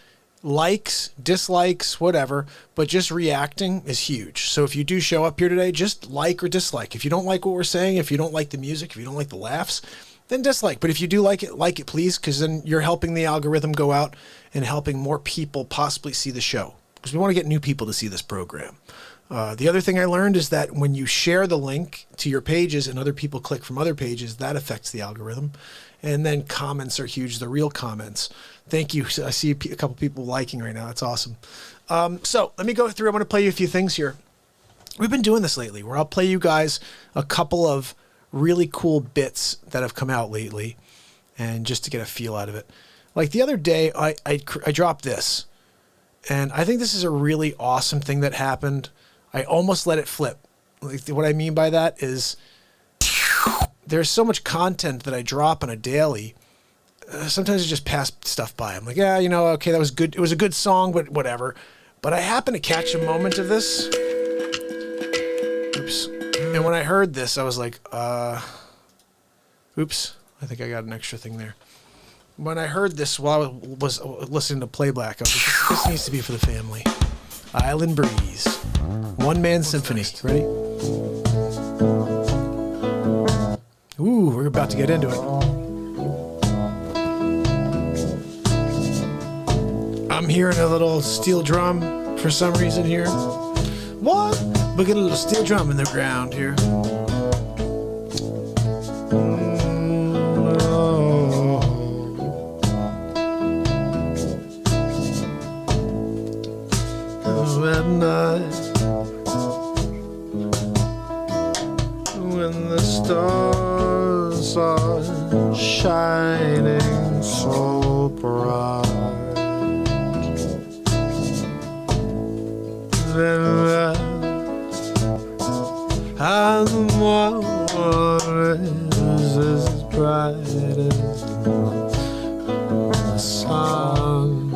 likes, dislikes, whatever, but just reacting is huge. So if you do show up here today, just like or dislike. If you don't like what we're saying, if you don't like the music, if you don't like the laughs, then dislike. But if you do like it please, because then you're helping the algorithm go out and helping more people possibly see the show, because we want to get new people to see this program. The other thing I learned is that when you share the link to your pages and other people click from other pages, that affects the algorithm. And then comments are huge, the real comments. Thank you. I see a couple people liking right now. That's awesome. So let me go through. I'm going to play you a few things here. We've been doing this lately where I'll play you guys a couple of really cool bits that have come out lately, and just to get a feel out of it. Like the other day, I dropped this, and I think this is a really awesome thing that happened. I almost let it flip. Like, what I mean by that is there's so much content that I drop on a daily. Sometimes I just pass stuff by. I'm like, yeah, okay, that was good. It was a good song, but whatever. But I happened to catch a moment of this. Oops. And when I heard this, I was like, oops, I think I got an extra thing there. When I heard this while I was listening to Playback, I was like, this needs to be for the family. Island Breeze. One Man Symphony. Ready? Ooh, we're about to get into it. I'm hearing a little steel drum for some reason here. What? We get a little steel drum in the ground here. At night, when the stars are shining so bright, then and the morning is as bright as the sun.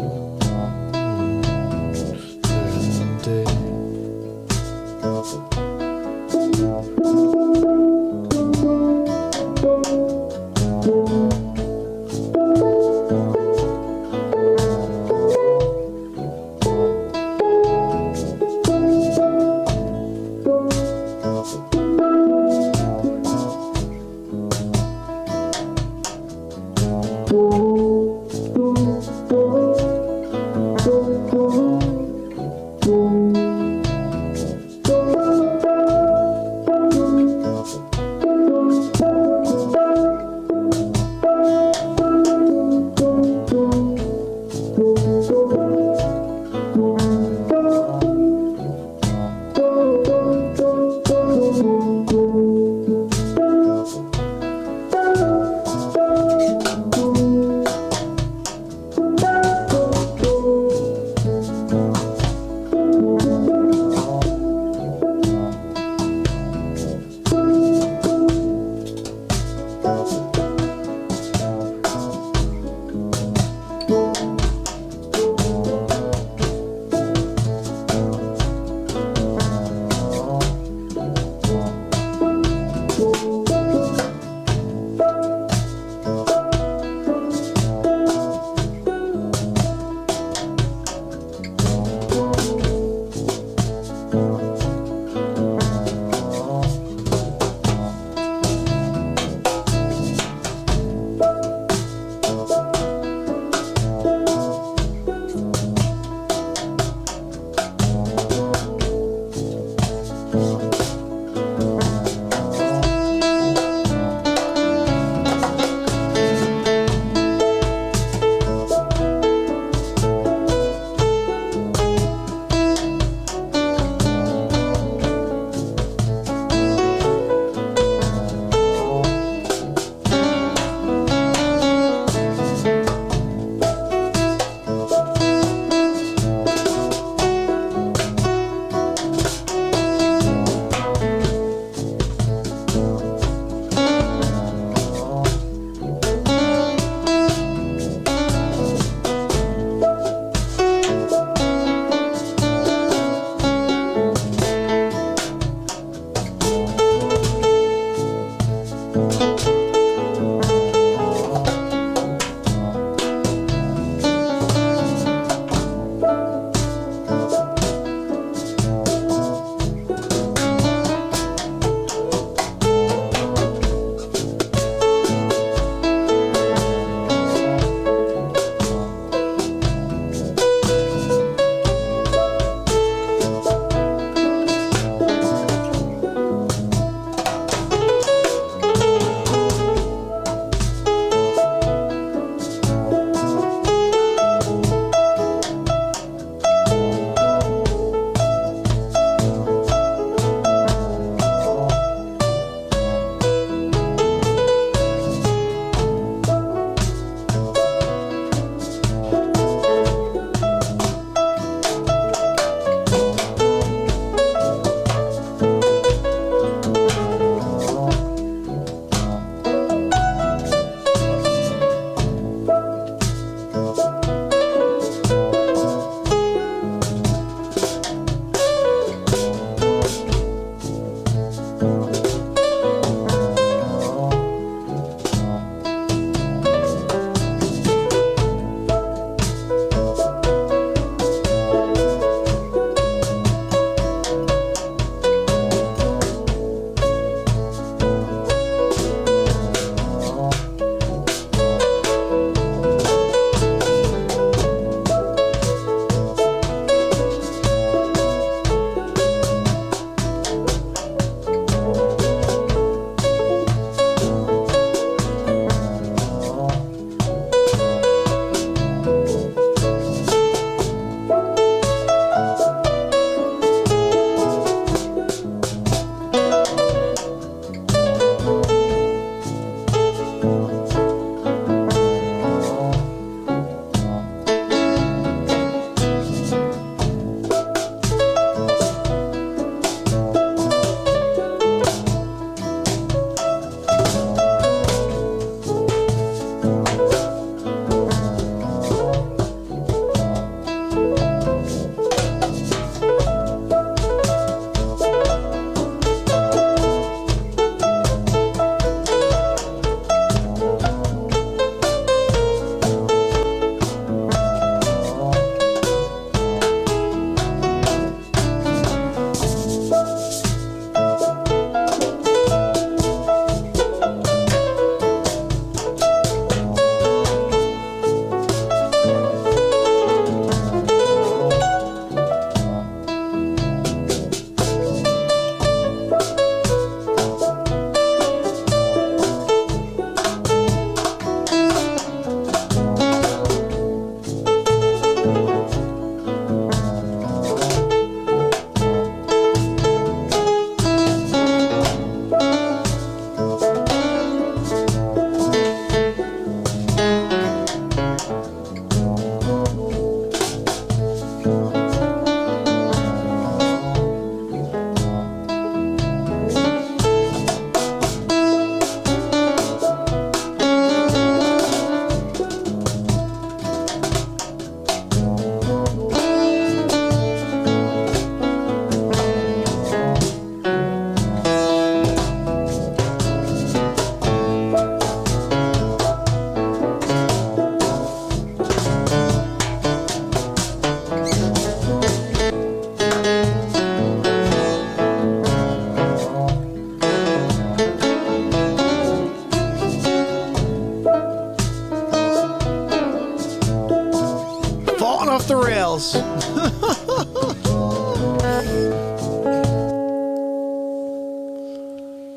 else.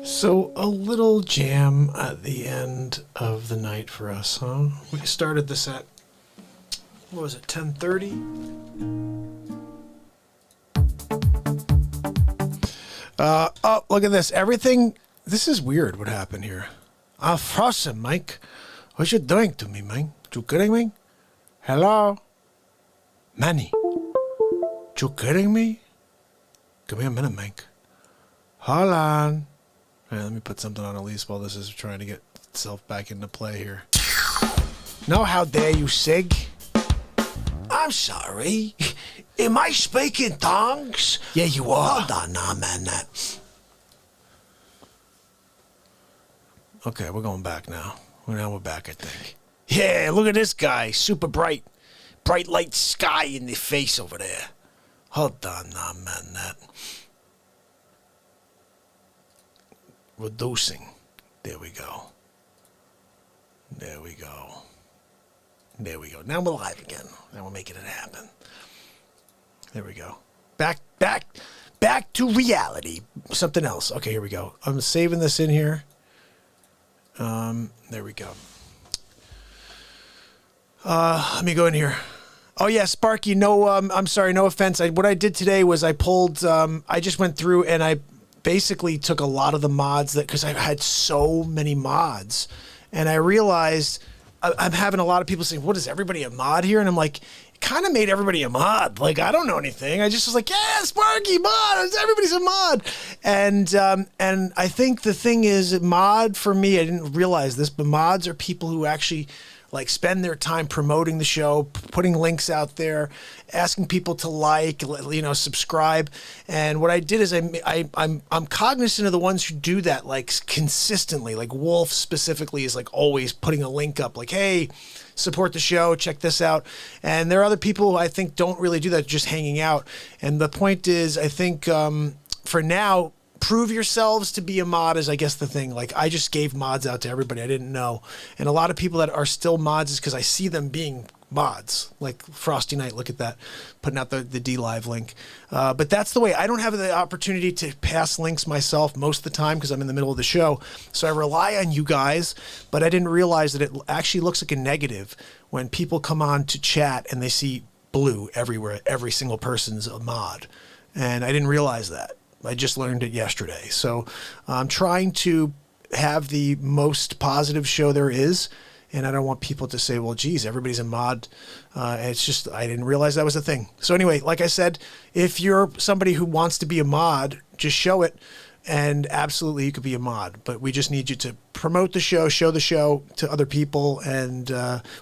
So a little jam at the end of the night for us, huh? We started this at, what was it, 10:30? Oh, look at this. Everything, this is weird what happened here. Frozen, Mike. What you doing to me, Mike? You kidding me? Hello? Manny. You kidding me? Give me a minute, Mike. Hold on. All right, let me put something on Elise while this is trying to get itself back into play here. No, how dare you, Sig? I'm sorry. Am I speaking tongues? Yeah, you are. Hold on now, man. Okay, we're going back now. Now we're back, I think. Yeah, look at this guy. Super bright. Bright light sky in the face over there. Hold on now, man. Reducing. There we go. There we go. There we go. Now we're live again. Now we're making it happen. There we go. Back to reality. Something else. Okay, here we go. I'm saving this in here. There we go. Let me go in here. Oh yeah, Sparky. No, I'm sorry. No offense. What I did today was I pulled. I just went through and I basically took a lot of the mods because I've had so many mods, and I realized I'm having a lot of people saying, "What is everybody a mod here?" And I'm like, it kind of made everybody a mod. Like I don't know anything. I just was like, "Yeah, Sparky mod. Everybody's a mod." And I think the thing is, mod for me, I didn't realize this, but mods are people who actually like spend their time promoting the show, putting links out there, asking people to like, subscribe. And what I did is I'm cognizant of the ones who do that like consistently. Like Wolf specifically is like always putting a link up, like, hey, support the show, check this out. And there are other people who I think don't really do that, just hanging out. And the point is, I think for now, prove yourselves to be a mod is, I guess, the thing. Like, I just gave mods out to everybody I didn't know. And a lot of people that are still mods is because I see them being mods. Like Frosty Knight, look at that, putting out the DLive link. But that's the way. I don't have the opportunity to pass links myself most of the time because I'm in the middle of the show. So I rely on you guys, but I didn't realize that it actually looks like a negative when people come on to chat and they see blue everywhere. Every single person's a mod. And I didn't realize that. I just learned it yesterday. So I'm trying to have the most positive show there is. And I don't want people to say, well, geez, everybody's a mod. It's just, I didn't realize that was a thing. So anyway, like I said, if you're somebody who wants to be a mod, just show it. And absolutely, you could be a mod. But we just need you to promote the show the show to other people. And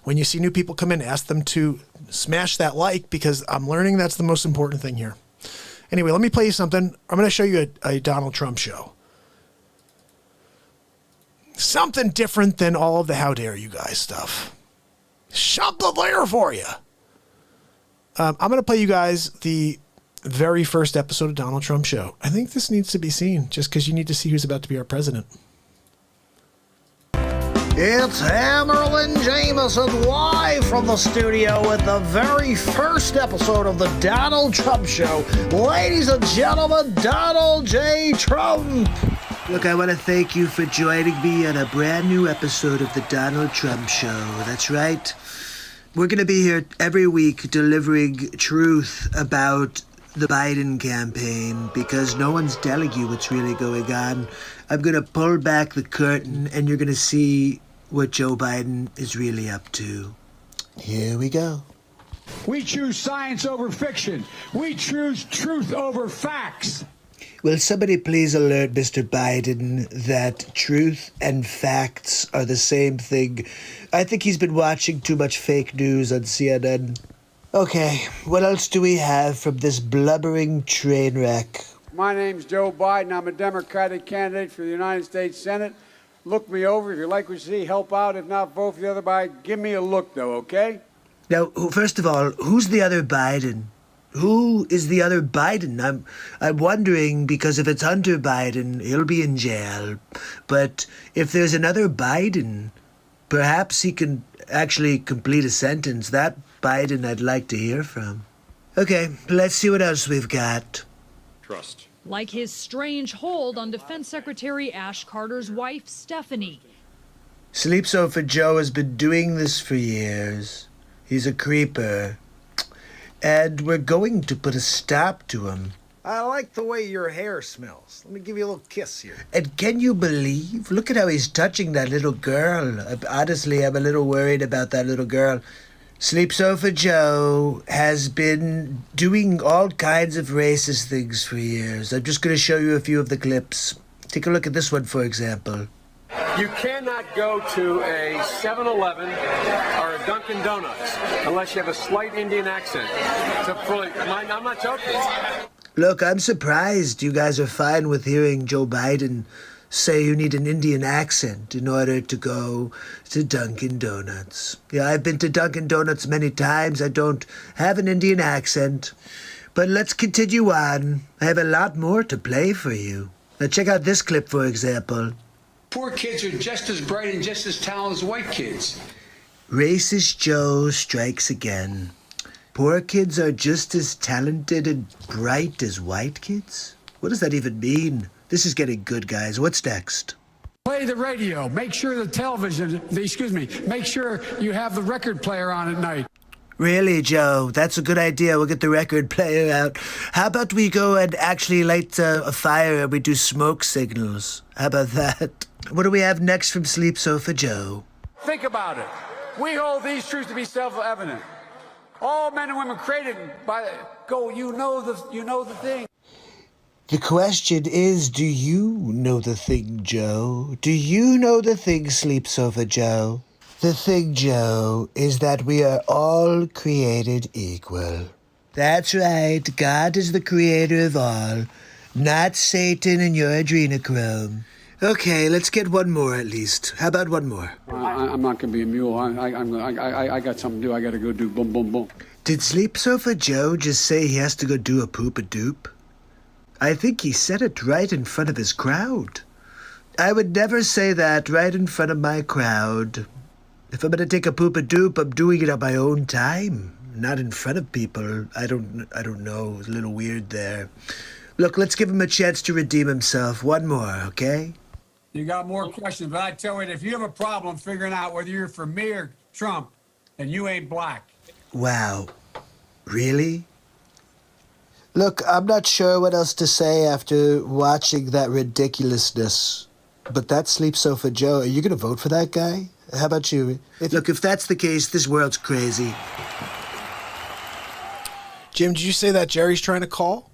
when you see new people come in, ask them to smash that like, because I'm learning that's the most important thing here. Anyway, let me play you something. I'm going to show you a Donald Trump show. Something different than all of the how dare you guys stuff. Something there for you. I'm going to play you guys the very first episode of Donald Trump show. I think this needs to be seen just because you need to see who's about to be our president. It's Hammerlin Jamison live from the studio with the very first episode of the Donald Trump Show. Ladies and gentlemen, Donald J. Trump. Look, I want to thank you for joining me on a brand new episode of the Donald Trump Show. That's right. We're going to be here every week delivering truth about the Biden campaign because no one's telling you what's really going on. I'm going to pull back the curtain and you're going to see what Joe Biden is really up to. Here we go. We choose science over fiction. We choose truth over facts. Will somebody please alert Mr. Biden that truth and facts are the same thing? I think he's been watching too much fake news on CNN. Okay, what else do we have from this blubbering train wreck? My name's Joe Biden. I'm a Democratic candidate for the United States Senate. Look me over. If you like what you see, help out. If not, vote for the other Biden. Give me a look, though, okay? Now, first of all, who's the other Biden? Who is the other Biden? I'm wondering, because if it's Hunter Biden, he'll be in jail. But if there's another Biden, perhaps he can actually complete a sentence. That Biden I'd like to hear from. Okay, let's see what else we've got. Trust. Like his strange hold on Defense Secretary Ash Carter's wife, Stephanie. Sleep Sofa Joe has been doing this for years. He's a creeper. And we're going to put a stop to him. I like the way your hair smells. Let me give you a little kiss here. And can you believe? Look at how he's touching that little girl. Honestly, I'm a little worried about that little girl. Sleep Sofa Joe has been doing all kinds of racist things for years. I'm just going to show you a few of the clips. Take a look at this one, for example. You cannot go to a 7-Eleven or a Dunkin' Donuts unless you have a slight Indian accent. I'm not joking. Look, I'm surprised you guys are fine with hearing Joe Biden say you need an Indian accent in order to go to Dunkin' Donuts. Yeah, I've been to Dunkin' Donuts many times. I don't have an Indian accent. But let's continue on. I have a lot more to play for you. Now check out this clip, for example. Poor kids are just as bright and just as talented as white kids. Racist Joe strikes again. Poor kids are just as talented and bright as white kids? What does that even mean? This is getting good, guys. What's next? Play the radio. Make sure make sure you have the record player on at night. Really, Joe? That's a good idea. We'll get the record player out. How about we go and actually light a fire and we do smoke signals? How about that? What do we have next from Sleep Sofa Joe? Think about it. We hold these truths to be self-evident. All men and women created by you know the thing. The question is, do you know the thing, Joe? Do you know the thing, Sleep Sofa Joe? The thing, Joe, is that we are all created equal. That's right. God is the creator of all, not Satan and your adrenochrome. Okay, let's get one more at least. How about one more? I'm not going to be a mule. I got something to do. I got to go do boom, boom, boom. Did Sleep Sofa Joe just say he has to go do a poop-a-doop? I think he said it right in front of his crowd. I would never say that right in front of my crowd. If I'm going to take a poop-a-doop, I'm doing it on my own time, not in front of people. I don't know. It's a little weird there. Look, let's give him a chance to redeem himself. One more, okay? You got more questions, but I tell you, if you have a problem figuring out whether you're for me or Trump, then you ain't black. Wow. Really? Look, I'm not sure what else to say after watching that ridiculousness. But that's Sleep Sofa Joe. Are you going to vote for that guy? How about you? Look, if that's the case, this world's crazy. Jim, did you say that Jerry's trying to call?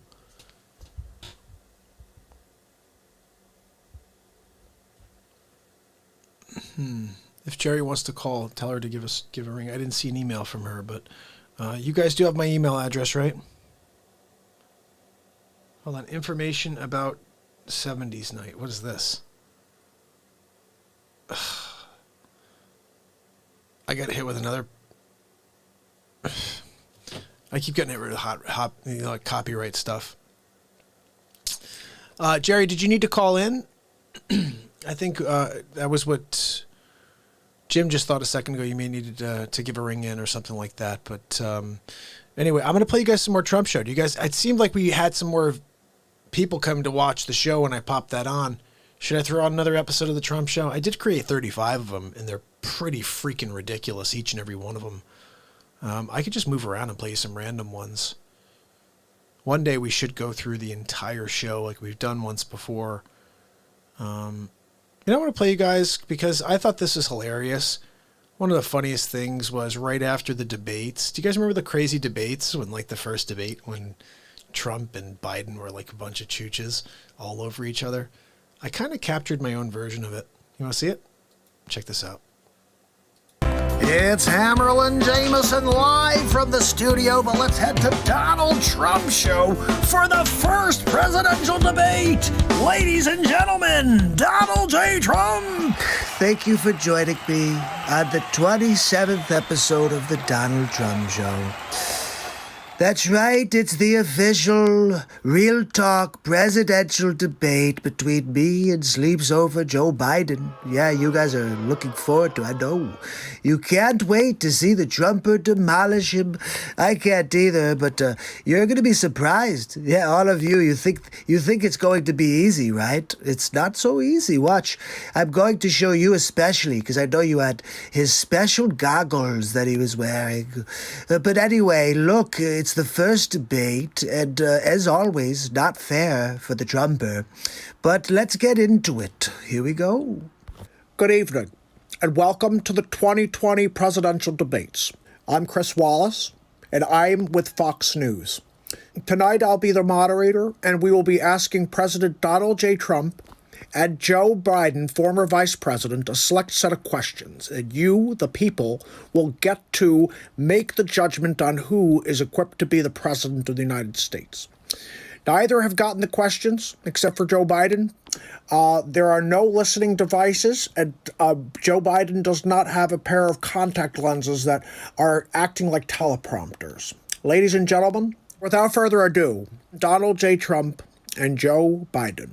If Jerry wants to call, tell her to give a ring. I didn't see an email from her, but you guys do have my email address, right? Hold on. Information about 70s night. What is this? I got hit with another. I keep getting hit with hot like copyright stuff. Jerry, did you need to call in? I think that was what Jim just thought a second ago. You may needed to give a ring in or something like that. But anyway, I'm going to play you guys some more Trump show. You guys, it seemed like we had some more people come to watch the show when I popped that on. Should I throw on another episode of the Trump show? I did create 35 of them, and they're pretty freaking ridiculous, each and every one of them. I could just move around and play you some random ones. One day we should go through the entire show like we've done once before. I want to play you guys because I thought this is hilarious. One of the funniest things was right after the debates. Do you guys remember the crazy debates when, like, the first debate when Trump and Biden were like a bunch of chooches all over each other? I kind of captured my own version of it. You want to see it? Check this out. It's Hammerlin Jamison live from the studio, but let's head to Donald Trump's show for the first presidential debate. Ladies and gentlemen, Donald J. Trump. Thank you for joining me on the 27th episode of the Donald Trump Show. That's right, it's the official Real Talk presidential debate between me and Sleeps Over Joe Biden. Yeah, you guys are looking forward to it, I know. You can't wait to see the Trumper demolish him. I can't either, but you're going to be surprised. Yeah, all of you, you think it's going to be easy, right? It's not so easy. Watch, I'm going to show you especially, because I know you had his special goggles that he was wearing. But anyway, look, it's the first debate, and as always, not fair for the Trumper. But let's get into it. Here we go. Good evening, and welcome to the 2020 presidential debates. I'm Chris Wallace, and I'm with Fox News. Tonight I'll be the moderator, and we will be asking President Donald J. Trump and Joe Biden, former vice president, a select set of questions, and you, the people, will get to make the judgment on who is equipped to be the president of the United States. Neither have gotten the questions, except for Joe Biden. There are no listening devices, and Joe Biden does not have a pair of contact lenses that are acting like teleprompters. Ladies and gentlemen, without further ado, Donald J. Trump and Joe Biden.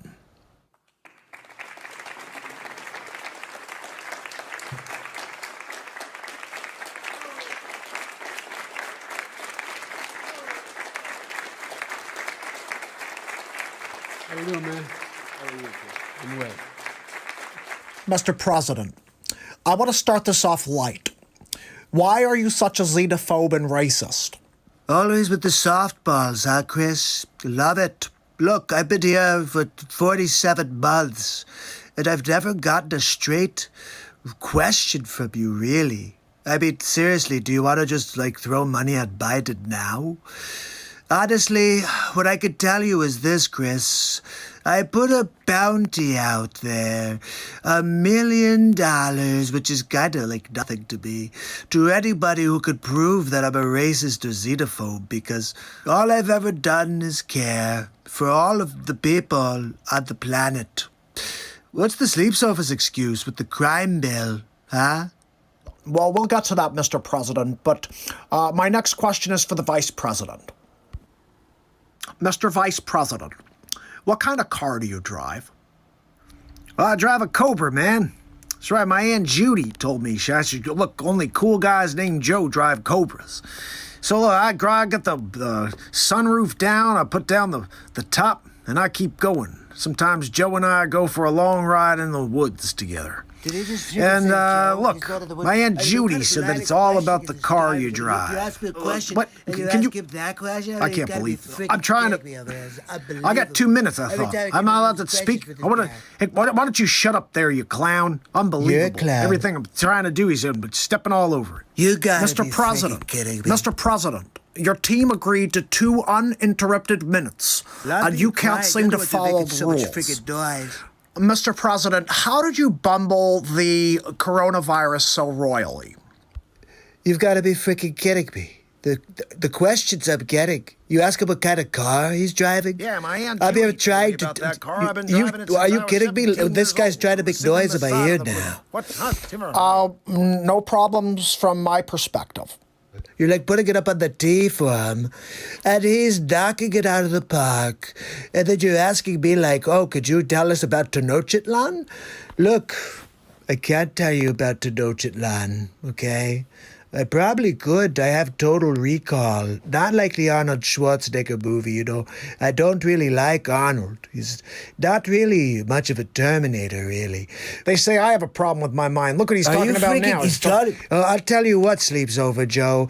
How you doing, man? How are you? I'm well. Mr. President, I want to start this off light. Why are you such a xenophobe and racist? Always with the softballs, huh, Chris? Love it. Look, I've been here for 47 months, and I've never gotten a straight question from you, really. I mean, seriously, do you want to just, throw money at Biden now? Honestly, what I could tell you is this, Chris. I put a bounty out there, $1 million, which is kind of like nothing to me, to anybody who could prove that I'm a racist or xenophobe, because all I've ever done is care for all of the people on the planet. What's the sleeps office excuse with the crime bill, huh? Well, we'll get to that, Mr. President, but my next question is for the Vice President. Mr. Vice President, what kind of car do you drive? I drive a Cobra, man. That's right, my Aunt Judy told me I should look, only cool guys named Joe drive Cobras. So look, I get the sunroof down, I put down the top, and I keep going. Sometimes Joe and I go for a long ride in the woods together. Did he just And say, Joe, look, he's going to the woods? my Aunt Are you Judy gonna said deny that it's the all question about the 'cause car it's you time? drive. You ask me a question, What? and Can you? ask him that question? I can't You gotta be believe. freaking I'm trying kidding me to. over here. It's I got unbelievable. 2 minutes. I Every thought time I I'm come not up allowed with to a speak. question I for want this to. guy. Hey, why don't you shut up there, you clown? Unbelievable. You're a clown. Everything I'm trying to do, he's stepping all over it. You gotta Mr. be President, freaking kidding me. Mr. President, your team agreed to 2 uninterrupted minutes, and you can't seem to follow the rules. Mr. President, how did you bumble the coronavirus so royally? You've got to be freaking kidding me. The questions I'm getting. You ask him what kind of car he's driving? Yeah, my Aunt I've Judy been trying told me to. about that car. I've been driving it since Are you I was kidding me? 17 This years guy's old. trying to make Sitting on noise the in my side ear of the now. road. What? No problems from my perspective. You're like putting it up on the tee for him, and he's knocking it out of the park. And then you're asking me oh, could you tell us about Tenochtitlan? Look, I can't tell you about Tenochtitlan, okay? I probably could. I have Total Recall. Not like the Arnold Schwarzenegger movie, you know. I don't really like Arnold. He's not really much of a Terminator, really. They say I have a problem with my mind. Look what he's talking about now. I'll tell you what, Sleeps Over, Joe.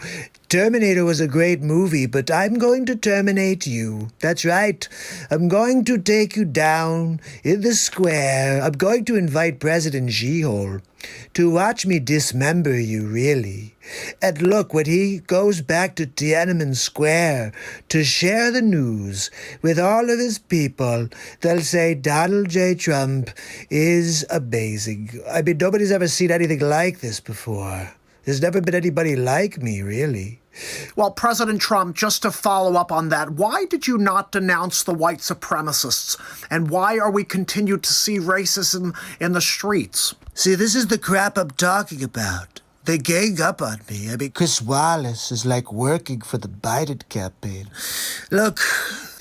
Terminator was a great movie, but I'm going to terminate you. That's right. I'm going to take you down in the square. I'm going to invite President Xi-Hole to watch me dismember you, really. And look, when he goes back to Tiananmen Square to share the news with all of his people, they'll say Donald J. Trump is amazing. I mean, nobody's ever seen anything like this before. There's never been anybody like me, really. Well, President Trump, just to follow up on that, why did you not denounce the white supremacists? And why are we continued to see racism in the streets? See, this is the crap I'm talking about. They gang up on me. I mean, Chris Wallace is like working for the Biden campaign. Look,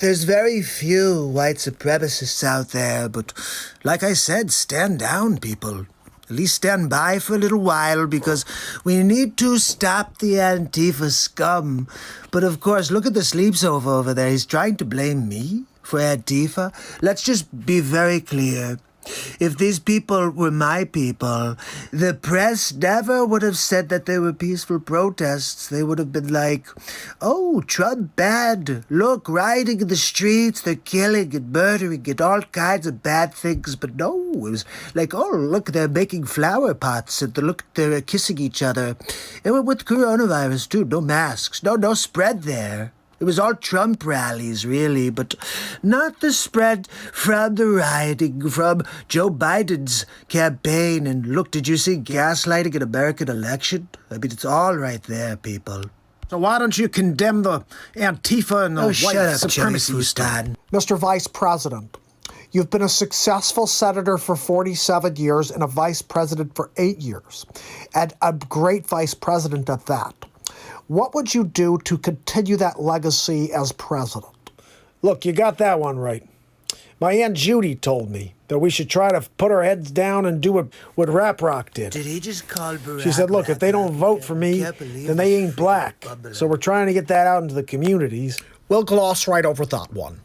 there's very few white supremacists out there, but like I said, stand down, people. At least stand by for a little while, because we need to stop the Antifa scum. But of course, look at the sleepsofa over there. He's trying to blame me for Antifa. Let's just be very clear. If these people were my people, the press never would have said that they were peaceful protests. They would have been like, oh, Trump bad. Look, rioting in the streets, they're killing and murdering and all kinds of bad things. But no, it was like, oh, look, they're making flower pots and look, they're kissing each other. And with coronavirus, too, no masks, no spread there. It was all Trump rallies, really, but not the spread from the rioting, from Joe Biden's campaign. And look, did you see gaslighting an American election? I mean, it's all right there, people. So why don't you condemn the Antifa and the white shut up, supremacy Jerry stuff? Futon. Mr. Vice President, you've been a successful senator for 47 years and a vice president for 8 years, and a great vice president at that. What would you do to continue that legacy as president? Look, you got that one right. My Aunt Judy told me that we should try to put our heads down and do what Rap Rock did. Did he just call Barack? She said, look, if they don't vote for me, then they ain't black. So we're trying to get that out into the communities. We'll gloss right over that one.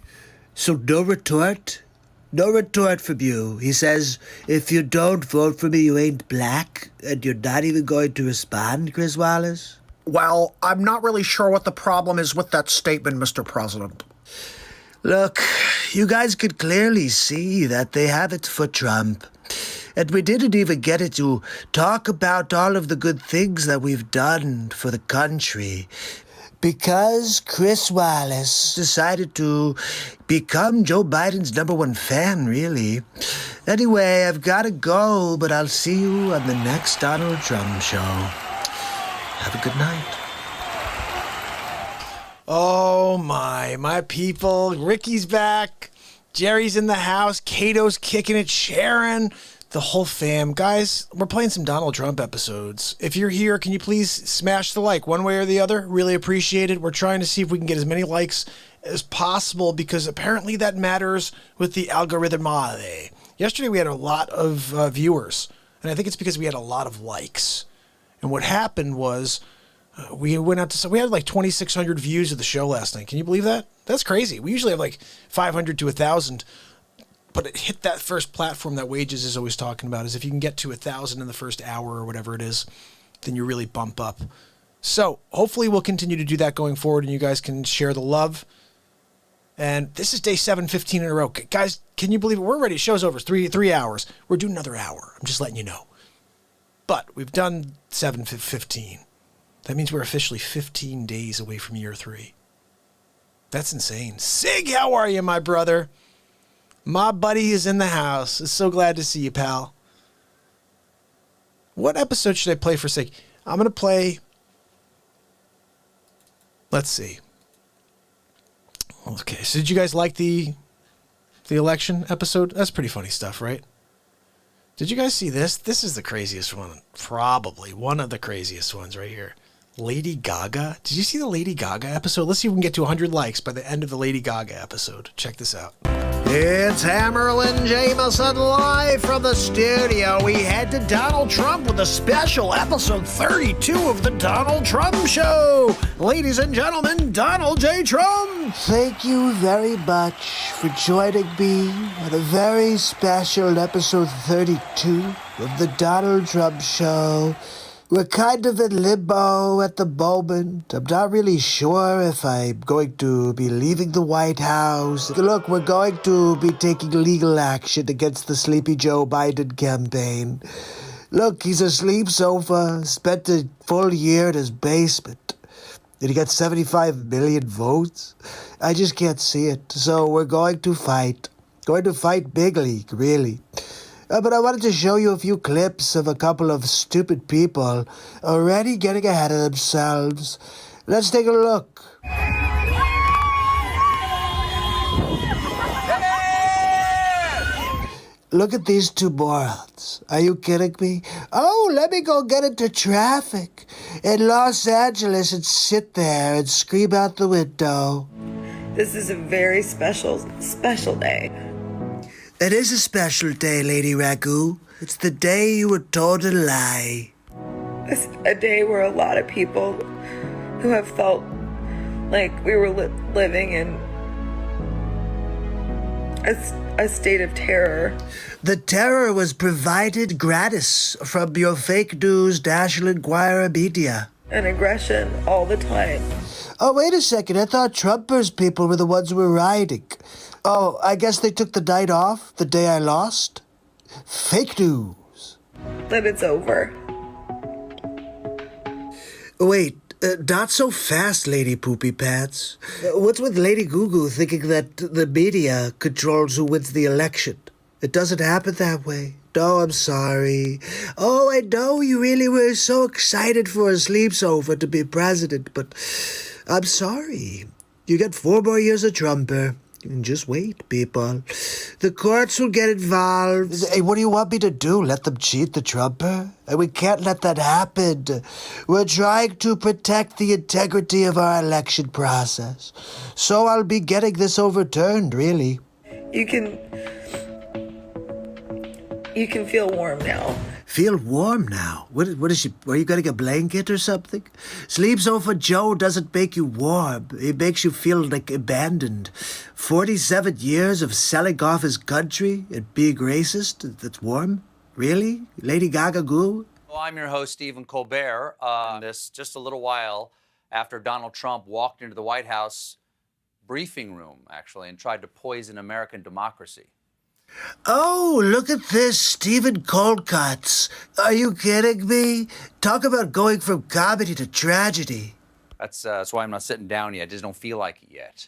So no retort? No retort from you. He says, if you don't vote for me, you ain't black, and you're not even going to respond, Chris Wallace? Well, I'm not really sure what the problem is with that statement, Mr. President. Look, you guys could clearly see that they have it for Trump. And we didn't even get it to talk about all of the good things that we've done for the country. Because Chris Wallace decided to become Joe Biden's #1 fan, really. Anyway, I've got to go, but I'll see you on the next Donald Trump show. Have a good night. Oh my people. Ricky's back. Jerry's in the house. Cato's kicking it. Sharon. The whole fam. Guys, we're playing some Donald Trump episodes. If you're here, can you please smash the like one way or the other? Really appreciate it. We're trying to see if we can get as many likes as possible, because apparently that matters with the algorithm. Yesterday we had a lot of viewers, and I think it's because we had a lot of likes. And what happened was we went out to, we had like 2,600 views of the show last night. Can you believe that? That's crazy. We usually have like 500 to 1,000, but it hit that first platform that Wages is always talking about, is if you can get to 1,000 in the first hour or whatever it is, then you really bump up. So hopefully we'll continue to do that going forward, and you guys can share the love. And this is day 715 in a row. Guys, can you believe it? We're ready. Show's over. 3 hours. We're doing another hour. I'm just letting you know. But we've done 715. That means we're officially 15 days away from year 3. That's insane. Sig, how are you, my brother? My buddy is in the house. So glad to see you, pal. What episode should I play for Sig? I'm going to play... Let's see. Okay, so did you guys like the election episode? That's pretty funny stuff, right? Did you guys see this? This is the craziest one. Probably one of the craziest ones right here. Lady Gaga. Did you see the Lady Gaga episode? Let's see if we can get to 100 likes by the end of the Lady Gaga episode. Check this out. It's Hammerlin Jamison live from the studio. We head to Donald Trump with a special episode 32 of the Donald Trump Show. Ladies and gentlemen, Donald J. Trump. Thank you very much for joining me on a very special episode 32 of the Donald Trump Show. We're kind of in limbo at the moment. I'm not really sure if I'm going to be leaving the White House. Look, we're going to be taking legal action against the Sleepy Joe Biden campaign. Look, he's a sleep sofa, spent a full year in his basement, and he got 75 million votes. I just can't see it. So we're going to fight. Going to fight big league, really. But I wanted to show you a few clips of a couple of stupid people already getting ahead of themselves. Let's take a look. Look at these two morons. Are you kidding me? Oh, let me go get into traffic in Los Angeles and sit there and scream out the window. This is a very special day. It is a special day, Lady Ragu. It's the day you were told a lie. It's a day where a lot of people who have felt like we were living in a state of terror. The terror was provided gratis from your fake news National Enquirer media. And aggression all the time. Oh, wait a second. I thought Trumpers people were the ones who were rioting. Oh, I guess they took the night off, the day I lost? Fake news. That it's over. Wait, not so fast, Lady Poopy Pants. What's with Lady Goo Goo thinking that the media controls who wins the election? It doesn't happen that way. No, I'm sorry. Oh, I know you really were so excited for a sleepover to be president, but I'm sorry. You get 4 more years of Trumper. And just wait, people. The courts will get involved. Hey, what do you want me to do? Let them cheat the Trumper? We can't let that happen. We're trying to protect the integrity of our election process. So I'll be getting this overturned, really. You can feel warm now. Feel warm now? What is she? Are you getting a blanket or something? Sleepover Joe doesn't make you warm. It makes you feel like abandoned. 47 years of selling off his country and being racist? That's warm? Really? Lady Gaga Goo? Well, I'm your host, Stephen Colbert. This just a little while after Donald Trump walked into the White House briefing room, actually, and tried to poison American democracy. Oh, look at this, Stephen Coldcuts. Are you kidding me? Talk about going from comedy to tragedy. That's why I'm not sitting down yet. I just don't feel like it yet.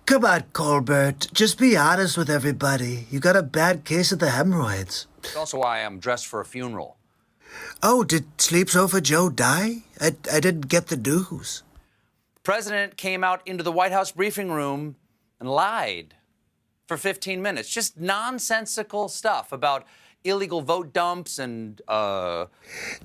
Come on, Colbert. Just be honest with everybody. You got a bad case of the hemorrhoids. It's also why I'm dressed for a funeral. Oh, did Sleepover Joe die? I didn't get the news. The president came out into the White House briefing room and lied for 15 minutes. Just nonsensical stuff about illegal vote dumps and,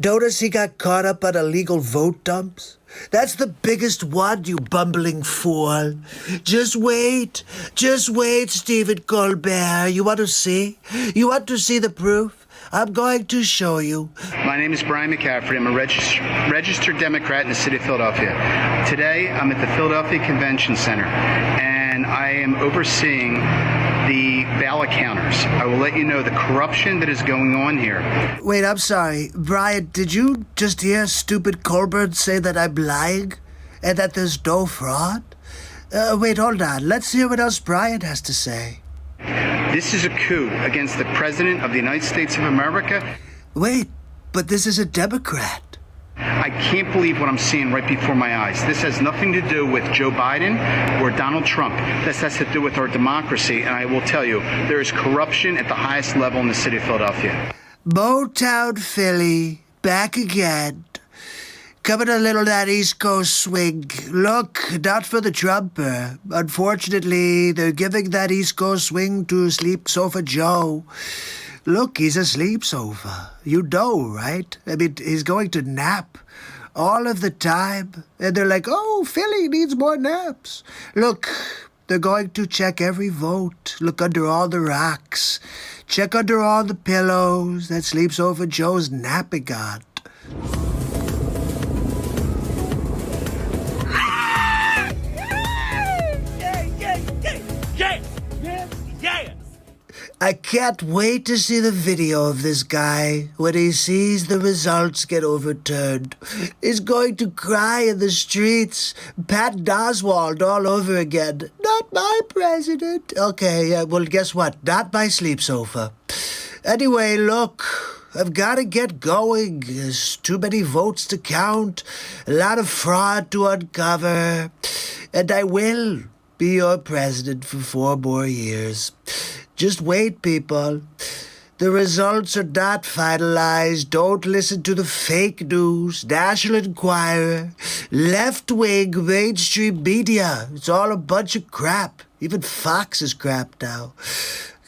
Notice he got caught up on illegal vote dumps? That's the biggest one, you bumbling fool. Just wait, Stephen Colbert. You want to see? You want to see the proof? I'm going to show you. My name is Brian McCaffrey. I'm a registered Democrat in the city of Philadelphia. Today, I'm at the Philadelphia Convention Center, and I am overseeing the ballot counters. I will let you know the corruption that is going on here. Wait, I'm sorry. Brian, did you just hear stupid Colbert say that I'm lying? And that there's no fraud? Wait, hold on. Let's hear what else Brian has to say. This is a coup against the President of the United States of America. Wait, but this is a Democrat. I can't believe what I'm seeing right before my eyes. This has nothing to do with Joe Biden or Donald Trump. This has to do with our democracy, and I will tell you, there is corruption at the highest level in the city of Philadelphia. Motown Philly, back again. Coming a little that East Coast swing. Look, not for the Trumper. Unfortunately, they're giving that East Coast swing to Sleepover Joe. Look, he's a sleepover. You know, right? I mean, he's going to nap all of the time. And they're like, oh, Philly needs more naps. Look, they're going to check every vote. Look under all the rocks. Check under all the pillows that Sleepover Joe's napping on. I can't wait to see the video of this guy when he sees the results get overturned. He's going to cry in the streets, Pat Oswald all over again. Not my president. Okay, well, guess what? Not my sleepover. Anyway, look, I've got to get going. There's too many votes to count, a lot of fraud to uncover, and I will be your president for 4 more years. Just wait, people. The results are not finalized. Don't listen to the fake news, National Enquirer, left-wing mainstream media. It's all a bunch of crap. Even Fox is crap now.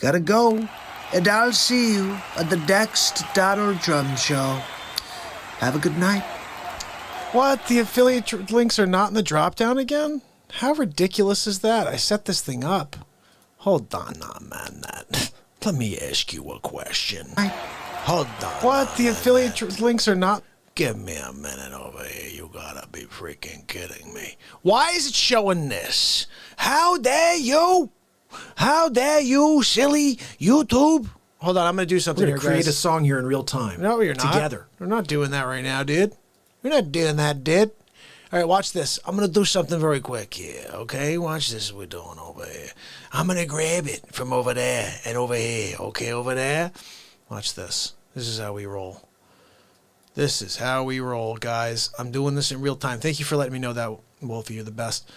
Gotta go. And I'll see you on the next Donald Trump show. Have a good night. What? The affiliate links are not in the drop-down again? How ridiculous is that? I set this thing up. Hold on, man. Let me ask you a question. Hold on. What? The affiliate links are not... Give me a minute over here. You gotta be freaking kidding me. Why is it showing this? How dare you? How dare you, silly YouTube? Hold on, I'm gonna do something We're here, gonna create guys. a song here in real time. No, you're not. Together. We're not doing that right now, dude. We're not doing that, dude. All right, watch this. I'm going to do something very quick here, okay? Watch this we're doing over here. I'm going to grab it from over there and over here, okay, over there? Watch this. This is how we roll. This is how we roll, guys. I'm doing this in real time. Thank you for letting me know that, Wolfie. You're the best.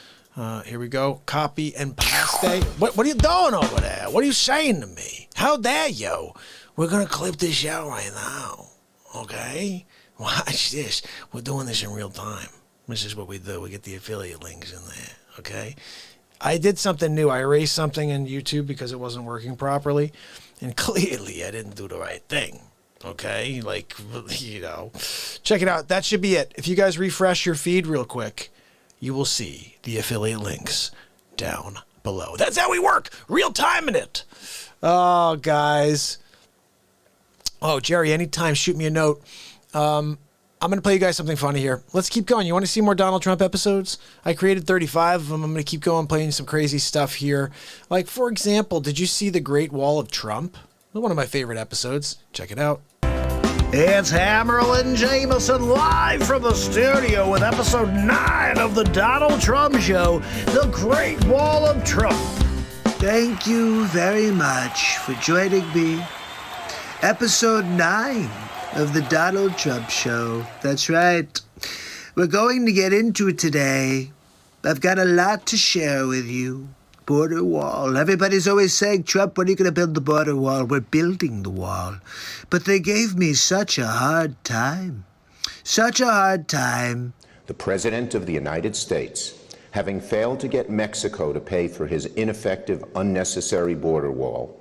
Here we go. Copy and paste. What are you doing over there? What are you saying to me? How dare you? We're going to clip this show right now, okay? Watch this. We're doing this in real time. This is what we do. We get the affiliate links in there, okay? I did something new. I erased something in YouTube because it wasn't working properly. And clearly, I didn't do the right thing, okay? Like, you know. Check it out. That should be it. If you guys refresh your feed real quick, you will see the affiliate links down below. That's how we work. Real time in it. Oh, guys. Oh, Jerry, anytime, shoot me a note. I'm going to play you guys something funny here. Let's keep going. You want to see more Donald Trump episodes? I created 35 of them. I'm going to keep going playing some crazy stuff here. Like, for example, did you see The Great Wall of Trump? One of my favorite episodes. Check it out. It's Hammerlin Jamison live from the studio with episode 9 of the Donald Trump Show, The Great Wall of Trump. Thank you very much for joining me. Episode 9 of the Donald Trump Show. That's right. We're going to get into it today. I've got a lot to share with you. Border wall. Everybody's always saying, Trump, when are you going to build the border wall? We're building the wall. But they gave me such a hard time. Such a hard time. The President of the United States, having failed to get Mexico to pay for his ineffective, unnecessary border wall.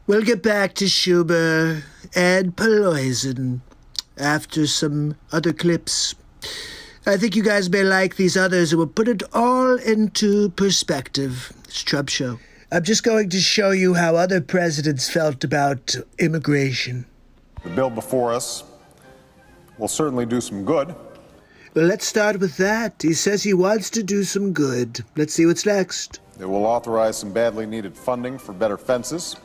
We'll get back to Schumer and Pelosi after some other clips. I think you guys may like these others, and we'll put it all into perspective. It's Trump Show. I'm just going to show you how other presidents felt about immigration. The bill before us will certainly do some good. Well, let's start with that. He says he wants to do some good. Let's see what's next. It will authorize some badly needed funding for better fences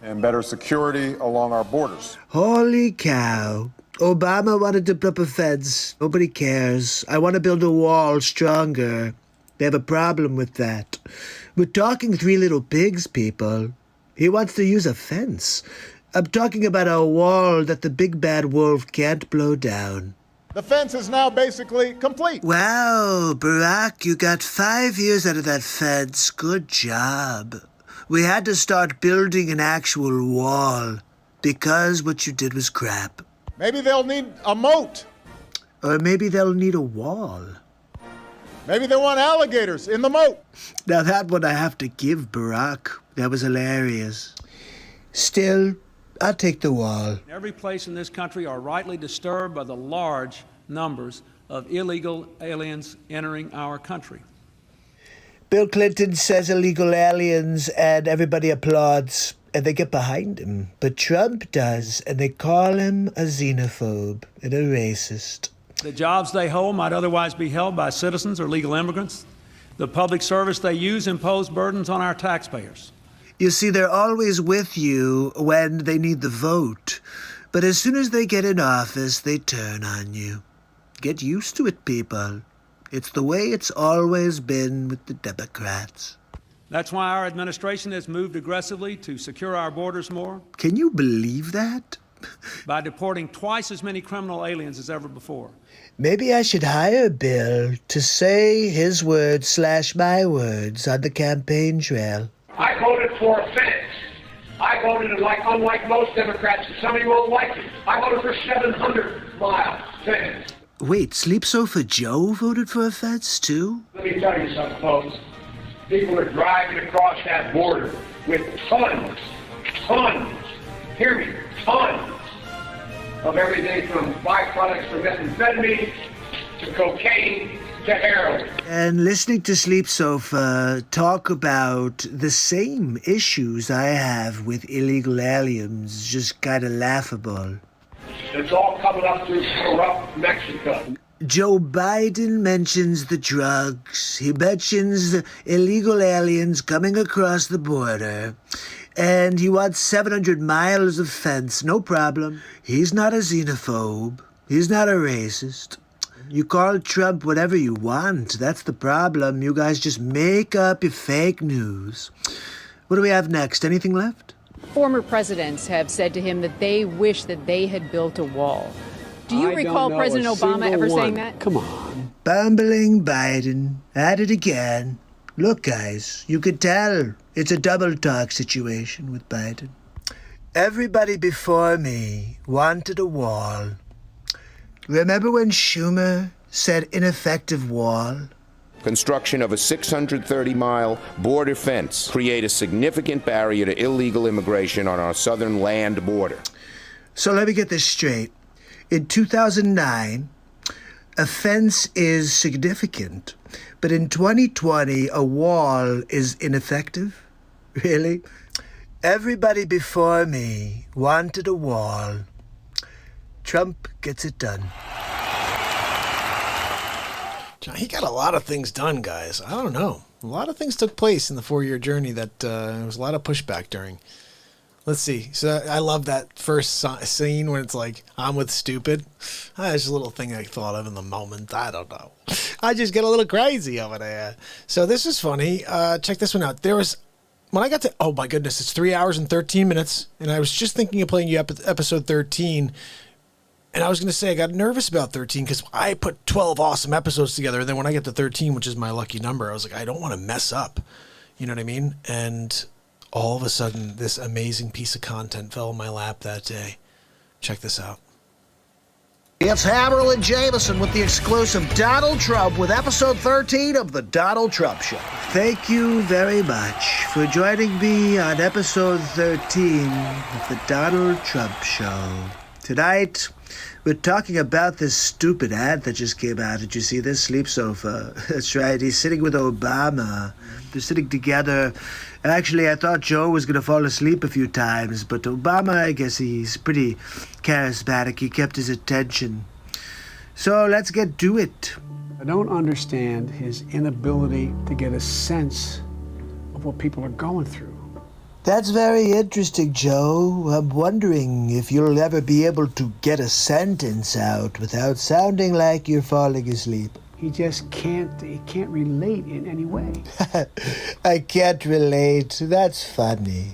and better security along our borders. Holy cow. Obama wanted to put up a fence. Nobody cares. I want to build a wall stronger. They have a problem with that. We're talking Three Little Pigs, people. He wants to use a fence. I'm talking about a wall that the big bad wolf can't blow down. The fence is now basically complete. Wow, Barack, you got 5 years out of that fence. Good job. We had to start building an actual wall because what you did was crap. Maybe they'll need a moat. Or maybe they'll need a wall. Maybe they want alligators in the moat. Now that one I have to give Barack. That was hilarious. Still, I'll take the wall. Every place in this country are rightly disturbed by the large numbers of illegal aliens entering our country. Bill Clinton says illegal aliens and everybody applauds and they get behind him. But Trump does, and they call him a xenophobe and a racist. The jobs they hold might otherwise be held by citizens or legal immigrants. The public service they use impose burdens on our taxpayers. You see, they're always with you when they need the vote. But as soon as they get in office, they turn on you. Get used to it, people. It's the way it's always been with the Democrats. That's why our administration has moved aggressively to secure our borders more. Can you believe that? By deporting twice as many criminal aliens as ever before. Maybe I should hire Bill to say his words / my words on the campaign trail. I voted for a fence. I voted unlike most Democrats, and some of you won't like it. I voted for 700-mile fence. Wait, Sleep Sofa Joe voted for a fence too? Let me tell you something, folks. People are driving across that border with tons hear me, tons of everything from byproducts from methamphetamine to cocaine to heroin. And listening to Sleep Sofa talk about the same issues I have with illegal aliens is just kind of laughable. It's all coming up through corrupt Mexico. Joe Biden mentions the drugs. He mentions the illegal aliens coming across the border. And he wants 700 miles of fence, no problem. He's not a xenophobe. He's not a racist. You call Trump whatever you want. That's the problem. You guys just make up your fake news. What do we have next? Anything left? Former presidents have said to him that they wish that they had built a wall. Do you recall President Obama ever saying that? Come on. Bumbling Biden. At it again. Look, guys, you can tell it's a double talk situation with Biden. Everybody before me wanted a wall. Remember when Schumer said ineffective wall? Construction of a 630-mile border fence create a significant barrier to illegal immigration on our southern land border. So let me get this straight. In 2009, a fence is significant, but in 2020, a wall is ineffective? Really? Everybody before me wanted a wall. Trump gets it done. He got a lot of things done, guys. I don't know. A lot of things took place in the 4-year journey that there was a lot of pushback during. Let's see. So I love that first scene when it's like, I'm with stupid. That's just a little thing I thought of in the moment. I don't know. I just get a little crazy over there. So this is funny. Check this one out. When I got to, oh my goodness, it's 3 hours and 13 minutes. And I was just thinking of playing you episode 13. And I was going to say I got nervous about 13 because I put 12 awesome episodes together. And then when I get to 13, which is my lucky number, I was like, I don't want to mess up. You know what I mean? And all of a sudden, this amazing piece of content fell in my lap that day. Check this out. It's Hammerlin Jamison with the exclusive Donald Trump with episode 13 of The Donald Trump Show. Thank you very much for joining me on episode 13 of The Donald Trump Show. Tonight, we're talking about this stupid ad that just came out. Did you see this? Sleep Sofa. That's right. He's sitting with Obama. They're sitting together. Actually, I thought Joe was going to fall asleep a few times, but Obama, I guess he's pretty charismatic. He kept his attention. So let's get to it. I don't understand his inability to get a sense of what people are going through. That's very interesting, Joe. I'm wondering if you'll ever be able to get a sentence out without sounding like you're falling asleep. He just can't relate in any way. I can't relate. That's funny.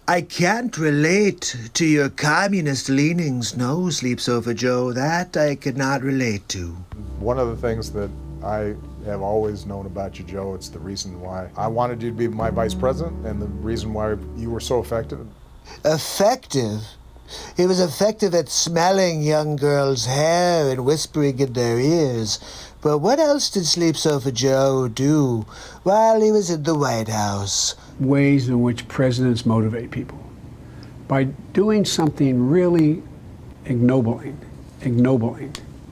I can't relate to your communist leanings, no, Sleep Sofa Joe. That I could not relate to. One of the things that I have always known about you, Joe, it's the reason why I wanted you to be my vice president and the reason why you were so effective. Effective? He was effective at smelling young girls' hair and whispering in their ears. But what else did Sleep Sofa Joe do while he was in the White House? Ways in which presidents motivate people. By doing something really ignobling.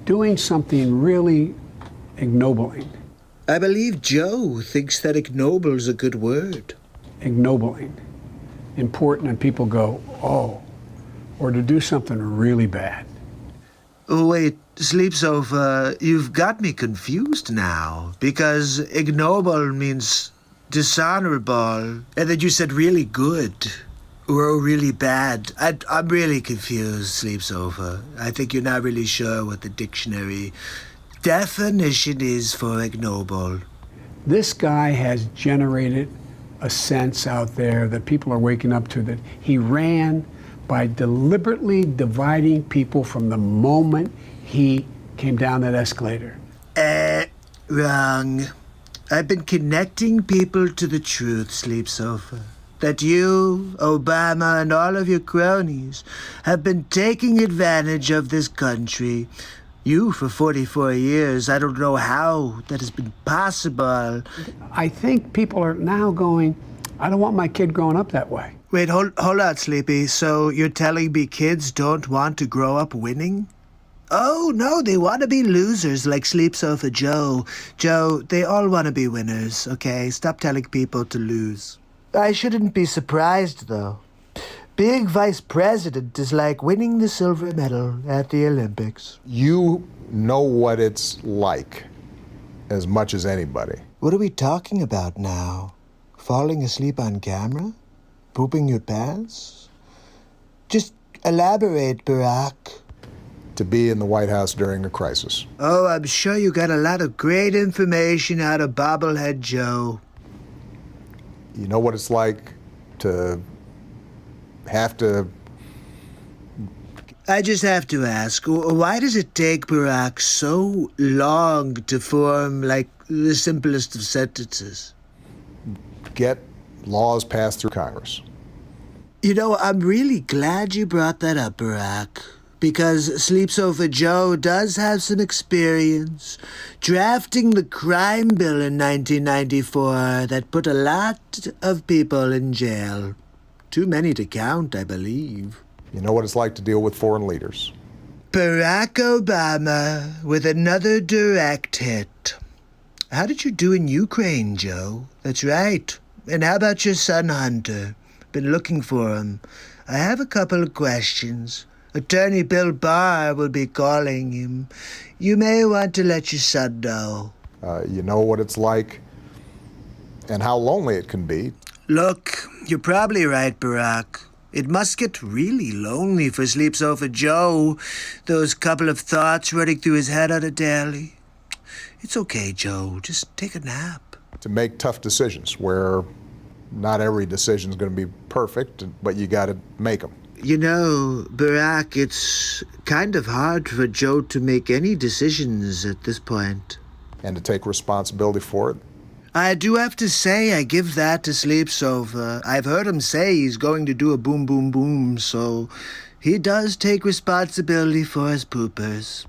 Doing something really ignobling. I believe Joe thinks that ignoble's a good word. Ignobling. Important, and people go, oh. Or to do something really bad. Oh, wait, Sleep Sofa, you've got me confused now. Because ignoble means dishonorable. And then you said really good. Or really bad. I'm really confused, Sleep Sofa. I think you're not really sure what the dictionary definition is for ignoble. This guy has generated a sense out there that people are waking up to, that he ran by deliberately dividing people from the moment he came down that escalator. Wrong. I've been connecting people to the truth, Sleep Sofa. That you, Obama, and all of your cronies have been taking advantage of this country. You for 44 years. I don't know how that has been possible. I think people are now going, I don't want my kid growing up that way. Wait, hold on, Sleepy. So you're telling me kids don't want to grow up winning? Oh, no, they want to be losers like Sleep Sofa Joe. Joe, they all want to be winners, okay? Stop telling people to lose. I shouldn't be surprised, though. Being vice president is like winning the silver medal at the Olympics. You know what it's like as much as anybody. What are we talking about now? Falling asleep on camera? Pooping your pants? Just elaborate, Barack. To be in the White House during a crisis. Oh, I'm sure you got a lot of great information out of Bobblehead Joe. You know what it's like to have to... I just have to ask, why does it take Barack so long to form, like, the simplest of sentences? Get laws passed through Congress. You know, I'm really glad you brought that up, Barack. Because Sleep Sofa Joe does have some experience drafting the crime bill in 1994 that put a lot of people in jail. Too many to count, I believe. You know what it's like to deal with foreign leaders. Barack Obama with another direct hit. How did you do in Ukraine, Joe? That's right. And how about your son, Hunter? Been looking for him. I have a couple of questions. Attorney Bill Barr will be calling him. You may want to let your son know. You know what it's like and how lonely it can be. Look, you're probably right, Barack. It must get really lonely for Sleep Sofa Joe. Those couple of thoughts running through his head on a daily. It's okay, Joe. Just take a nap. To make tough decisions where not every decision is going to be perfect, but you got to make them. You know, Barack, it's kind of hard for Joe to make any decisions at this point. And to take responsibility for it. I do have to say I give that to Sleep Sofa. I've heard him say he's going to do a boom, boom, boom, so he does take responsibility for his poopers.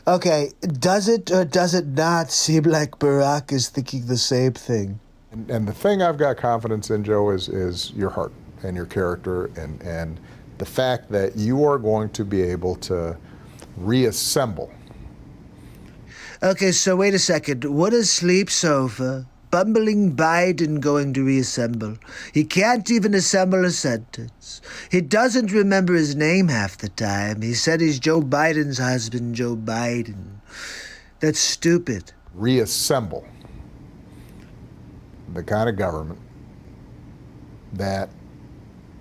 Okay, does it or does it not seem like Barack is thinking the same thing? And the thing I've got confidence in, Joe, is your heart and your character and the fact that you are going to be able to reassemble. Okay, so wait a second. What is Sleep Sofa, bumbling Biden, going to reassemble? He can't even assemble a sentence. He doesn't remember his name half the time. He said he's Joe Biden's husband, Joe Biden. That's stupid. Reassemble the kind of government that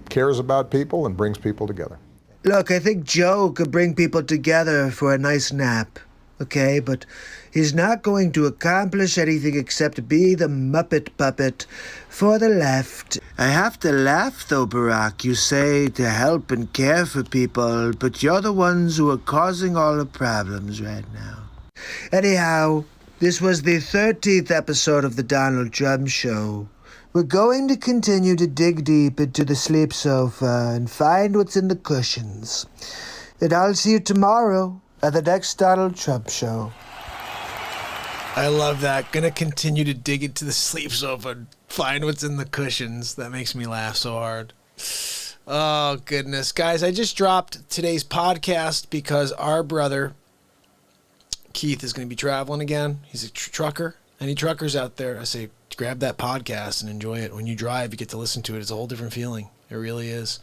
cares about people and brings people together. Look, I think Joe could bring people together for a nice nap. Okay, but he's not going to accomplish anything except be the Muppet puppet for the left. I have to laugh, though, Barack. You say to help and care for people, but you're the ones who are causing all the problems right now. Anyhow, this was the 13th episode of the Donald Trump Show. We're going to continue to dig deep into the Sleep Sofa and find what's in the cushions. And I'll see you tomorrow at the next Donald Trump Show. I love that. Gonna continue to dig into the Sleep Sofa and find what's in the cushions. That makes me laugh so hard. Oh, goodness. Guys, I just dropped today's podcast because our brother, Keith, is going to be traveling again. He's a trucker. Any truckers out there, I say, grab that podcast and enjoy it. When you drive, you get to listen to it. It's a whole different feeling. It really is.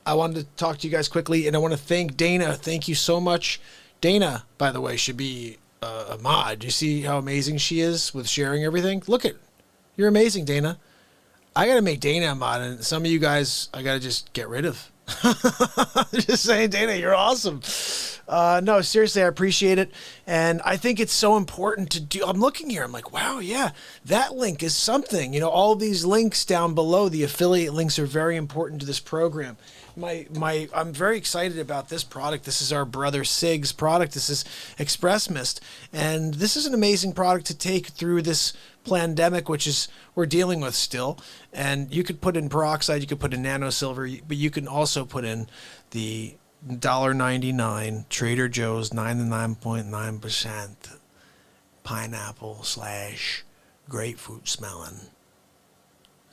I wanted to talk to you guys quickly, and I want to thank Dana. Thank you so much. Dana, by the way, should be a mod. You see how amazing she is with sharing everything? Look at, you're amazing, Dana. I got to make Dana a mod, and some of you guys I got to just get rid of. Just saying, Dana, you're awesome. No, seriously, I appreciate it. And I think it's so important to do. I'm looking here. I'm like, wow, yeah, that link is something. You know, all these links down below, the affiliate links are very important to this program. I'm very excited about this product. This is our brother Sig's product. This is Xpressmist. And this is an amazing product to take through this pandemic, which is we're dealing with still. And you could put in peroxide, you could put in nano silver, but you can also put in the $1.99 Trader Joe's 99.9% pineapple / grapefruit smelling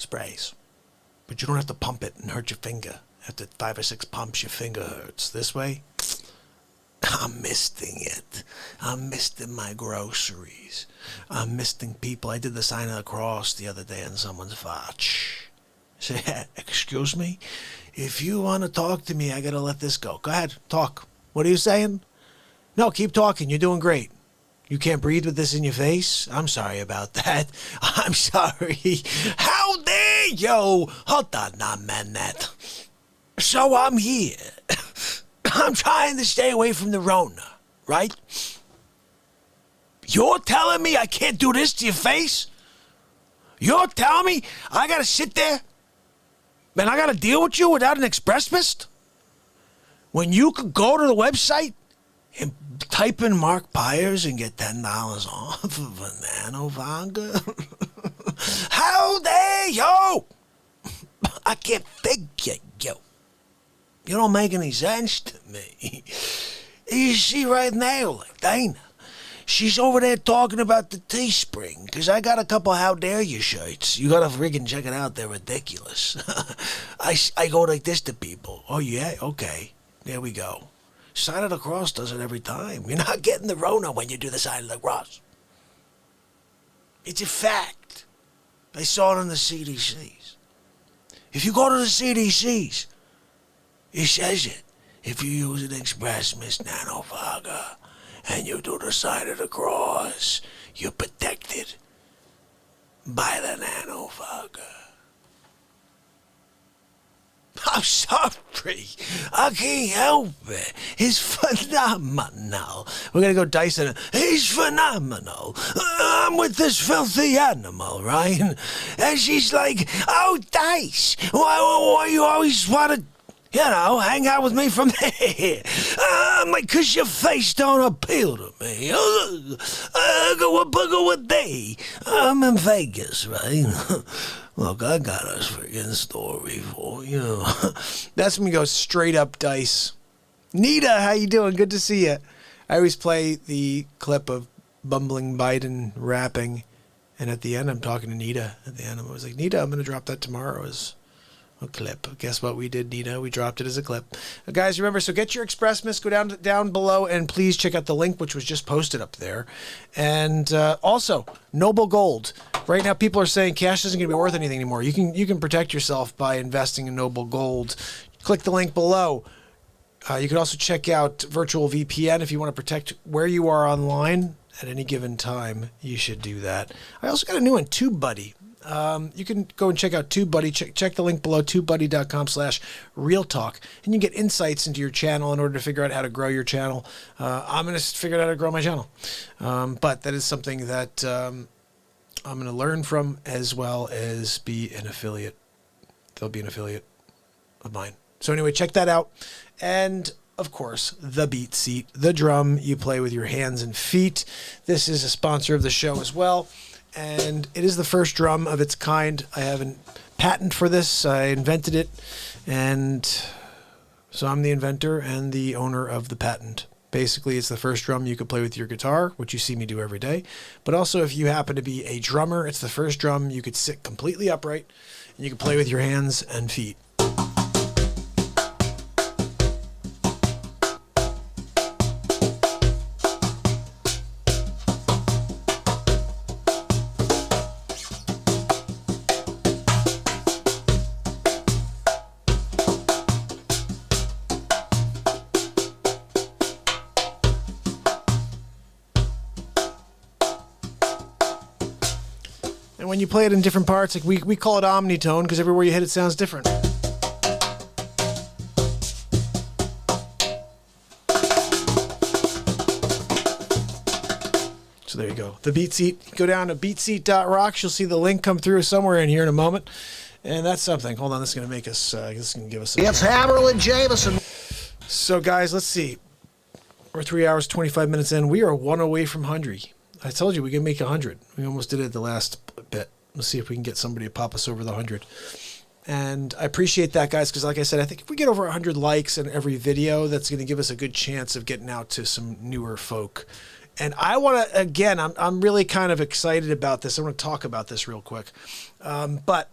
sprays. But you don't have to pump it and hurt your finger. After 5 or 6 pumps, your finger hurts. This way, I'm misting it. I'm misting my groceries. I'm misting people. I did the sign of the cross the other day on someone's watch. Say, excuse me? If you want to talk to me, I got to let this go. Go ahead, talk. What are you saying? No, keep talking. You're doing great. You can't breathe with this in your face? I'm sorry about that. I'm sorry. How dare you? Hold on a minute. So I'm here. I'm trying to stay away from the Rona, right? You're telling me I can't do this to your face? You're telling me I gotta sit there and I gotta deal with you without an Xpressmist? When you could go to the website and type in MARKPIRES and get $10 off of a nano vodka? How dare you? I can't figure you. You don't make any sense to me. You see right now, like Dana, she's over there talking about the Teespring, because I got a couple How Dare You shirts. You gotta friggin' check it out, they're ridiculous. I go like this to people. Oh yeah, okay, there we go. Sign of the Cross does it every time. You're not getting the Rona when you do the sign of the cross. It's a fact. I saw it in the CDCs. If you go to the CDCs, it says it. If you use an Xpressmist nano vodka and you do the sign of the cross, you're protected by the nano vodka. I'm sorry. I can't help it. It's phenomenal. We're going to go Dyson it. He's phenomenal. I'm with this filthy animal, right? And she's like, oh, Dice, why you always want to, hang out with me from there? I'm like, 'cause your face don't appeal to me. Go a booger with day. I'm in Vegas, right? Look, I got a freaking story for you. That's when we go straight up Dice. Nita, how you doing? Good to see you. I always play the clip of bumbling Biden rapping, and at the end I'm talking to Nita. At the end I was like, Nita, I'm going to drop that tomorrow as a clip. Guess what we did, Nita? We dropped it as a clip. Guys, remember, so get your Xpressmist, go down below, and please check out the link, which was just posted up there. And also, Noble Gold. Right now, people are saying cash isn't going to be worth anything anymore. You can protect yourself by investing in Noble Gold. Click the link below. You can also check out VirtualVPN if you want to protect where you are online at any given time. You should do that. I also got a new one, TubeBuddy. You can go and check out TubeBuddy. Check the link below, tubebuddy.com/realtalk, and you get insights into your channel in order to figure out how to grow your channel. I'm going to figure out how to grow my channel. But that is something that I'm going to learn from, as well as be an affiliate. They'll be an affiliate of mine. So anyway, check that out. And of course, the BeatSeat, the drum you play with your hands and feet. This is a sponsor of the show as well. And it is the first drum of its kind. I have a patent for this. I invented it. And so I'm the inventor and the owner of the patent. Basically, it's the first drum you could play with your guitar, which you see me do every day. But also, if you happen to be a drummer, it's the first drum you could sit completely upright and you can play with your hands and feet. When you play it in different parts, like we call it omnitone because everywhere you hit it sounds different. So there you go. The BeatSeat. Go down to beatseat.rocks. You'll see the link come through somewhere in here in a moment. And that's something. Hold on, this is going to make us, this is going to give us some... It's Hammerlin Jamison. So guys, let's see. We're 3 hours, 25 minutes in. We are one away from 100. I told you we can make 100. We almost did it the last bit. Let's see if we can get somebody to pop us over the 100. And I appreciate that, guys, because like I said, I think if we get over 100 likes in every video, that's going to give us a good chance of getting out to some newer folk. And I want to, again, I'm really kind of excited about this. I want to talk about this real quick. But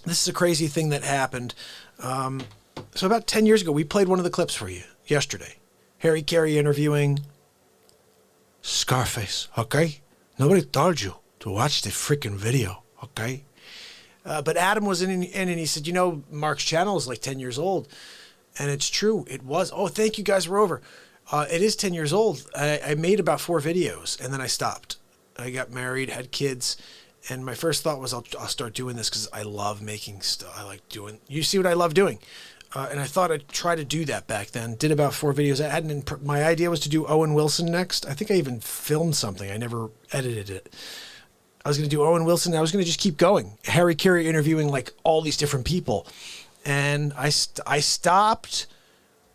This is a crazy thing that happened. So about 10 years ago, we played one of the clips for you yesterday. Harry Carey interviewing Scarface, okay? Nobody told you to watch the freaking video, okay? But Adam was in and he said, you know, Mark's channel is like 10 years old. And it's true. It was. Oh, thank you guys. We're over. It is 10 years old. I made about 4 videos and then I stopped. I got married, had kids. And my first thought was I'll start doing this because I love making stuff. I like doing, you see what I love doing. And I thought I'd try to do that back then. Did about 4 videos. I hadn't. My idea was to do Owen Wilson next. I think I even filmed something. I never edited it. I was going to do Owen Wilson. I was going to just keep going. Harry Carey interviewing like all these different people. And I stopped.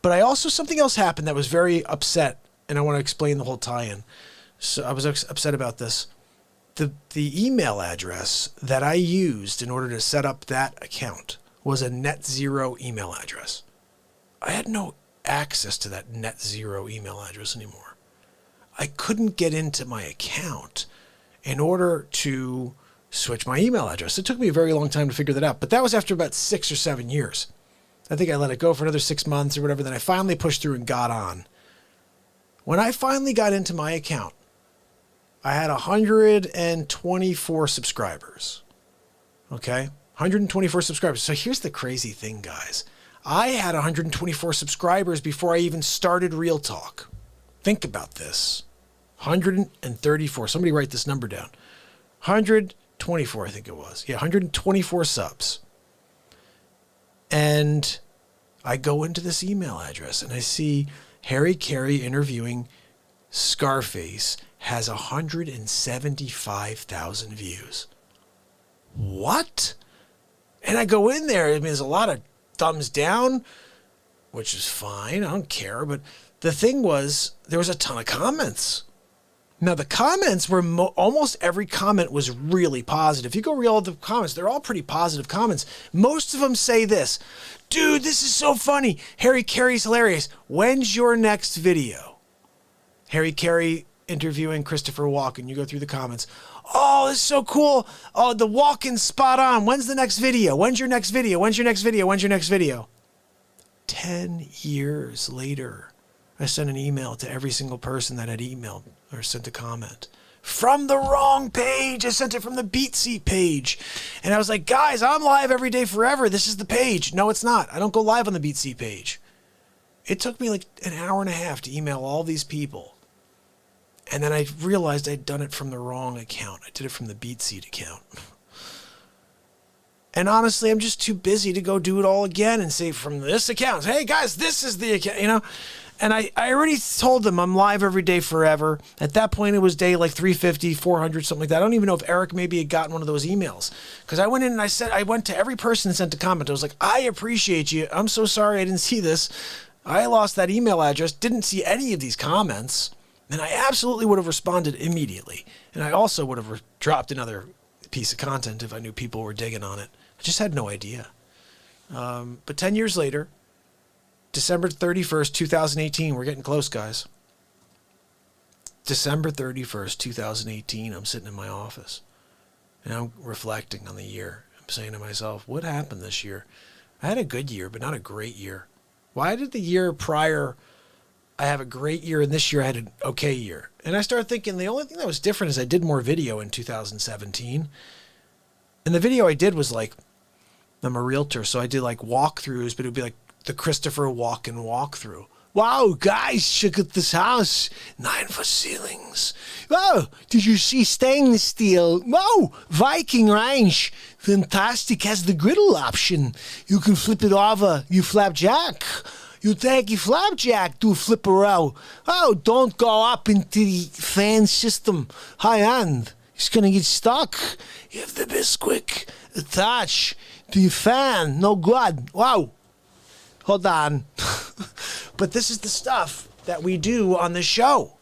But I also, something else happened that was very upset. And I want to explain the whole tie-in. So I was upset about this. The email address that I used in order to set up that account was a NetZero email address. I had no access to that NetZero email address anymore. I couldn't get into my account in order to switch my email address. It took me a very long time to figure that out, but that was after about 6 or 7 years. I think I let it go for another 6 months or whatever, then I finally pushed through and got on. When I finally got into my account, I had 124 subscribers. Okay? 124 subscribers. So here's the crazy thing, guys. I had 124 subscribers before I even started Real Talk. Think about this. 134. Somebody write this number down. 124, I think it was. Yeah, 124 subs. And I go into this email address and I see Harry Carey interviewing Scarface has 175,000 views. What? And I go in there. I mean, there's a lot of thumbs down, which is fine. I don't care. But the thing was, there was a ton of comments. Now, the comments were almost every comment was really positive. If you go read all the comments, they're all pretty positive comments. Most of them say this: dude, this is so funny. Harry Carey's hilarious. When's your next video? Harry Carey interviewing Christopher Walken. You go through the comments. Oh, this is so cool. Oh, the Walken's spot on. When's the next video? When's your next video? When's your next video? When's your next video? 10 years later, I sent an email to every single person that had emailed or sent a comment. From the wrong page. I sent it from the BeatSeat page. And I was like, guys, I'm live every day forever. This is the page. No, it's not. I don't go live on the BeatSeat page. It took me like an hour and a half to email all these people. And then I realized I'd done it from the wrong account. I did it from the BeatSeat account. And honestly, I'm just too busy to go do it all again and say from this account, hey guys, this is the account, you know? And I already told them I'm live every day forever. At that point, it was day like 350, 400, something like that. I don't even know if Eric maybe had gotten one of those emails. Because I went in and I went to every person and sent a comment. I was like, I appreciate you. I'm so sorry I didn't see this. I lost that email address, didn't see any of these comments. And I absolutely would have responded immediately. And I also would have dropped another piece of content if I knew people were digging on it. I just had no idea. But 10 years later, December 31st, 2018, we're getting close, guys. December 31st, 2018, I'm sitting in my office. And I'm reflecting on the year. I'm saying to myself, what happened this year? I had a good year, but not a great year. Why did the year prior I have a great year, and this year I had an okay year? And I started thinking the only thing that was different is I did more video in 2017. And the video I did was like, I'm a realtor, so I did like walkthroughs, but it would be like the Christopher Walken walkthrough. Wow, guys, check out this house. 9 foot ceilings. Wow, did you see stainless steel? Wow, Viking range. Fantastic, has the griddle option. You can flip it over, you flapjack. You take your flapjack to flip around. Oh, don't go up into the fan system. High end. It's going to get stuck. You have the Bisquick attached to your fan. No good. Wow. Hold on. But this is the stuff that we do on the show.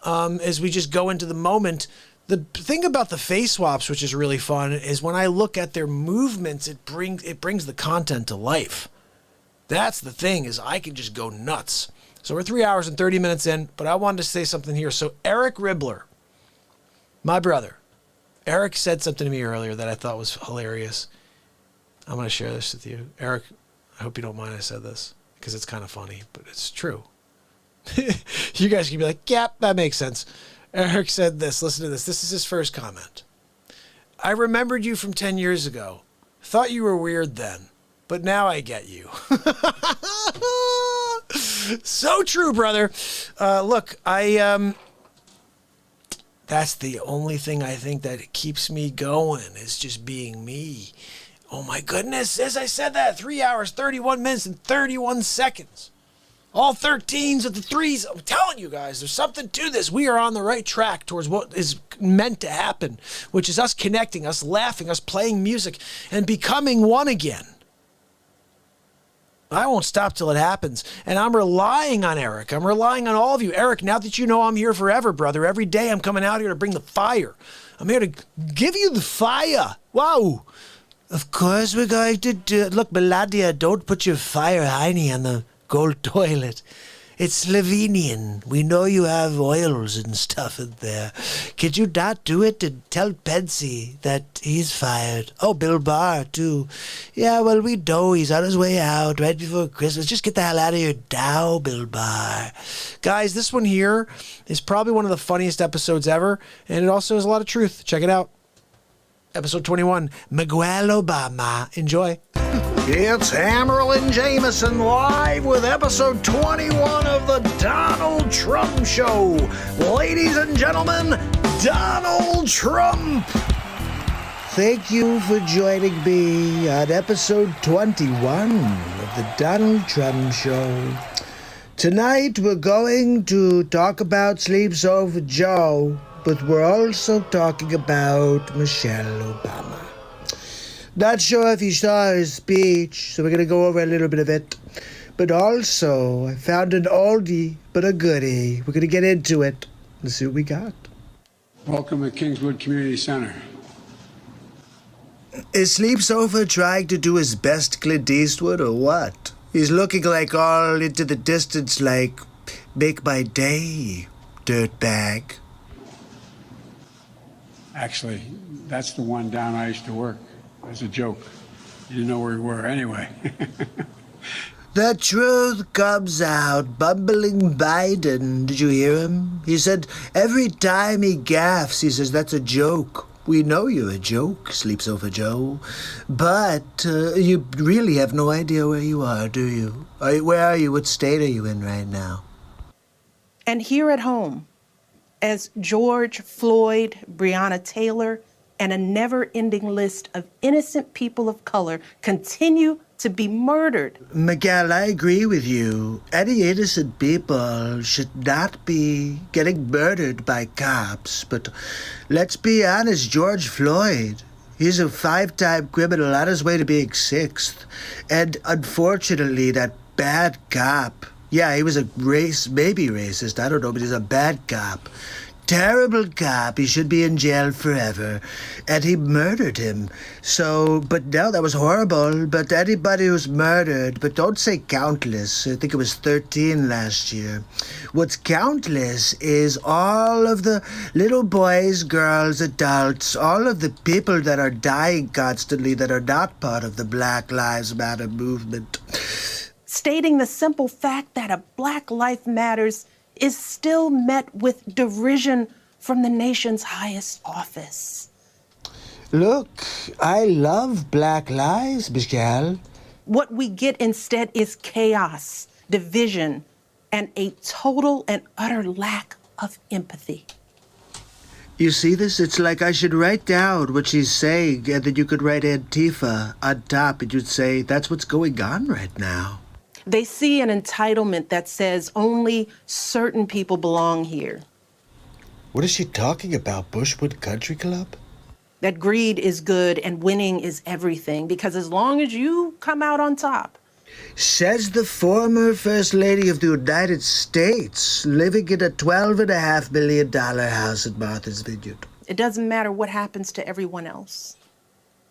As we just go into the moment. The thing about the face swaps, which is really fun, is when I look at their movements, it brings the content to life. That's the thing, is I can just go nuts. So we're 3 hours and 30 minutes in, but I wanted to say something here. So Eric Ribbler, my brother, Eric said something to me earlier that I thought was hilarious. I'm going to share this with you. Eric, I hope you don't mind I said this, because it's kind of funny, but it's true. You guys can be like, yep, that makes sense. Eric said this. Listen to this. This is his first comment. I remembered you from 10 years ago. Thought you were weird then, but now I get you. So true, brother. Look, that's the only thing I think that keeps me going is just being me. Oh my goodness, as I said that, 3 hours, 31 minutes, and 31 seconds. All 13s of the threes. I'm telling you guys, there's something to this. We are on the right track towards what is meant to happen, which is us connecting, us laughing, us playing music, and becoming one again. I won't stop till it happens. And I'm relying on Eric. I'm relying on all of you. Eric, now that you know I'm here forever, brother, every day I'm coming out here to bring the fire. I'm here to give you the fire. Wow. Of course we're going to do it. Look, Meladia, don't put your fire hiney on the gold toilet. It's Slovenian. We know you have oils and stuff in there. Could you not do it and tell Pensy that he's fired? Oh, Bill Barr, too. Yeah, well, we know he's on his way out right before Christmas. Just get the hell out of here now, Bill Barr. Guys, this one here is probably one of the funniest episodes ever, and it also has a lot of truth. Check it out. Episode 21, Miguel Obama. Enjoy. It's Hammerlin Jamison live with episode 21 of the Donald Trump Show. Ladies and gentlemen, Donald Trump. Thank you for joining me on episode 21 of the Donald Trump Show. Tonight we're going to talk about Sleeps Over Joe, but we're also talking about Michelle Obama. Not sure if you saw his speech, so we're going to go over a little bit of it. But also, I found an oldie, but a goodie. We're going to get into it. Let's see what we got. Welcome to Kingswood Community Center. Is Sleep Sofa trying to do his best Clint Eastwood or what? He's looking like all into the distance like, make my day, dirtbag. Actually, that's the one down I used to work. As a joke. You didn't know where we were anyway. The truth comes out. Bumbling Biden. Did you hear him? He said every time he gaffes, he says, that's a joke. We know you're a joke, Sleeps Over Joe. But you really have no idea where you are, do you? Where are you? What state are you in right now? And here at home, as George Floyd, Breonna Taylor, and a never-ending list of innocent people of color continue to be murdered. Miguel, I agree with you. Any innocent people should not be getting murdered by cops. But let's be honest, George Floyd, he's a 5-time criminal on his way to being 6th. And unfortunately, that bad cop, yeah, he was a maybe racist, I don't know, but he's a bad cop. Terrible cop. He should be in jail forever. And he murdered him. So, but no, that was horrible. But anybody who's murdered, but don't say countless. I think it was 13 last year. What's countless is all of the little boys, girls, adults, all of the people that are dying constantly that are not part of the Black Lives Matter movement. Stating the simple fact that a Black Life Matters is still met with derision from the nation's highest office. Look, I love Black Lives, Michelle. What we get instead is chaos, division, and a total and utter lack of empathy. You see this? It's like I should write down what she's saying, and then you could write Antifa on top, and you'd say, that's what's going on right now. They see an entitlement that says only certain people belong here. What is she talking about, Bushwood Country Club? That greed is good and winning is everything, because as long as you come out on top. Says the former First Lady of the United States, living in a $12.5 million house in Martha's Vineyard. It doesn't matter what happens to everyone else.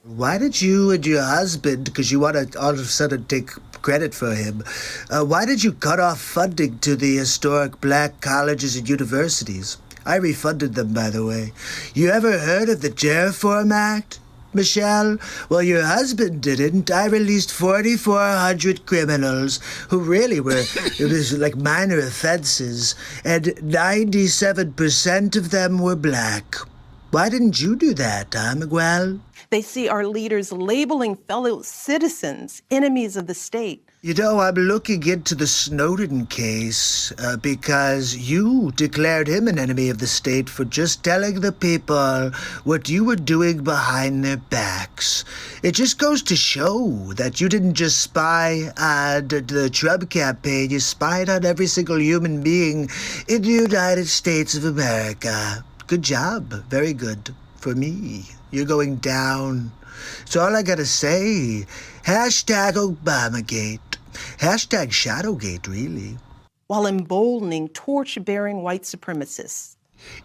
Why did you and your husband, because you want to all of a sudden take credit for him, why did you cut off funding to the historic black colleges and universities? I refunded them, by the way. You ever heard of the Reform Act? Michelle? Well, your husband didn't. I released 4,400 criminals who really were, it was like minor offenses, and 97% of them were black. Why didn't you do that, huh, Miguel? They see our leaders labeling fellow citizens enemies of the state. You know, I'm looking into the Snowden case because you declared him an enemy of the state for just telling the people what you were doing behind their backs. It just goes to show that you didn't just spy on the Trump campaign, you spied on every single human being in the United States of America. Good job. Very good for me. You're going down. So all I gotta say, hashtag Obamagate. Hashtag Shadowgate, really. While emboldening torch-bearing white supremacists.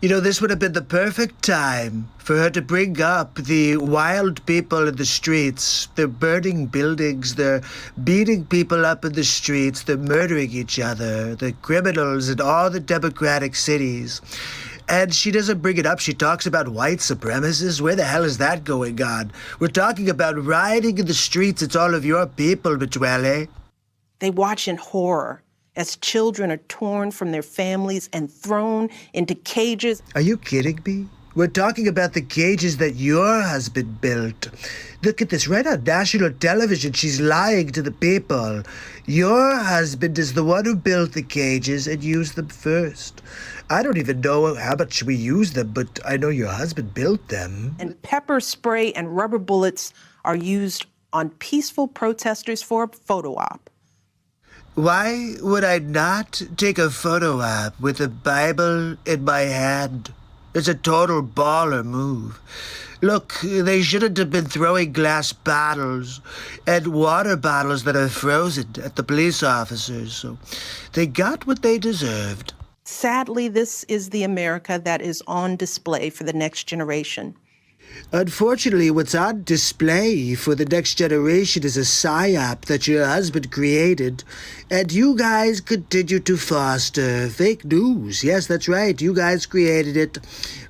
You know, this would have been the perfect time for her to bring up the wild people in the streets. They're burning buildings, they're beating people up in the streets, they're murdering each other, the criminals in all the Democratic cities. And she doesn't bring it up. She talks about white supremacists. Where the hell is that going on? We're talking about rioting in the streets. It's all of your people, Betuele. They watch in horror as children are torn from their families and thrown into cages. Are you kidding me? We're talking about the cages that your husband built. Look at this, right on national television. She's lying to the people. Your husband is the one who built the cages and used them first. I don't even know how much we use them, but I know your husband built them. And pepper spray and rubber bullets are used on peaceful protesters for a photo op. Why would I not take a photo op with a Bible in my hand? It's a total baller move. Look, they shouldn't have been throwing glass bottles and water bottles that are frozen at the police officers, so they got what they deserved. Sadly, this is the America that is on display for the next generation. Unfortunately, what's on display for the next generation is a psyop that your husband created, and you guys continue to foster fake news. Yes, that's right. You guys created it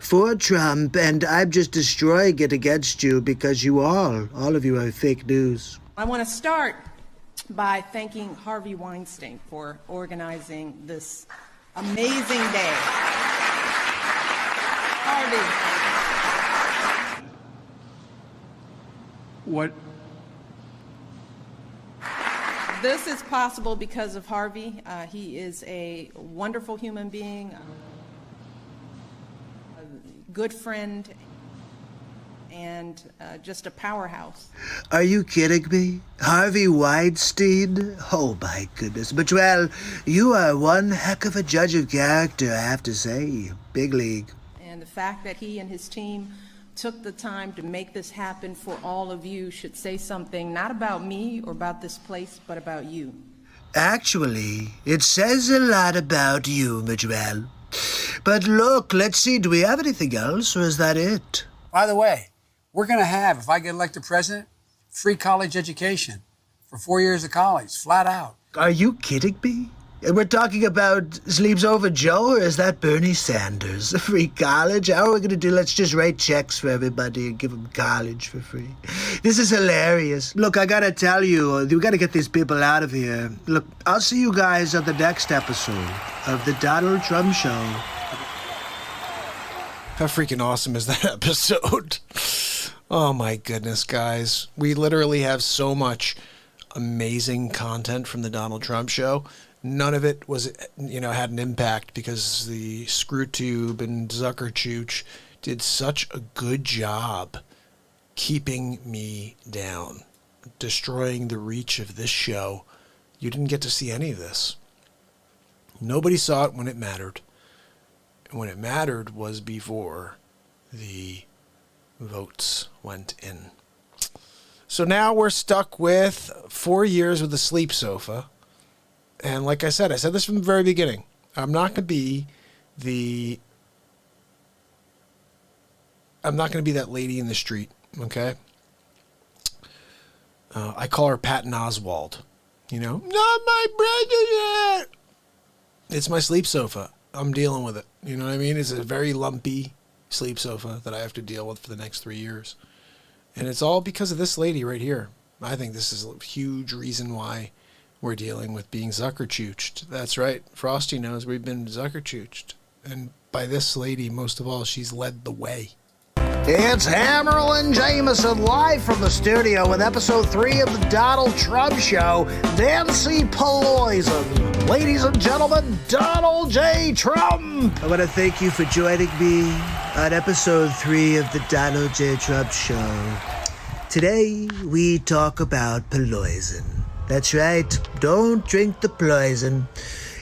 for Trump, and I'm just destroying it against you because you all of you are fake news. I want to start by thanking Harvey Weinstein for organizing this amazing day. Harvey. What? This is possible because of Harvey. He is a wonderful human being, a good friend, and just a powerhouse. Are you kidding me? Harvey Weinstein? Oh my goodness. But well, you are one heck of a judge of character, I have to say. Big league. And the fact that he and his team took the time to make this happen for all of you should say something not about me or about this place, but about you. Actually, it says a lot about you, Miguel. But look, let's see, do we have anything else, or is that it? By the way, we're going to have, if I get elected president, free college education for 4 years of college, flat out. Are you kidding me? And we're talking about Sleeps Over Joe, or is that Bernie Sanders? Free college? How are we going to do? Let's just write checks for everybody and give them college for free. This is hilarious. Look, I got to tell you, we got to get these people out of here. Look, I'll see you guys on the next episode of The Donald Trump Show. How freaking awesome is that episode? Oh my goodness, guys. We literally have so much amazing content from the Donald Trump Show. None of it was, had an impact because the Screwtube and Zuckerchooch did such a good job keeping me down, destroying the reach of this show. You didn't get to see any of this. Nobody saw it when it mattered. And when it mattered was before the votes went in. So now we're stuck with 4 years with a sleep sofa. And like I said this from the very beginning. I'm not going to be that lady in the street, okay? I call her Patton Oswalt. Not my brother. It's my sleep sofa. I'm dealing with it. You know what I mean? It's a very lumpy sleep sofa that I have to deal with for the next 3 years. And it's all because of this lady right here. I think this is a huge reason why we're dealing with being Zucker-chooched. That's right. Frosty knows we've been Zucker-chooched. And by this lady, most of all, she's led the way. It's Hammerlin Jamison live from the studio with episode 3 of the Donald Trump Show. Nancy Pelosi. Ladies and gentlemen, Donald J. Trump. I want to thank you for joining me on episode 3 of the Donald J. Trump Show. Today, we talk about poison. That's right. Don't drink the poison.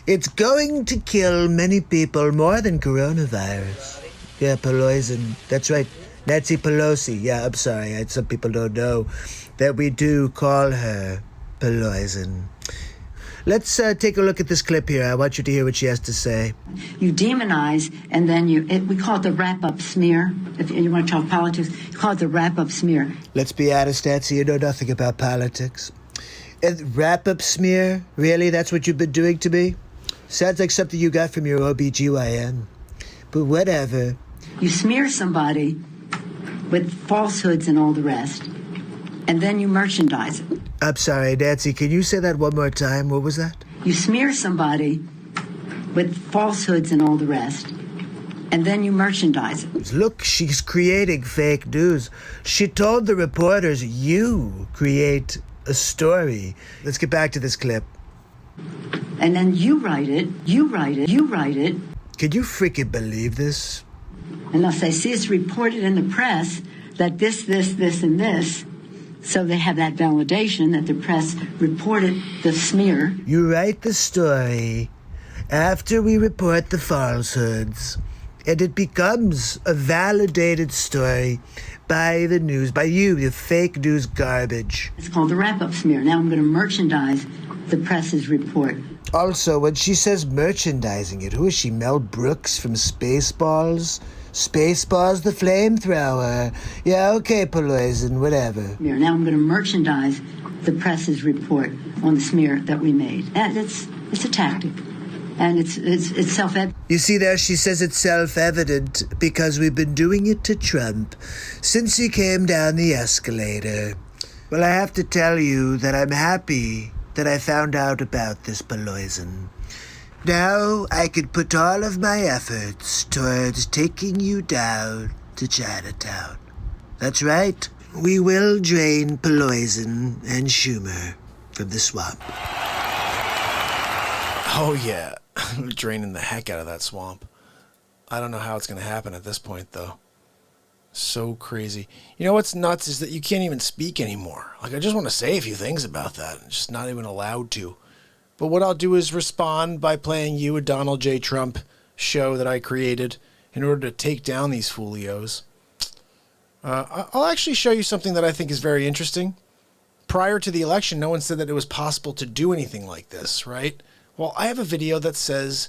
It's going to kill many people more than coronavirus. Yeah, poison. That's right. Nancy Pelosi. Yeah, I'm sorry. Some people don't know that we do call her poison. Let's take a look at this clip here. I want you to hear what she has to say. You demonize, and then we call it the wrap-up smear. If you want to talk politics, you call it the wrap-up smear. Let's be honest, Nancy, you know nothing about politics. And wrap-up smear? Really? That's what you've been doing to me? Sounds like something you got from your OBGYN. But whatever. You smear somebody with falsehoods and all the rest, and then you merchandise it. I'm sorry, Nancy, can you say that one more time? What was that? You smear somebody with falsehoods and all the rest, and then you merchandise it. Look, she's creating fake news. She told the reporters, you create a story. Let's get back to this clip. And then you write it. Can you freaking believe this? Unless they see it's reported in the press that this, and this, so they have that validation that the press reported the smear. You write the story after we report the falsehoods, and it becomes a validated story by the news, by you, the fake news garbage. It's called the wrap-up smear. Now I'm going to merchandise the press's report. Also, when she says merchandising it, who is she, Mel Brooks from Spaceballs? Spaceballs the flamethrower. Yeah, okay, poison, whatever. Now I'm going to merchandise the press's report on the smear that we made. And it's a tactic. And it's self-evident. You see there, she says it's self-evident because we've been doing it to Trump since he came down the escalator. Well, I have to tell you that I'm happy that I found out about this poison. Now I could put all of my efforts towards taking you down to Chinatown. That's right. We will drain poison and Schumer from the swamp. Oh, yeah. I'm draining the heck out of that swamp. I don't know how it's going to happen at this point, though. So crazy. You know what's nuts is that you can't even speak anymore. Like, I just want to say a few things about that. I'm just not even allowed to. But what I'll do is respond by playing you a Donald J. Trump show that I created in order to take down these folios. I'll actually show you something that I think is very interesting. Prior to the election, no one said that it was possible to do anything like this, right? Well, I have a video that says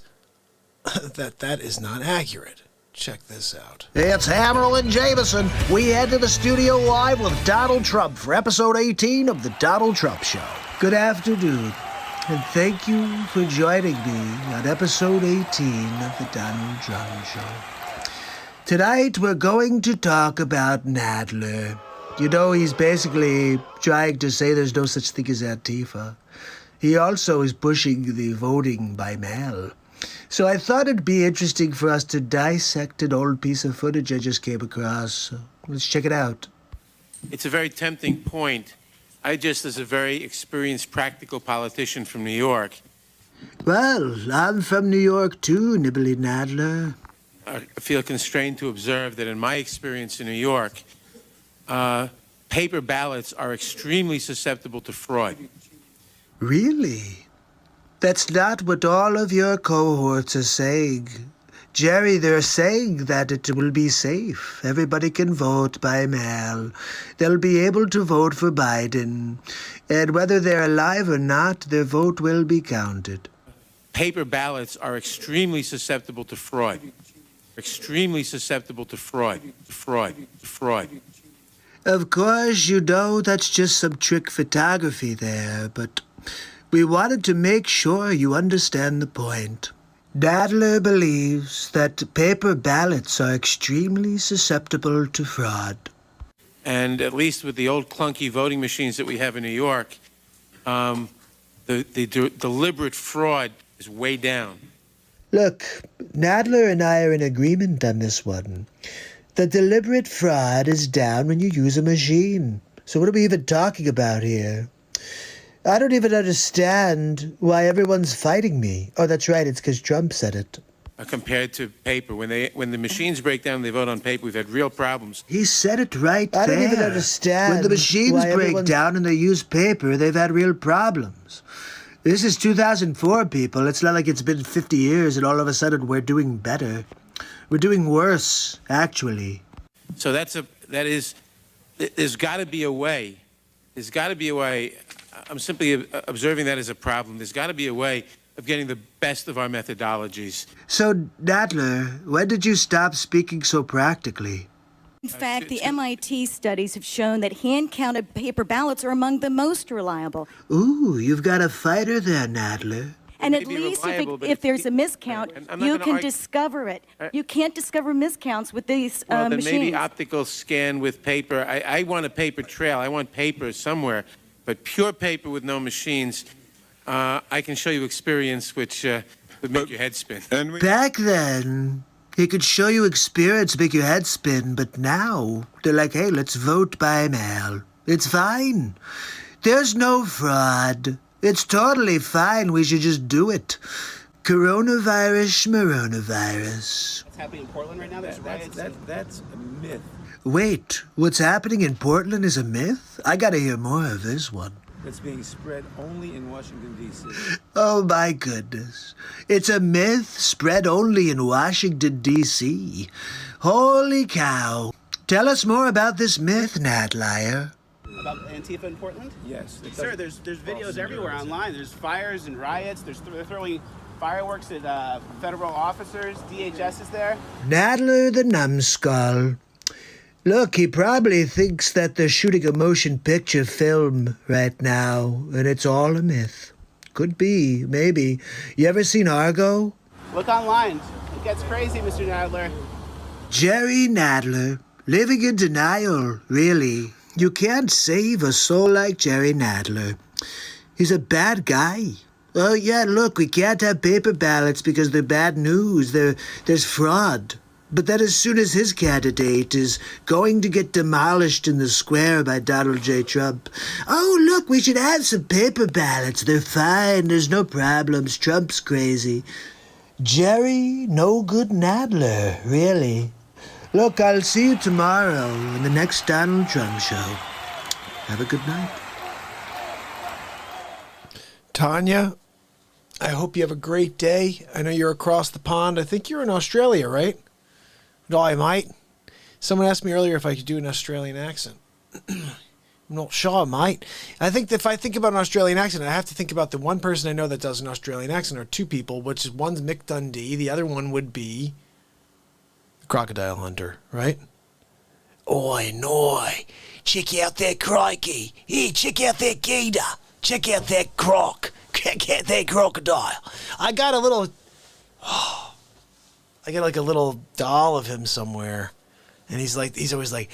that is not accurate. Check this out. It's Hammerlin Jamison. We head to the studio live with Donald Trump for episode 18 of the Donald Trump Show. Good afternoon. And thank you for joining me on episode 18 of the Donald Trump Show. Tonight we're going to talk about Nadler. You know, he's basically trying to say there's no such thing as Antifa. He also is pushing the voting by mail. So I thought it'd be interesting for us to dissect an old piece of footage I just came across. So let's check it out. It's a very tempting point. I just, as a very experienced practical politician from New York. Well, I'm from New York too, Nibbly Nadler. I feel constrained to observe that in my experience in New York, paper ballots are extremely susceptible to fraud. Really? That's not what all of your cohorts are saying. Jerry, they're saying that it will be safe. Everybody can vote by mail. They'll be able to vote for Biden. And whether they're alive or not, their vote will be counted. Paper ballots are extremely susceptible to fraud. Extremely susceptible to fraud. Fraud. Of course, you know that's just some trick photography there, but we wanted to make sure you understand the point. Nadler believes that paper ballots are extremely susceptible to fraud. And at least with the old clunky voting machines that we have in New York, the deliberate fraud is way down. Look, Nadler and I are in agreement on this one. The deliberate fraud is down when you use a machine. So what are we even talking about here? I don't even understand why everyone's fighting me. Oh, that's right, it's because Trump said it. Compared to paper. When the machines break down, they vote on paper. We've had real problems. He said it right I there. don't even understand When the machines why break everyone's- down and they use paper, they've had real problems. This is 2004, people. It's not like it's been 50 years and all of a sudden we're doing better. We're doing worse, actually. So there's got to be a way. There's got to be a way. I'm simply observing that as a problem. There's got to be a way of getting the best of our methodologies. So, Nadler, when did you stop speaking so practically? In fact, the MIT studies have shown that hand-counted paper ballots are among the most reliable. Ooh, you've got a fighter there, Nadler. And at least if there's a miscount, you can discover it. You can't discover miscounts with these Well, then machines. maybe optical scan with paper. I want a paper trail. I want paper somewhere. But pure paper with no machines, I can show you experience which would make your head spin. Back then, he could show you experience, make your head spin, but now they're like, hey, let's vote by mail. It's fine. There's no fraud. It's totally fine. We should just do it. Coronavirus, schmoronavirus. What's happening in Portland right now? There's riots. That's a myth. Wait, what's happening in Portland is a myth? I gotta hear more of this one. That's being spread only in Washington, D.C. Oh my goodness. It's a myth spread only in Washington, D.C. Holy cow. Tell us more about this myth, Nadlier. About Antifa in Portland? Yes. Sir, there's videos everywhere online. There's fires and riots. They're throwing fireworks at federal officers. DHS is there. Nadler the numbskull. Look, he probably thinks that they're shooting a motion picture film right now, and it's all a myth. Could be, maybe. You ever seen Argo? Look online. It gets crazy, Mr. Nadler. Jerry Nadler, living in denial, really. You can't save a soul like Jerry Nadler. He's a bad guy. Oh, yeah, look, we can't have paper ballots because they're bad news. There's fraud. But then as soon as his candidate is going to get demolished in the square by Donald J. Trump, oh, look, we should have some paper ballots. They're fine. There's no problems. Trump's crazy. Jerry No Good Nadler, really. Look, I'll see you tomorrow in the next Donald Trump show. Have a good night. Tanya, I hope you have a great day. I know you're across the pond. I think you're in Australia, right? No, I might. Someone asked me earlier if I could do an Australian accent. I'm not sure, mate. I think that if I think about an Australian accent, I have to think about the one person I know that does an Australian accent, or two people, which is one's Mick Dundee, the other one would be the Crocodile Hunter, right? Oi, noi. Check out that crikey. Hey, check out that gator. Check out that croc. Check out that crocodile. I got like a little doll of him somewhere, and he's always like,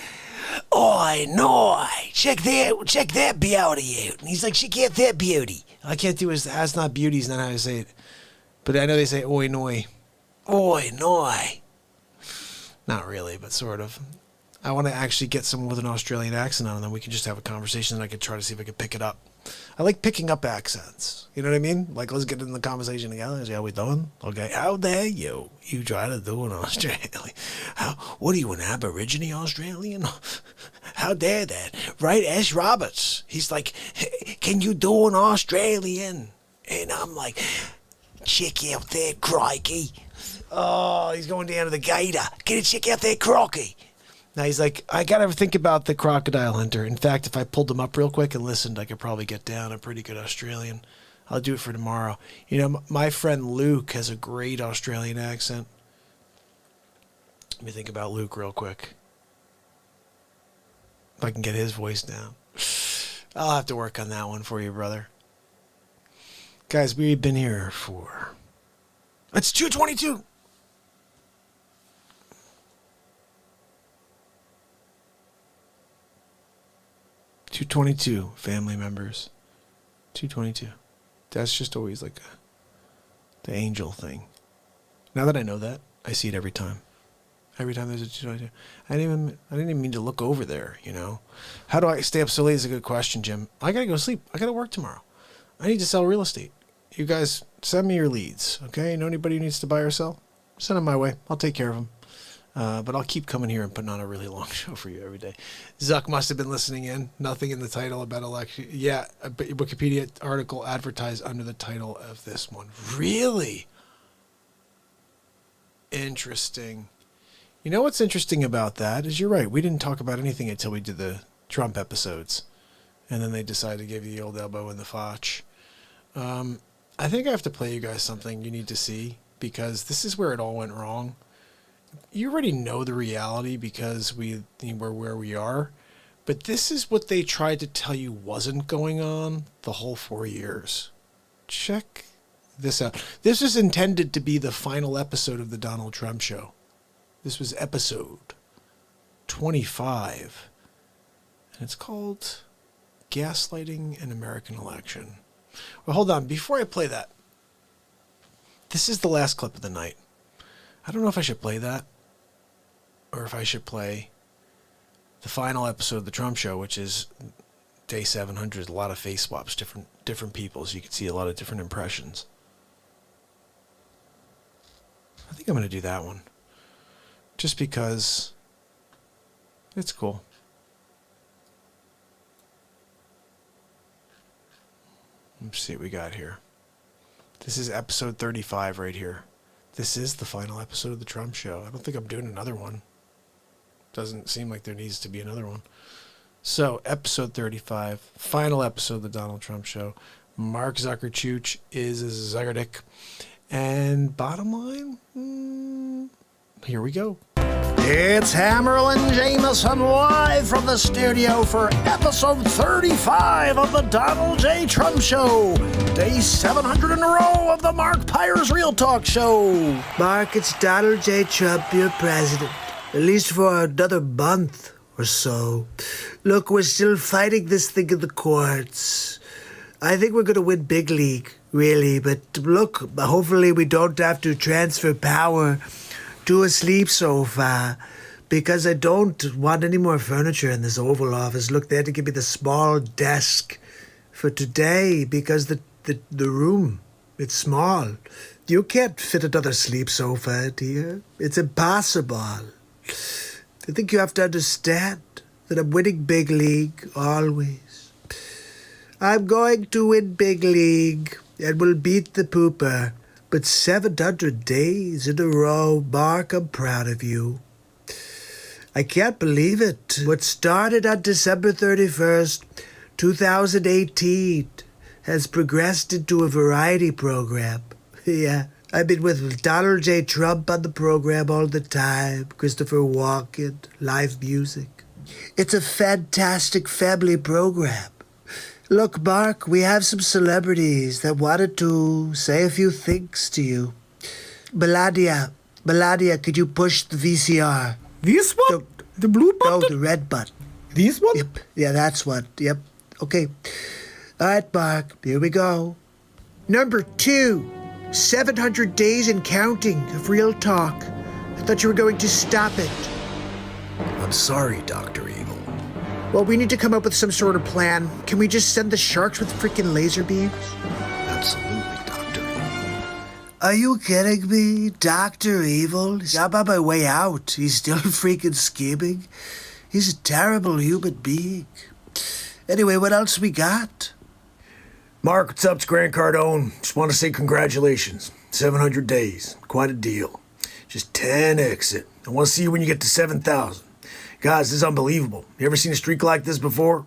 "Oi, noi, check that beauty out." And he's like, "Check out that beauty." I can't do his. That's not beauty. Is not how I say it, but I know they say "oi, noi, oi, noi." Not really, but sort of. I want to actually get someone with an Australian accent on, and then we can just have a conversation, and I can try to see if I can pick it up. I like picking up accents. You know what I mean? Like, let's get in the conversation together. How we doing? Okay. How dare you? You try to do an Australian. What are you, an Aborigine Australian? How dare that? Right? Ash Roberts. He's like, hey, can you do an Australian? And I'm like, check out that crikey. Oh, he's going down to the gator. Can you check out that crocky? Now he's like, I gotta think about the Crocodile Hunter. In fact, if I pulled him up real quick and listened, I could probably get down a pretty good Australian. I'll do it for tomorrow. You know, my friend Luke has a great Australian accent. Let me think about Luke real quick. If I can get his voice down. I'll have to work on that one for you, brother. Guys, we've been here for... It's 2:22. 222 family members. 222. That's just always like the angel thing. Now that I know that, I see it every time. Every time there's a 222. I didn't even mean to look over there, you know. How do I stay up so late is a good question, Jim. I gotta go sleep. I gotta work tomorrow. I need to sell real estate. You guys send me your leads, okay? Know anybody who needs to buy or sell? Send them my way. I'll take care of them. But I'll keep coming here and putting on a really long show for you every day. Zuck must have been listening in. Nothing in the title about election. Yeah, a Wikipedia article advertised under the title of this one. Really? Interesting. You know what's interesting about that is you're right. We didn't talk about anything until we did the Trump episodes. And then they decided to give you the old elbow in the fotch. I think I have to play you guys something you need to see because this is where it all went wrong. You already know the reality because we're where we are. But this is what they tried to tell you wasn't going on the whole 4 years. Check this out. This was intended to be the final episode of the Donald Trump show. This was episode 25. And it's called Gaslighting an American Election. Well, hold on. Before I play that, this is the last clip of the night. I don't know if I should play that or if I should play the final episode of the Trump show, which is day 700. A lot of face swaps, different people, so you can see a lot of different impressions. I think I'm going to do that one just because it's cool. Let's see what we got here. This is episode 35 right here. This is the final episode of the Trump show. I don't think I'm doing another one. Doesn't seem like there needs to be another one. So, episode 35, final episode of the Donald Trump show. Mark Zuckerchooch is Zuckerdick. And bottom line, here we go. It's Hammerlin Jamison live from the studio for episode 35 of the Donald J. Trump Show. Day 700 in a row of the MARKPIRES Real Talk Show. Mark, it's Donald J. Trump, your president. At least for another month or so. Look, we're still fighting this thing in the courts. I think we're going to win big league, really. But look, hopefully we don't have to transfer power to a sleep sofa because I don't want any more furniture in this Oval Office. Look, they had to give me the small desk for today because the room, it's small. You can't fit another sleep sofa here. It's impossible. I think you have to understand that I'm winning big league always. I'm going to win big league and we'll beat the pooper. But 700 days in a row, Mark, I'm proud of you. I can't believe it. What started on December 31st, 2018 has progressed into a variety program. Yeah, I've been with Donald J. Trump on the program all the time, Christopher Walken, live music. It's a fantastic family program. Look, Mark, we have some celebrities that wanted to say a few things to you. Melania, could you push the VCR? This one? The blue button? No, the red button. This one? Yep. Yeah, that's one. Yep. Okay. All right, Mark, here we go. Number 2, 700 days and counting of Real Talk. I thought you were going to stop it. I'm sorry, Dr. Evil. Well, we need to come up with some sort of plan. Can we just send the sharks with freaking laser beams? Absolutely, Dr. Evil. Are you kidding me? Dr. Evil? I'm on my way out. He's still freaking scheming. He's a terrible human being. Anyway, what else we got? Mark, what's up? It's Grant Cardone. Just want to say congratulations. 700 days. Quite a deal. Just 10x it. I want to see you when you get to 7,000. Guys, this is unbelievable. You ever seen a streak like this before?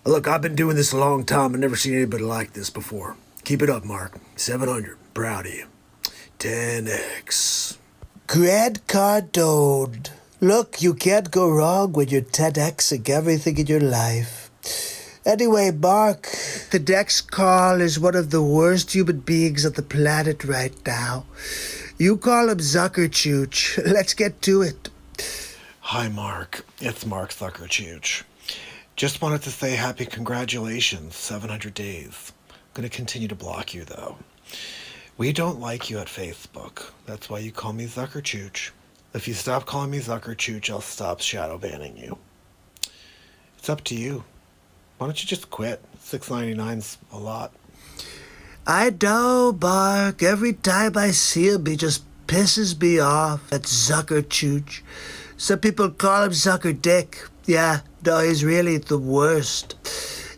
Look, I've been doing this a long time. I've never seen anybody like this before. Keep it up, Mark. 700. Proud of you. 10x. Grant Cardone. Look, you can't go wrong when you're 10xing everything in your life. Anyway, Mark, the next call is one of the worst human beings on the planet right now. You call him Zuckerchooch. Let's get to it. Hi, Mark. It's Mark Zuckerchooch. Just wanted to say happy congratulations, 700 days. Gonna continue to block you, though. We don't like you at Facebook. That's why you call me Zuckerchooch. If you stop calling me Zuckerchooch, I'll stop shadow banning you. It's up to you. Why don't you just quit? $6.99's a lot. I know, Bark. Every time I see him, he just pisses me off. That Zuckerchooch. Some people call him Zucker Dick. Yeah, no, he's really the worst.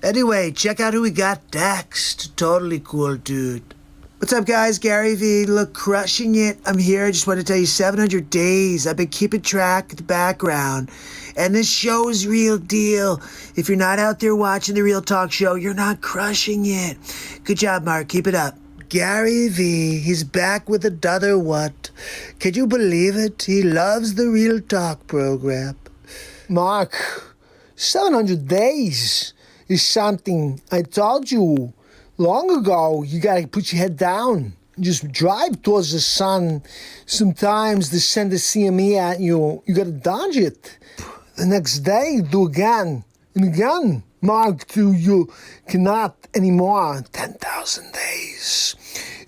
Anyway, check out who we got next. Totally cool dude. What's up, guys? Gary V. Look, crushing it. I'm here. I just want to tell you 700 days. I've been keeping track of the background. And this show is real deal. If you're not out there watching the Real Talk show, you're not crushing it. Good job, Mark. Keep it up. Gary V. He's back with another what? Can you believe it? He loves the Real Talk program. Mark, 700 days is something I told you long ago. You gotta put your head down. Just drive towards the sun. Sometimes they send a CME at you. You gotta dodge it. The next day, do again and again. Mark, till you cannot anymore. 10,000 days.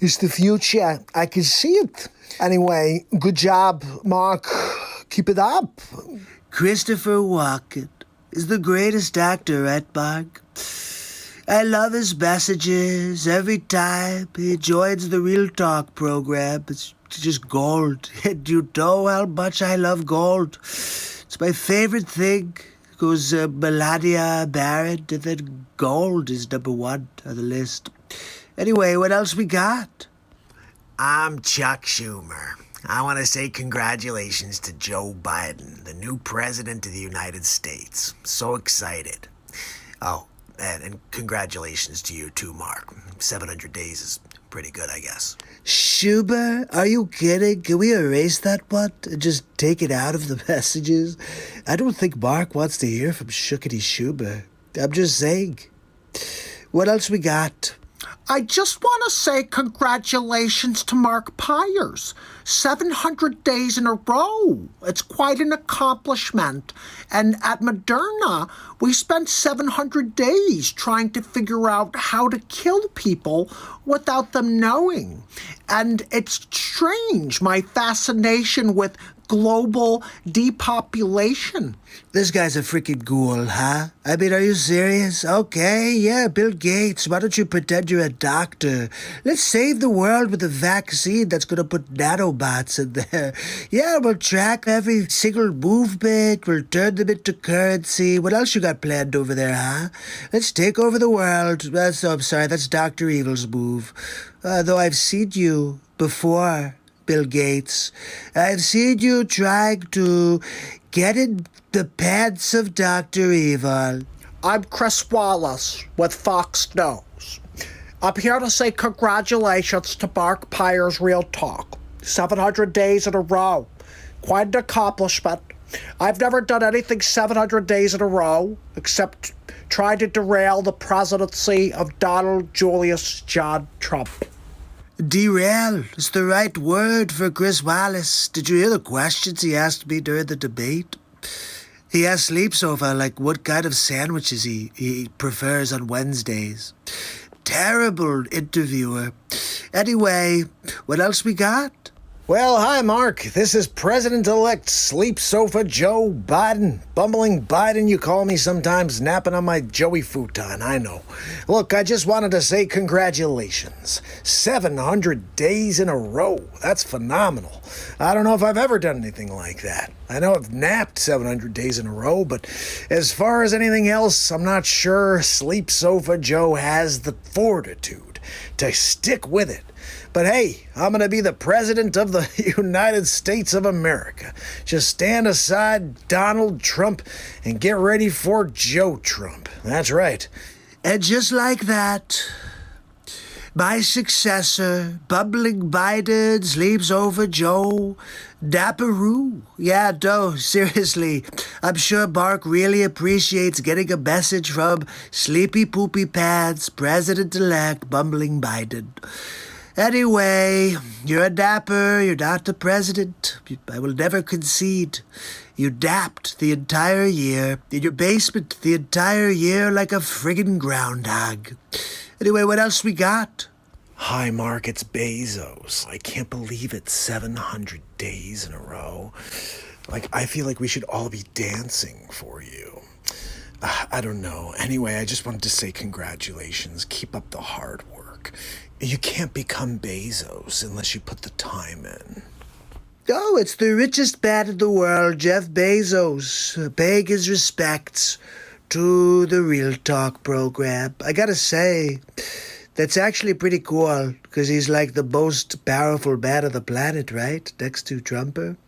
It's the future. I can see it. Anyway, good job, Mark. Keep it up. Christopher Walken is the greatest actor, right, Mark? I love his messages every time he joins the Real Talk program. It's just gold. And you know how much I love gold. It's my favorite thing. It goes Melania Barrett, and then gold is number one on the list. Anyway, what else we got? I'm Chuck Schumer. I want to say congratulations to Joe Biden, the new president of the United States. So excited. Oh, and congratulations to you too, Mark. 700 days is pretty good, I guess. Schumer? Are you kidding? Can we erase that one and just take it out of the messages? I don't think Mark wants to hear from Shookity Schumer. I'm just saying. What else we got? I just want to say congratulations to MARKPIRES. 700 days in a row. It's quite an accomplishment. And at Moderna, we spent 700 days trying to figure out how to kill people without them knowing. And it's strange, my fascination with global depopulation. This guy's a freaking ghoul, huh? I mean, are you serious? Okay, yeah, Bill Gates, why don't you pretend you're a doctor? Let's save the world with a vaccine that's gonna put nanobots in there. Yeah, we'll track every single movement, we'll turn them into currency. What else you got planned over there, huh? Let's take over the world. I'm sorry, that's Dr. Evil's move. Though I've seen you before, Bill Gates. I've seen you trying to get in the pants of Dr. Evil. I'm Chris Wallace with Fox News. I'm here to say congratulations to MARKPIRES Real Talk. 700 days in a row. Quite an accomplishment. I've never done anything 700 days in a row except try to derail the presidency of Donald Julius John Trump. Derail is the right word for Chris Wallace. Did you hear the questions he asked me during the debate? He asked Sleep Sofa, like, what kind of sandwiches he prefers on Wednesdays. Terrible interviewer. Anyway, what else we got? Well, hi, Mark. This is President-elect Sleep Sofa Joe Biden. Bumbling Biden, you call me sometimes, napping on my Joey futon, I know. Look, I just wanted to say congratulations. 700 days in a row. That's phenomenal. I don't know if I've ever done anything like that. I know I've napped 700 days in a row, but as far as anything else, I'm not sure Sleep Sofa Joe has the fortitude to stick with it. But hey, I'm going to be the president of the United States of America. Just stand aside Donald Trump and get ready for Joe Trump. That's right. And just like that, my successor, bumbling Biden, sleeps over Joe, Dapperoo. Yeah, no, seriously. I'm sure Mark really appreciates getting a message from Sleepy Poopy Pants, President-elect, bumbling Biden. Anyway, you're a dapper, you're not the president. I will never concede. You dapped the entire year, in your basement the entire year like a friggin' groundhog. Anyway, what else we got? Hi, Mark, it's Bezos. I can't believe it's 700 days in a row. Like, I feel like we should all be dancing for you. I don't know. Anyway, I just wanted to say congratulations. Keep up the hard work. You can't become Bezos unless you put the time in. Oh, it's the richest man in the world, Jeff Bezos, paying his respects to the Real Talk program. I gotta say, that's actually pretty cool, because he's like the most powerful man on the planet, right? Next to Trumper.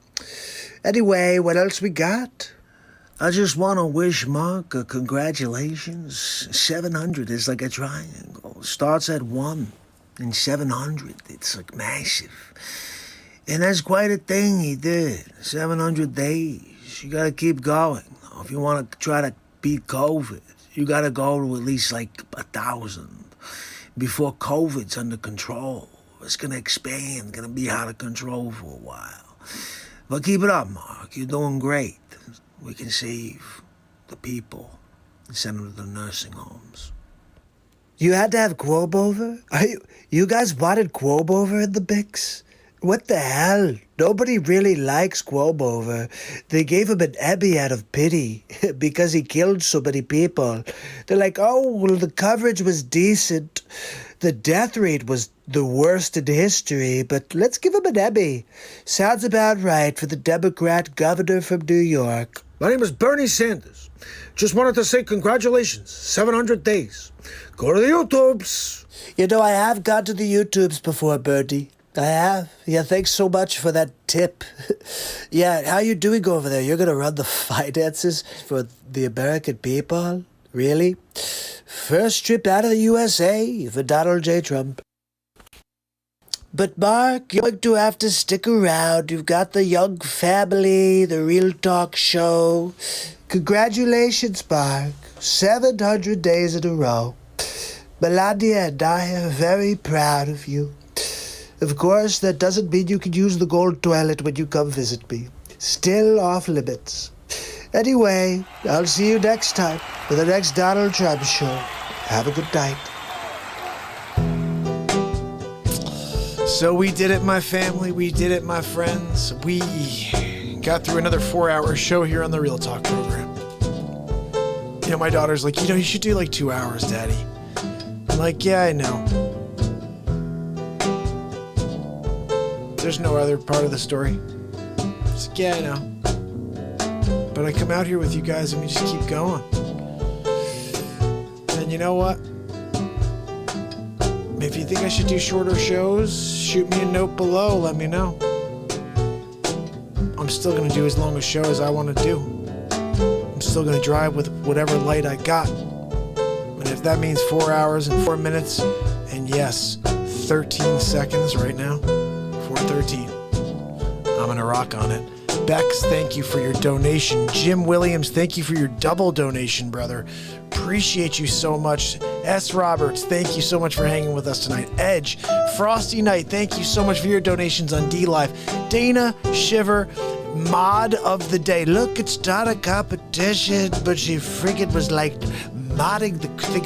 Anyway, what else we got? I just want to wish Mark a congratulations. 700 is like a triangle. Starts at 1 and 700. It's like massive. And that's quite a thing he did. 700 days. You got to keep going. If you want to try to beat COVID, you got to go to at least like 1,000 before COVID's under control. It's going to expand, going to be out of control for a while. But keep it up, Mark. You're doing great. We can save the people and send them to the nursing homes. You had to have Quob over? You guys wanted Quob over in the Bix? What the hell? Nobody really likes Quob over. They gave him an Emmy out of pity because he killed so many people. They're like, oh, well, the coverage was decent. The death rate was the worst in history, but let's give him an Emmy. Sounds about right for the Democrat governor from New York. My name is Bernie Sanders. Just wanted to say congratulations. 700 days. Go to the YouTubes. You know, I have gone to the YouTubes before, Bernie. I have. Yeah, thanks so much for that tip. Yeah, how you doing over there? You're going to run the finances for the American people? Really? First trip out of the USA for Donald J. Trump. But Mark, you're going to have to stick around. You've got the young family, the Real Talk show. Congratulations, Mark. 700 days in a row. Melania and I are very proud of you. Of course, that doesn't mean you can use the gold toilet when you come visit me. Still off limits. Anyway, I'll see you next time for the next Donald Trump show. Have a good night. So we did it, my family. We did it, my friends. We got through another 4-hour show here on the Real Talk program. You know, my daughter's like, you should do like 2 hours, Daddy. I'm like, yeah, I know. There's no other part of the story. She's like, yeah, I know. But I come out here with you guys and we just keep going. And you know what? If you think I should do shorter shows, shoot me a note below, let me know. I'm still going to do as long a show as I want to do. I'm still going to drive with whatever light I got. And if that means 4 hours and 4 minutes, and yes, 13 seconds right now, 4:13, I'm going to rock on it. Bex, thank you for your donation. Jim Williams, thank you for your double donation, brother. Appreciate you so much. S. Roberts, thank you so much for hanging with us tonight. Edge, Frosty Knight, thank you so much for your donations on DLive. Dana Shiver, mod of the day. Look, it's not a competition, but she friggin' was like modding the thing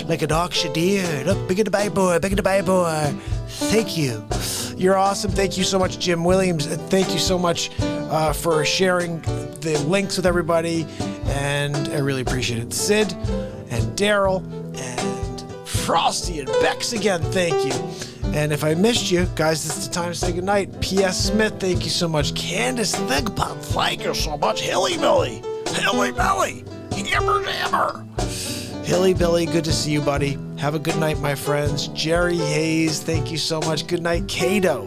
like an auctioneer. Look, big in the buy boy, big in the buy boy. Thank you. You're awesome. Thank you so much, Jim Williams. And thank you so much for sharing the links with everybody. And I really appreciate it. Sid and Daryl and Frosty and Bex again, thank you. And if I missed you, guys, this is the time to say goodnight. P.S. Smith, thank you so much. Candace Thigpop, thank you so much. Hilly Billy, Hammer. Hilly Billy, good to see you, buddy. Have a good night, my friends. Jerry Hayes, thank you so much. Good night, Cato.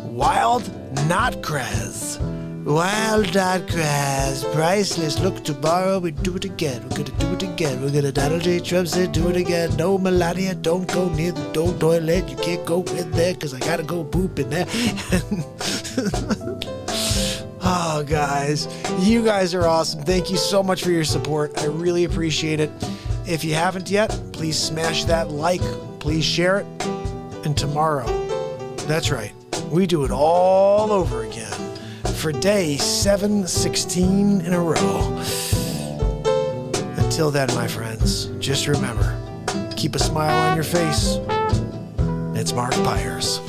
Wild Notcrez. Wild Notcrez. Priceless. Look, tomorrow we do it again. We're gonna do it again. We're gonna Donald J. Trump say do it again. No, Melania, don't go near the door toilet. You can't go in there because I gotta go poop in there. Oh, guys, you guys are awesome. Thank you so much for your support. I really appreciate it. If you haven't yet, please smash that like. Please share it. And tomorrow, that's right, we do it all over again for day 716 in a row. Until then, my friends, just remember, keep a smile on your face. It's MARKPIRES.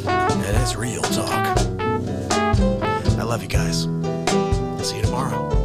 And it's real talk. I love you guys. See you tomorrow.